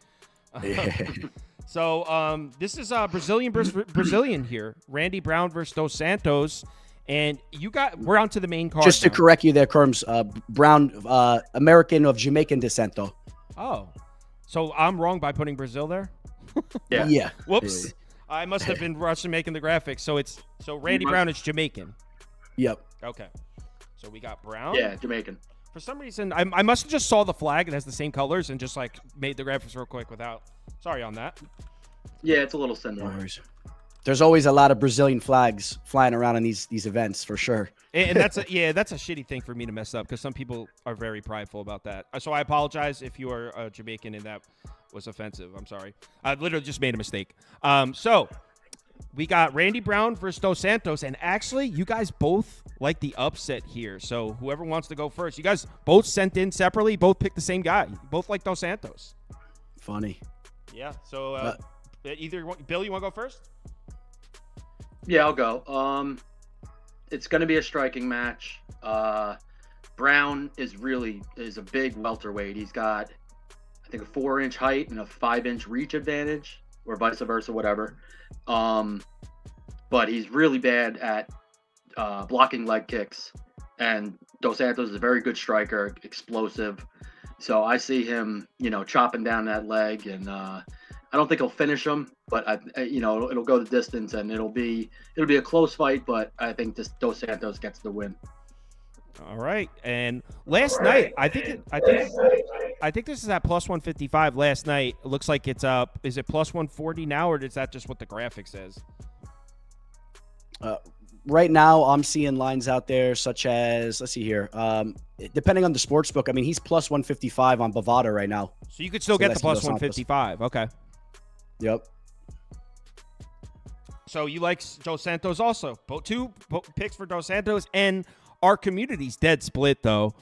So this is Brazilian versus Brazilian here. Randy Brown versus Dos Santos. And we're on to the main card. Just to correct you there, Kirms, Brown, American of Jamaican descent, though. Oh, so I'm wrong by putting Brazil there? Yeah. Whoops. Yeah. I must have been rushing making the graphics. So Randy Brown is Jamaican. Yep. Okay. So we got Brown. Yeah, Jamaican. For some reason, I must have just saw the flag. It has the same colors and just made the graphics real quick without. Sorry on that. Yeah, it's a little similar. No worries. There's always a lot of Brazilian flags flying around in these events for sure. And that's a shitty thing for me to mess up because some people are very prideful about that. So I apologize if you are a Jamaican and that was offensive. I'm sorry. I literally just made a mistake. So we got Randy Brown versus Dos Santos, and actually, you guys both like the upset here. So whoever wants to go first, you guys both sent in separately, both picked the same guy. Both like Dos Santos. Funny. Yeah. So either Bill, you want to go first? Yeah, I'll go. It's going to be a striking match. Brown is a big welterweight. He's got, I think, a 4-inch height and a 5-inch reach advantage, or vice versa, whatever. But he's really bad at blocking leg kicks. And Dos Santos is a very good striker, explosive. So I see him, chopping down that leg, and I don't think he'll finish him, but it'll go the distance, and it'll be a close fight. But I think Dos Santos gets the win. All right. And last night, I think this is at plus 155. Last night, it looks like it's up. Is it plus 140 now, or is that just what the graphic says? Right now, I'm seeing lines out there such as, let's see here. Depending on the sports book, I mean, he's plus 155 on Bovada right now. So you could still get the plus 155. Okay. Yep. So you like Dos Santos also. Two picks for Dos Santos, and our community's dead split, though.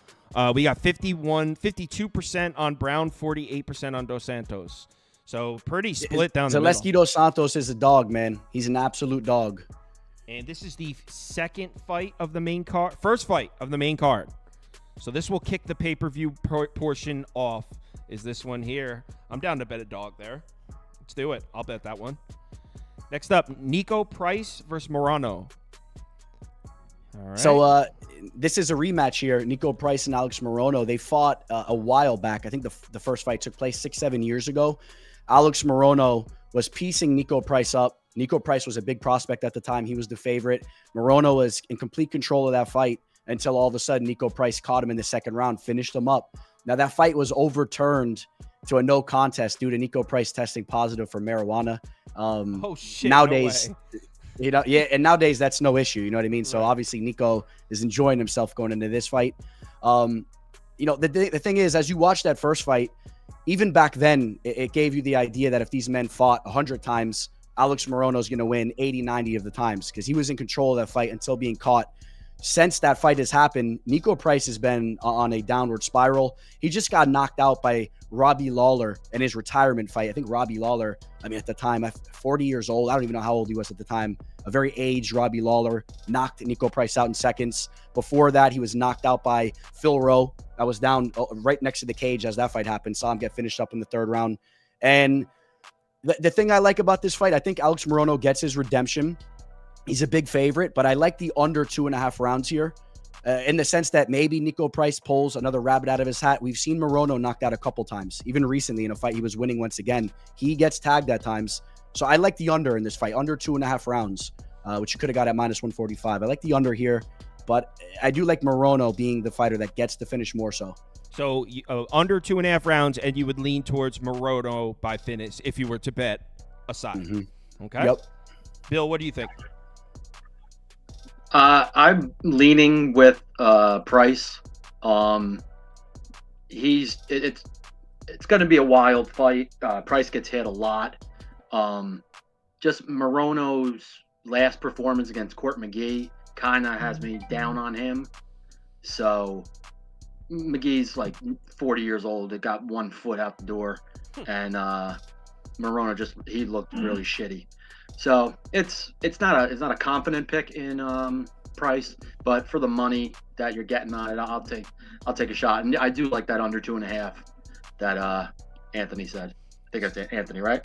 We got 52% on Brown, 48% on Dos Santos. So pretty split down the middle. Zaleski Dos Santos is a dog, man. He's an absolute dog. And this is the second fight of the main card. First fight of the main card. So this will kick the pay-per-view portion off. Is this one here? I'm down to bet a dog there. Let's do it. I'll bet that one. Next up, Nico Price versus Morano. All right. So this is a rematch here. Nico Price and Alex Morono. They fought a while back. I think the first fight took place 6-7 years ago. Alex Morono was piecing Nico Price up. Nico Price was a big prospect at the time. He was the favorite. Morono was in complete control of that fight until all of a sudden Nico Price caught him in the second round, finished him up. Now that fight was overturned to a no contest due to Nico Price testing positive for marijuana. Oh shit! Nowadays, no way. and nowadays that's no issue. You know what I mean? So obviously Nico is enjoying himself going into this fight. The thing is, as you watch that first fight, even back then, it gave you the idea that if these men fought 100 times, Alex Morono's going to win 80, 90 of the times because he was in control of that fight until being caught. Since that fight has happened, Nico Price has been on a downward spiral. He just got knocked out by Robbie Lawler in his retirement fight. I think Robbie Lawler, at the time, 40 years old. I don't even know how old he was at the time. A very aged Robbie Lawler knocked Nico Price out in seconds. Before that, he was knocked out by Phil Rowe. I was down right next to the cage as that fight happened. Saw him get finished up in the third round. And the thing I like about this fight, I think Alex Morono gets his redemption. He's a big favorite, but I like the under 2.5 rounds here in the sense that maybe Nico Price pulls another rabbit out of his hat. We've seen Morono knocked out a couple times, even recently in a fight he was winning once again. He gets tagged at times. So I like the under in this fight, under 2.5 rounds, which you could have got at minus 145. I like the under here, but I do like Morono being the fighter that gets the finish more so. So under 2.5 rounds, and you would lean towards Morono by finish if you were to bet a side. Mm-hmm. Okay. Yep. Bill, what do you think? I'm leaning with Price. It's going to be a wild fight. Price gets hit a lot. Just Morono's last performance against Court McGee kind of has me down on him. So McGee's like 40 years old. It got 1 foot out the door, and Morono he looked really shitty. So it's not a confident pick in Price, but for the money that you're getting on it, I'll take a shot. And I do like that under 2.5 that Anthony said. I think that's Anthony, right?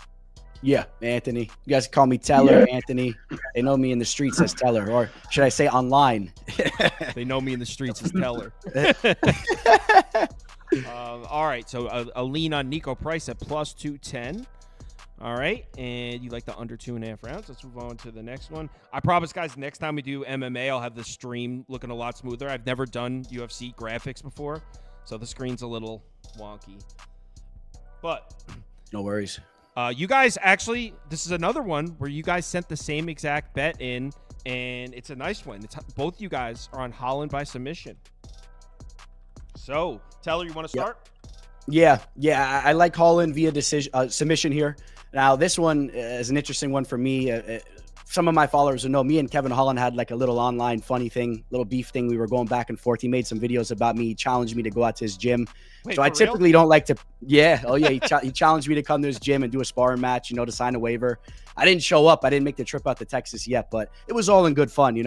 Yeah, Anthony. You guys call me Teller, Anthony. They know me in the streets as Teller, or should I say online? They know me in the streets as Teller. All right, so a lean on Nico Price at plus 210. All right, and you like the under 2.5 rounds. Let's move on to the next one. I promise, guys, next time we do MMA, I'll have the stream looking a lot smoother. I've never done UFC graphics before, so the screen's a little wonky. But no worries. You guys actually, this is another one where you guys sent the same exact bet in, and it's a nice one. It's both you guys are on Holland by submission. So, Teller, you want to start? Yeah. I like Holland via decision submission here. Now, this one is an interesting one for me. Some of my followers will know me and Kevin Holland had like a little online funny thing, little beef thing. We were going back and forth. He made some videos about me, challenged me to go out to his gym. Wait, so I typically don't like to. Yeah. Oh yeah. He challenged me to come to his gym and do a sparring match, to sign a waiver. I didn't show up. I didn't make the trip out to Texas yet, but it was all in good fun,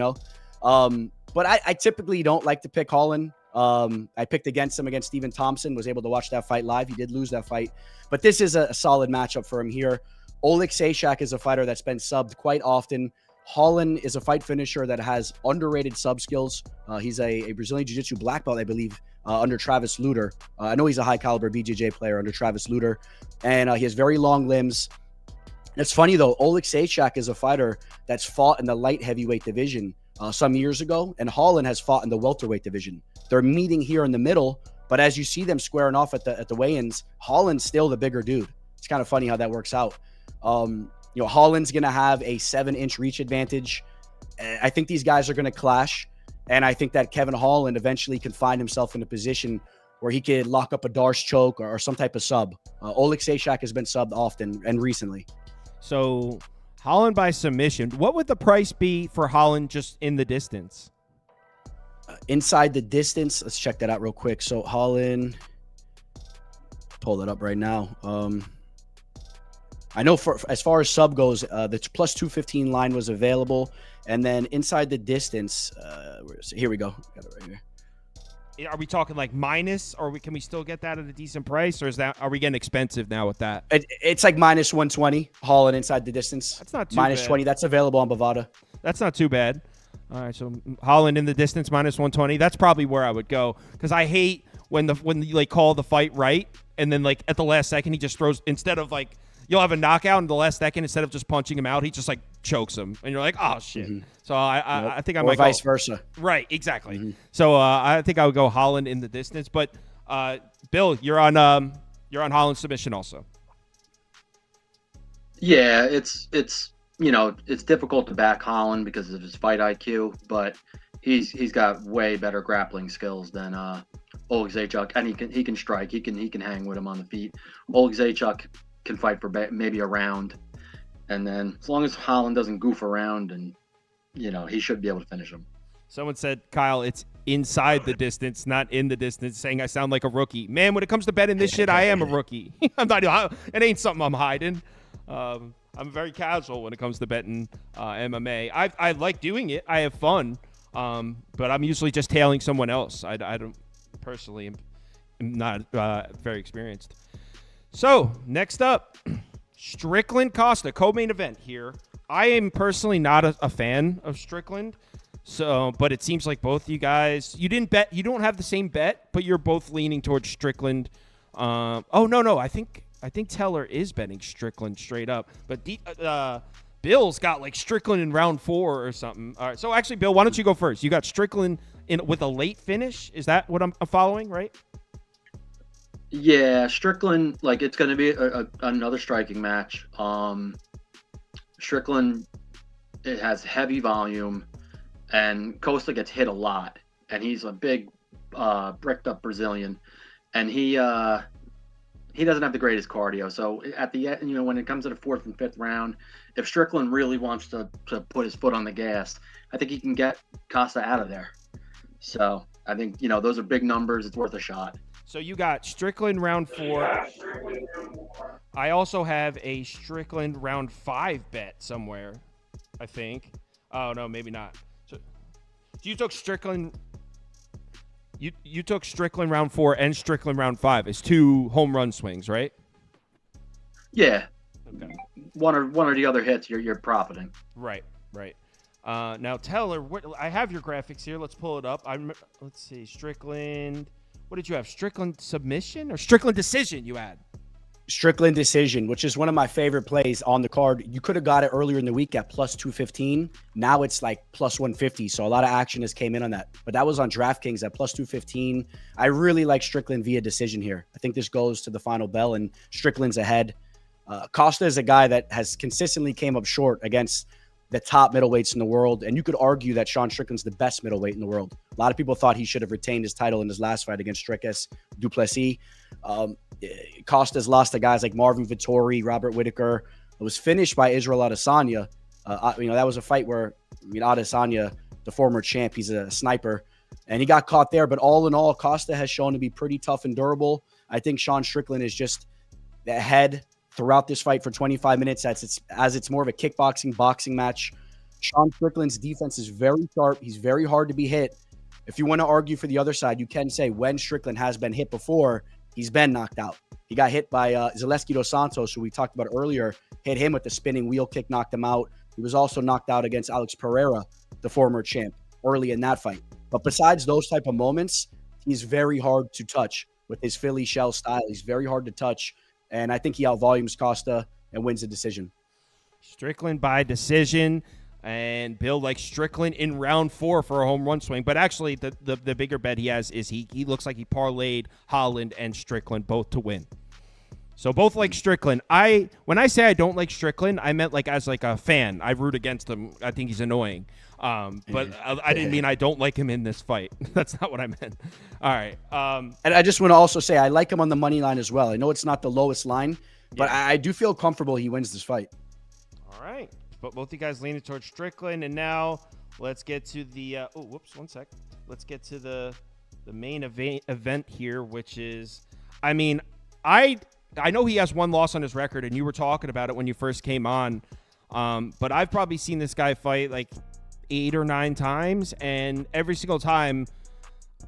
But I typically don't like to pick Holland. I picked against him against Stephen Thompson, was able to watch that fight live. He did lose that fight, but this is a solid matchup for him here. Oleg Sashak is a fighter that's been subbed quite often. Holland is a fight finisher that has underrated sub skills. He's a Brazilian Jiu-Jitsu black belt, I believe, under Travis Luter. I know he's a high caliber BJJ player under Travis Luter, and he has very long limbs. It's funny though, Oleg Sashak is a fighter that's fought in the light heavyweight division some years ago, and Holland has fought in the welterweight division. They're meeting here in the middle, but as you see them squaring off at the weigh-ins, Holland's still the bigger dude. It's kind of funny how that works out. Holland's going to have a 7-inch reach advantage. I think these guys are going to clash, and I think that Kevin Holland eventually can find himself in a position where he could lock up a Darce choke or some type of sub. Oleg Sashak has been subbed often and recently. So Holland by submission. What would the price be for Holland just in the distance? Inside the distance, let's check that out real quick. So Holland, pull it up right now. I know as far as sub goes, the plus 215 line was available, and then inside the distance, here we go. Got it right here. Are we talking like minus, or can we still get that at a decent price, or are we getting expensive now with that? It's like minus 120 Holland inside the distance. That's not too minus bad. 20. That's available on Bovada. That's not too bad. All right, so Holland in the distance minus 120. That's probably where I would go, because I hate when you like call the fight right, and then like at the last second he just throws, instead of like you'll have a knockout in the last second, instead of just punching him out, he just like chokes him, and you're like, oh shit. Mm-hmm. So I think I might vice versa. Right, exactly. Mm-hmm. So I think I would go Holland in the distance, but Bill, you're on Holland submission also. Yeah, it's difficult to back Holland because of his fight IQ, but he's got way better grappling skills than Oleg Zaychuk, and he can strike. He can hang with him on the feet. Oleg Zaychuk can fight for maybe a round, and then as long as Holland doesn't goof around, and he should be able to finish him. Someone said, Kyle, it's inside the distance, not in the distance, saying I sound like a rookie. Man, when it comes to betting this shit, I am a rookie. I'm not. It ain't something I'm hiding. I'm very casual when it comes to betting MMA. I like doing it. I have fun, but I'm usually just tailing someone else. I don't personally am not very experienced. So next up, Strickland Costa, co-main event here. I am personally not a fan of Strickland, but it seems like both you guys, you don't have the same bet, but you're both leaning towards Strickland. No, I think Teller is betting Strickland straight up, but Bill's got like Strickland in round 4 or something. All right, so actually, Bill, why don't you go first? You got Strickland with a late finish. Is that what I'm following, right? Yeah, Strickland, like it's going to be another striking match. Strickland, it has heavy volume, and Costa gets hit a lot, and he's a big, bricked up Brazilian, and he doesn't have the greatest cardio. So at the end, when it comes to the 4th and 5th round, if Strickland really wants to put his foot on the gas, I think he can get Costa out of there. So I think, those are big numbers. It's worth a shot. So you got Strickland round 4. I also have a Strickland round 5 bet somewhere, I think. Oh, no, maybe not. So you took Strickland. You took Strickland round 4 and Strickland round 5 as 2 home run swings, right? Yeah. Okay. One or the other hits, you're profiting. Right. Now, Teller, I have your graphics here. Let's pull it up. Let's see, Strickland. What did you have? Strickland submission or Strickland decision? You had Strickland decision, which is one of my favorite plays on the card. You could have got it earlier in the week at plus 215. Now it's like plus 150. So a lot of action has came in on that. But that was on DraftKings at plus 215. I really like Strickland via decision here. I think this goes to the final bell, and Strickland's ahead. Costa is a guy that has consistently came up short against the top middleweights in the world. And you could argue that Sean Strickland's the best middleweight in the world. A lot of people thought he should have retained his title in his last fight against Strickus Duplessis. Costa's lost to guys like Marvin Vittori, Robert Whitaker. It was finished by Israel Adesanya. That was a fight where, Adesanya, the former champ, he's a sniper, and he got caught there. But all in all, Costa has shown to be pretty tough and durable. I think Sean Strickland is just ahead throughout this fight for 25 minutes as it's more of a kickboxing, boxing match. Sean Strickland's defense is very sharp. He's very hard to be hit. If you want to argue for the other side, you can say when Strickland has been hit before, he's been knocked out. He got hit by Zaleski dos Santos, who we talked about earlier, hit him with the spinning wheel kick, knocked him out. He was also knocked out against Alex Pereira, the former champ, early in that fight. But besides those type of moments, he's very hard to touch with his Philly shell style. He's very hard to touch. And I think he outvolumes Costa and wins the decision. Strickland by decision, and Bill likes Strickland in round 4 for a home run swing. But actually, the bigger bet he has is he looks like he parlayed Holland and Strickland both to win. So both like Strickland. When I say I don't like Strickland, I meant as a fan. I root against him. I think he's annoying. But I didn't mean I don't like him in this fight. That's not what I meant. All right. And I just want to also say I like him on the money line as well. I know it's not the lowest line, but I do feel comfortable he wins this fight. All right. But both you guys leaning towards Strickland. And now let's get to the one sec. Let's get to the main event here, which is, I know he has one loss on his record, and you were talking about it when you first came on. But I've probably seen this guy fight 8 or 9 times, and every single time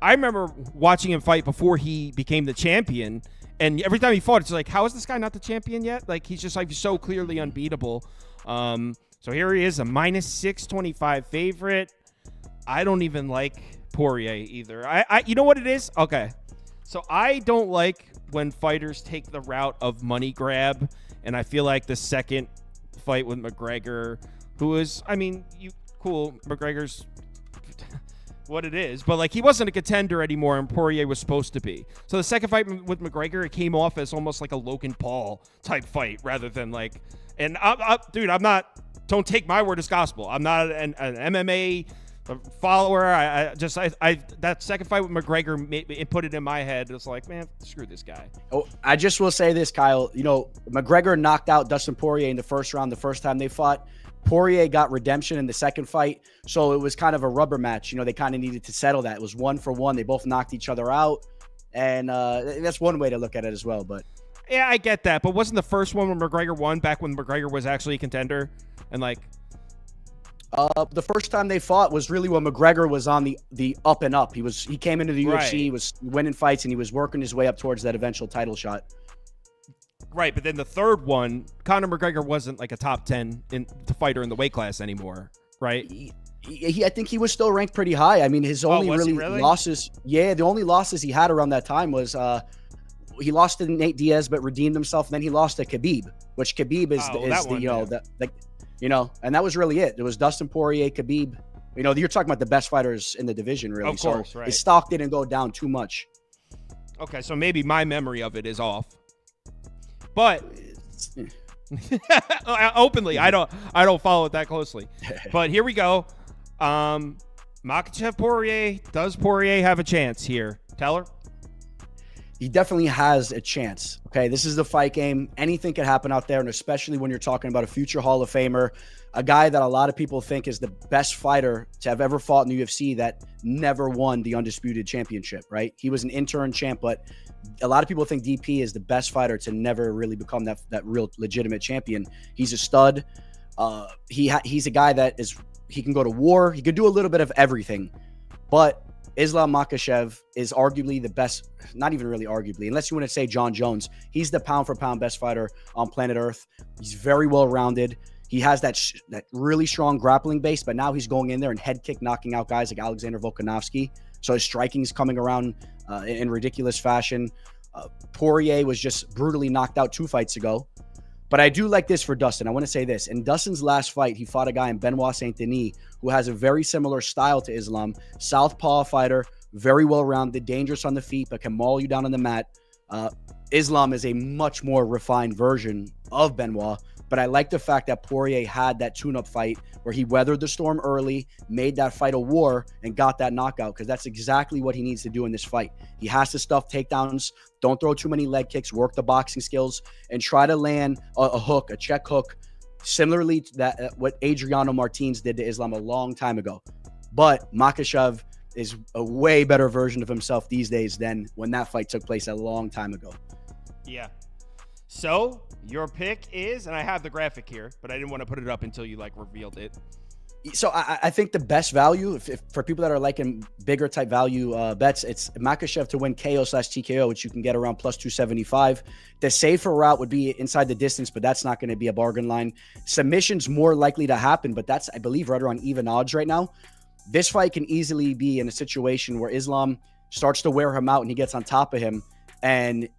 I remember watching him fight before he became the champion, and every time he fought, it's how is this guy not the champion yet? He's just so clearly unbeatable. So here he is, a minus 625 favorite. I don't even like Poirier either. I you know what it is? Okay. So I don't like when fighters take the route of money grab, and I feel like the second fight with McGregor, who is, cool, McGregor's what it is, but he wasn't a contender anymore, and Poirier was supposed to be. So the second fight with McGregor, it came off as almost like a Logan Paul type fight rather than and dude, I'm not, don't take my word as gospel. I'm not an MMA follower. I that second fight with McGregor, it put it in my head. It's man, screw this guy. Oh, I just will say this, Kyle. McGregor knocked out Dustin Poirier in the first round the first time they fought. Poirier got redemption in the second fight, so it was kind of a rubber match. They kind of needed to settle that. It was 1-for-1. They both knocked each other out, and that's one way to look at it as well. But yeah, I get that. But wasn't the first one when McGregor won back when McGregor was actually a contender? And the first time they fought was really when McGregor was on the up and up. He came into the UFC, he was winning fights, and he was working his way up towards that eventual title shot. Right, but then the third one, Conor McGregor wasn't a top 10 fighter in the weight class anymore, right? I think he was still ranked pretty high. His only really losses, the only losses he had around that time was he lost to Nate Diaz but redeemed himself, and then he lost to Khabib, which Khabib and that was really it. It was Dustin Poirier, Khabib. You're talking about the best fighters in the division, really. Of course, so right. His stock didn't go down too much. Okay, so maybe my memory of it is off. But openly, I don't follow it that closely. But here we go. Makhachev Poirier. Does Poirier have a chance here? Teller? He definitely has a chance. Okay, this is the fight game. Anything can happen out there, and especially when you're talking about a future Hall of Famer, a guy that a lot of people think is the best fighter to have ever fought in the UFC that never won the Undisputed Championship, right? He was an interim champ, but a lot of people think DP is the best fighter to never really become that real legitimate champion. He's a stud. He's a guy that he can go to war. He could do a little bit of everything, but Islam Makhachev is arguably the best, not even really arguably, unless you want to say John Jones. He's the pound for pound best fighter on planet Earth. He's very well rounded. He has that really strong grappling base, but now he's going in there and head kick knocking out guys like Alexander Volkanovski. So his striking is coming around in ridiculous fashion. Poirier was just brutally knocked out 2 fights ago. But I do like this for Dustin. I want to say this. In Dustin's last fight, he fought a guy in Benoit Saint-Denis who has a very similar style to Islam. Southpaw fighter, very well-rounded, dangerous on the feet, but can maul you down on the mat. Islam is a much more refined version of Benoit. But I like the fact that Poirier had that tune-up fight where he weathered the storm early, made that fight a war, and got that knockout, because that's exactly what he needs to do in this fight. He has to stuff takedowns, don't throw too many leg kicks, work the boxing skills, and try to land a hook, a check hook, similarly to that what Adriano Martins did to Islam a long time ago. But Makhachev is a way better version of himself these days than when that fight took place a long time ago. Yeah. So your pick is, and I have the graphic here, but I didn't want to put it up until you like revealed it. So I think the best value, if for people that are liking bigger type value bets, it's Makhachev to win KO/TKO, which you can get around plus 275. The safer route would be inside the distance, but that's not going to be a bargain line. Submission's more likely to happen, but that's, I believe, right around even odds right now. This fight can easily be in a situation where Islam starts to wear him out and he gets on top of him. And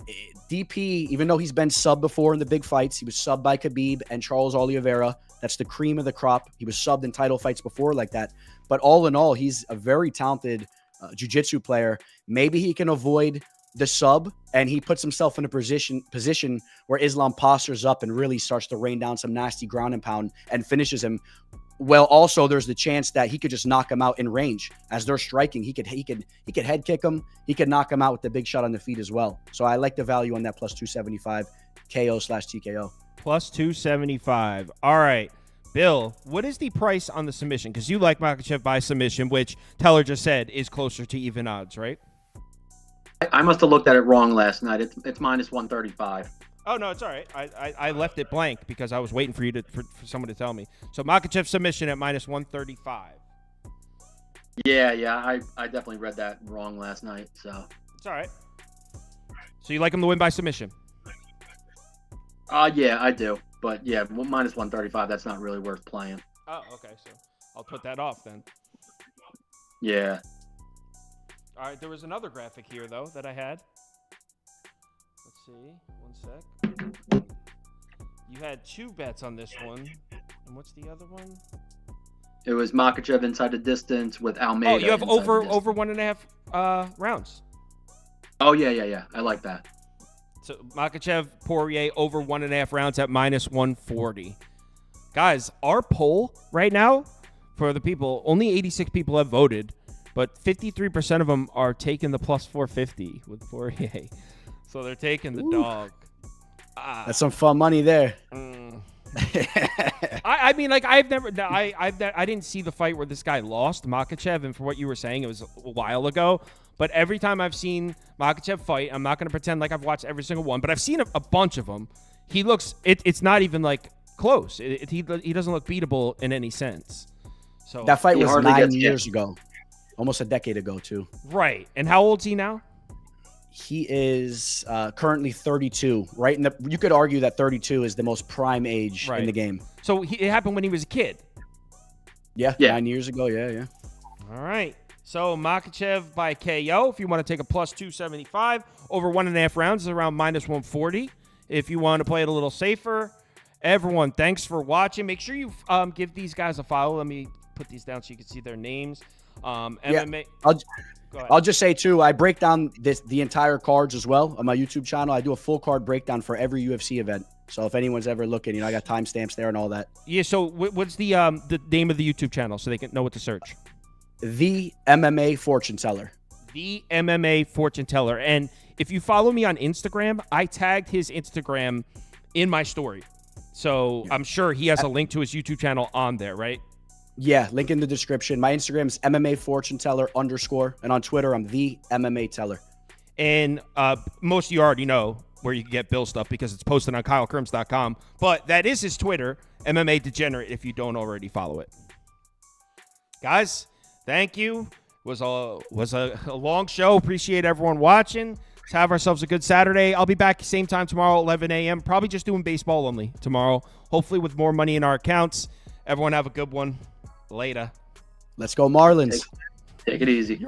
DP, even though he's been subbed before in the big fights, he was subbed by Khabib and Charles Oliveira. That's the cream of the crop. He was subbed in title fights before like that. But all in all, he's a very talented jiu-jitsu player. Maybe he can avoid the sub and he puts himself in a position where Islam postures up and really starts to rain down some nasty ground and pound and finishes him. Well, also there's the chance that he could just knock him out in range as they're striking. He could head kick him. He could knock him out with the big shot on the feet as well. So I like the value on that plus 275 KO/TKO. Plus 275. All right. Bill, what is the price on the submission? Because you like Makhachev by submission, which Teller just said is closer to even odds, right? I must have looked at it wrong last night. It's minus 135. Oh, no, it's all right. I left it blank because I was waiting for you for someone to tell me. So Makhachev submission at minus 135. Yeah, I definitely read that wrong last night. So it's all right. So you like him to win by submission? Yeah, I do. But yeah, minus 135. That's not really worth playing. Oh, okay. So I'll put that off then. Yeah. All right. There was another graphic here though that I had. Let's see. One sec. You had two bets on this one. And what's the other one? It was Makhachev inside the distance with Almeida. Oh, you have over 1.5 rounds. Oh, yeah. I like that. So Makhachev, Poirier over 1.5 rounds at minus 140. Guys, our poll right now for the people, only 86 people have voted, but 53% of them are taking the plus 450 with Poirier. So they're taking the dog. That's some fun money there. I mean, like I didn't see the fight where this guy lost Makhachev, and for what you were saying, it was a while ago. But every time I've seen Makhachev fight, I'm not going to pretend like I've watched every single one, but I've seen a bunch of them. He looks, it's not even like close. He doesn't look beatable in any sense. So that fight was 9 years ago, almost a decade ago too. Right. And how old is he now? He is currently 32. Right, you could argue that 32 is the most prime age in the game. So it happened when he was a kid. Yeah. 9 years ago. Yeah. All right. So Makhachev by KO, if you want to take a plus 275, over 1.5 rounds is around minus 140. If you want to play it a little safer, everyone, thanks for watching. Make sure you give these guys a follow. Let me put these down so you can see their names. MMA. I'll just say too, I break down the entire cards as well on my YouTube channel. I do a full card breakdown for every UFC event. So if anyone's ever looking, I got timestamps there and all that. Yeah. So what's the name of the YouTube channel so they can know what to search? The MMA Fortune Teller. The MMA Fortune Teller. And if you follow me on Instagram, I tagged his Instagram in my story. So I'm sure he has a link to his YouTube channel on there, right? Yeah, link in the description. My Instagram is MMA Fortune Teller _. And on Twitter, I'm the MMA Teller. And most of you already know where you can get Bill stuff because it's posted on KyleKirms.com. But that is his Twitter, MMA Degenerate, if you don't already follow it. Guys, thank you. Was a long show. Appreciate everyone watching. Let's have ourselves a good Saturday. I'll be back same time tomorrow, 11 a.m. Probably just doing baseball only tomorrow. Hopefully with more money in our accounts. Everyone have a good one. Later. Let's go Marlins. Take it easy.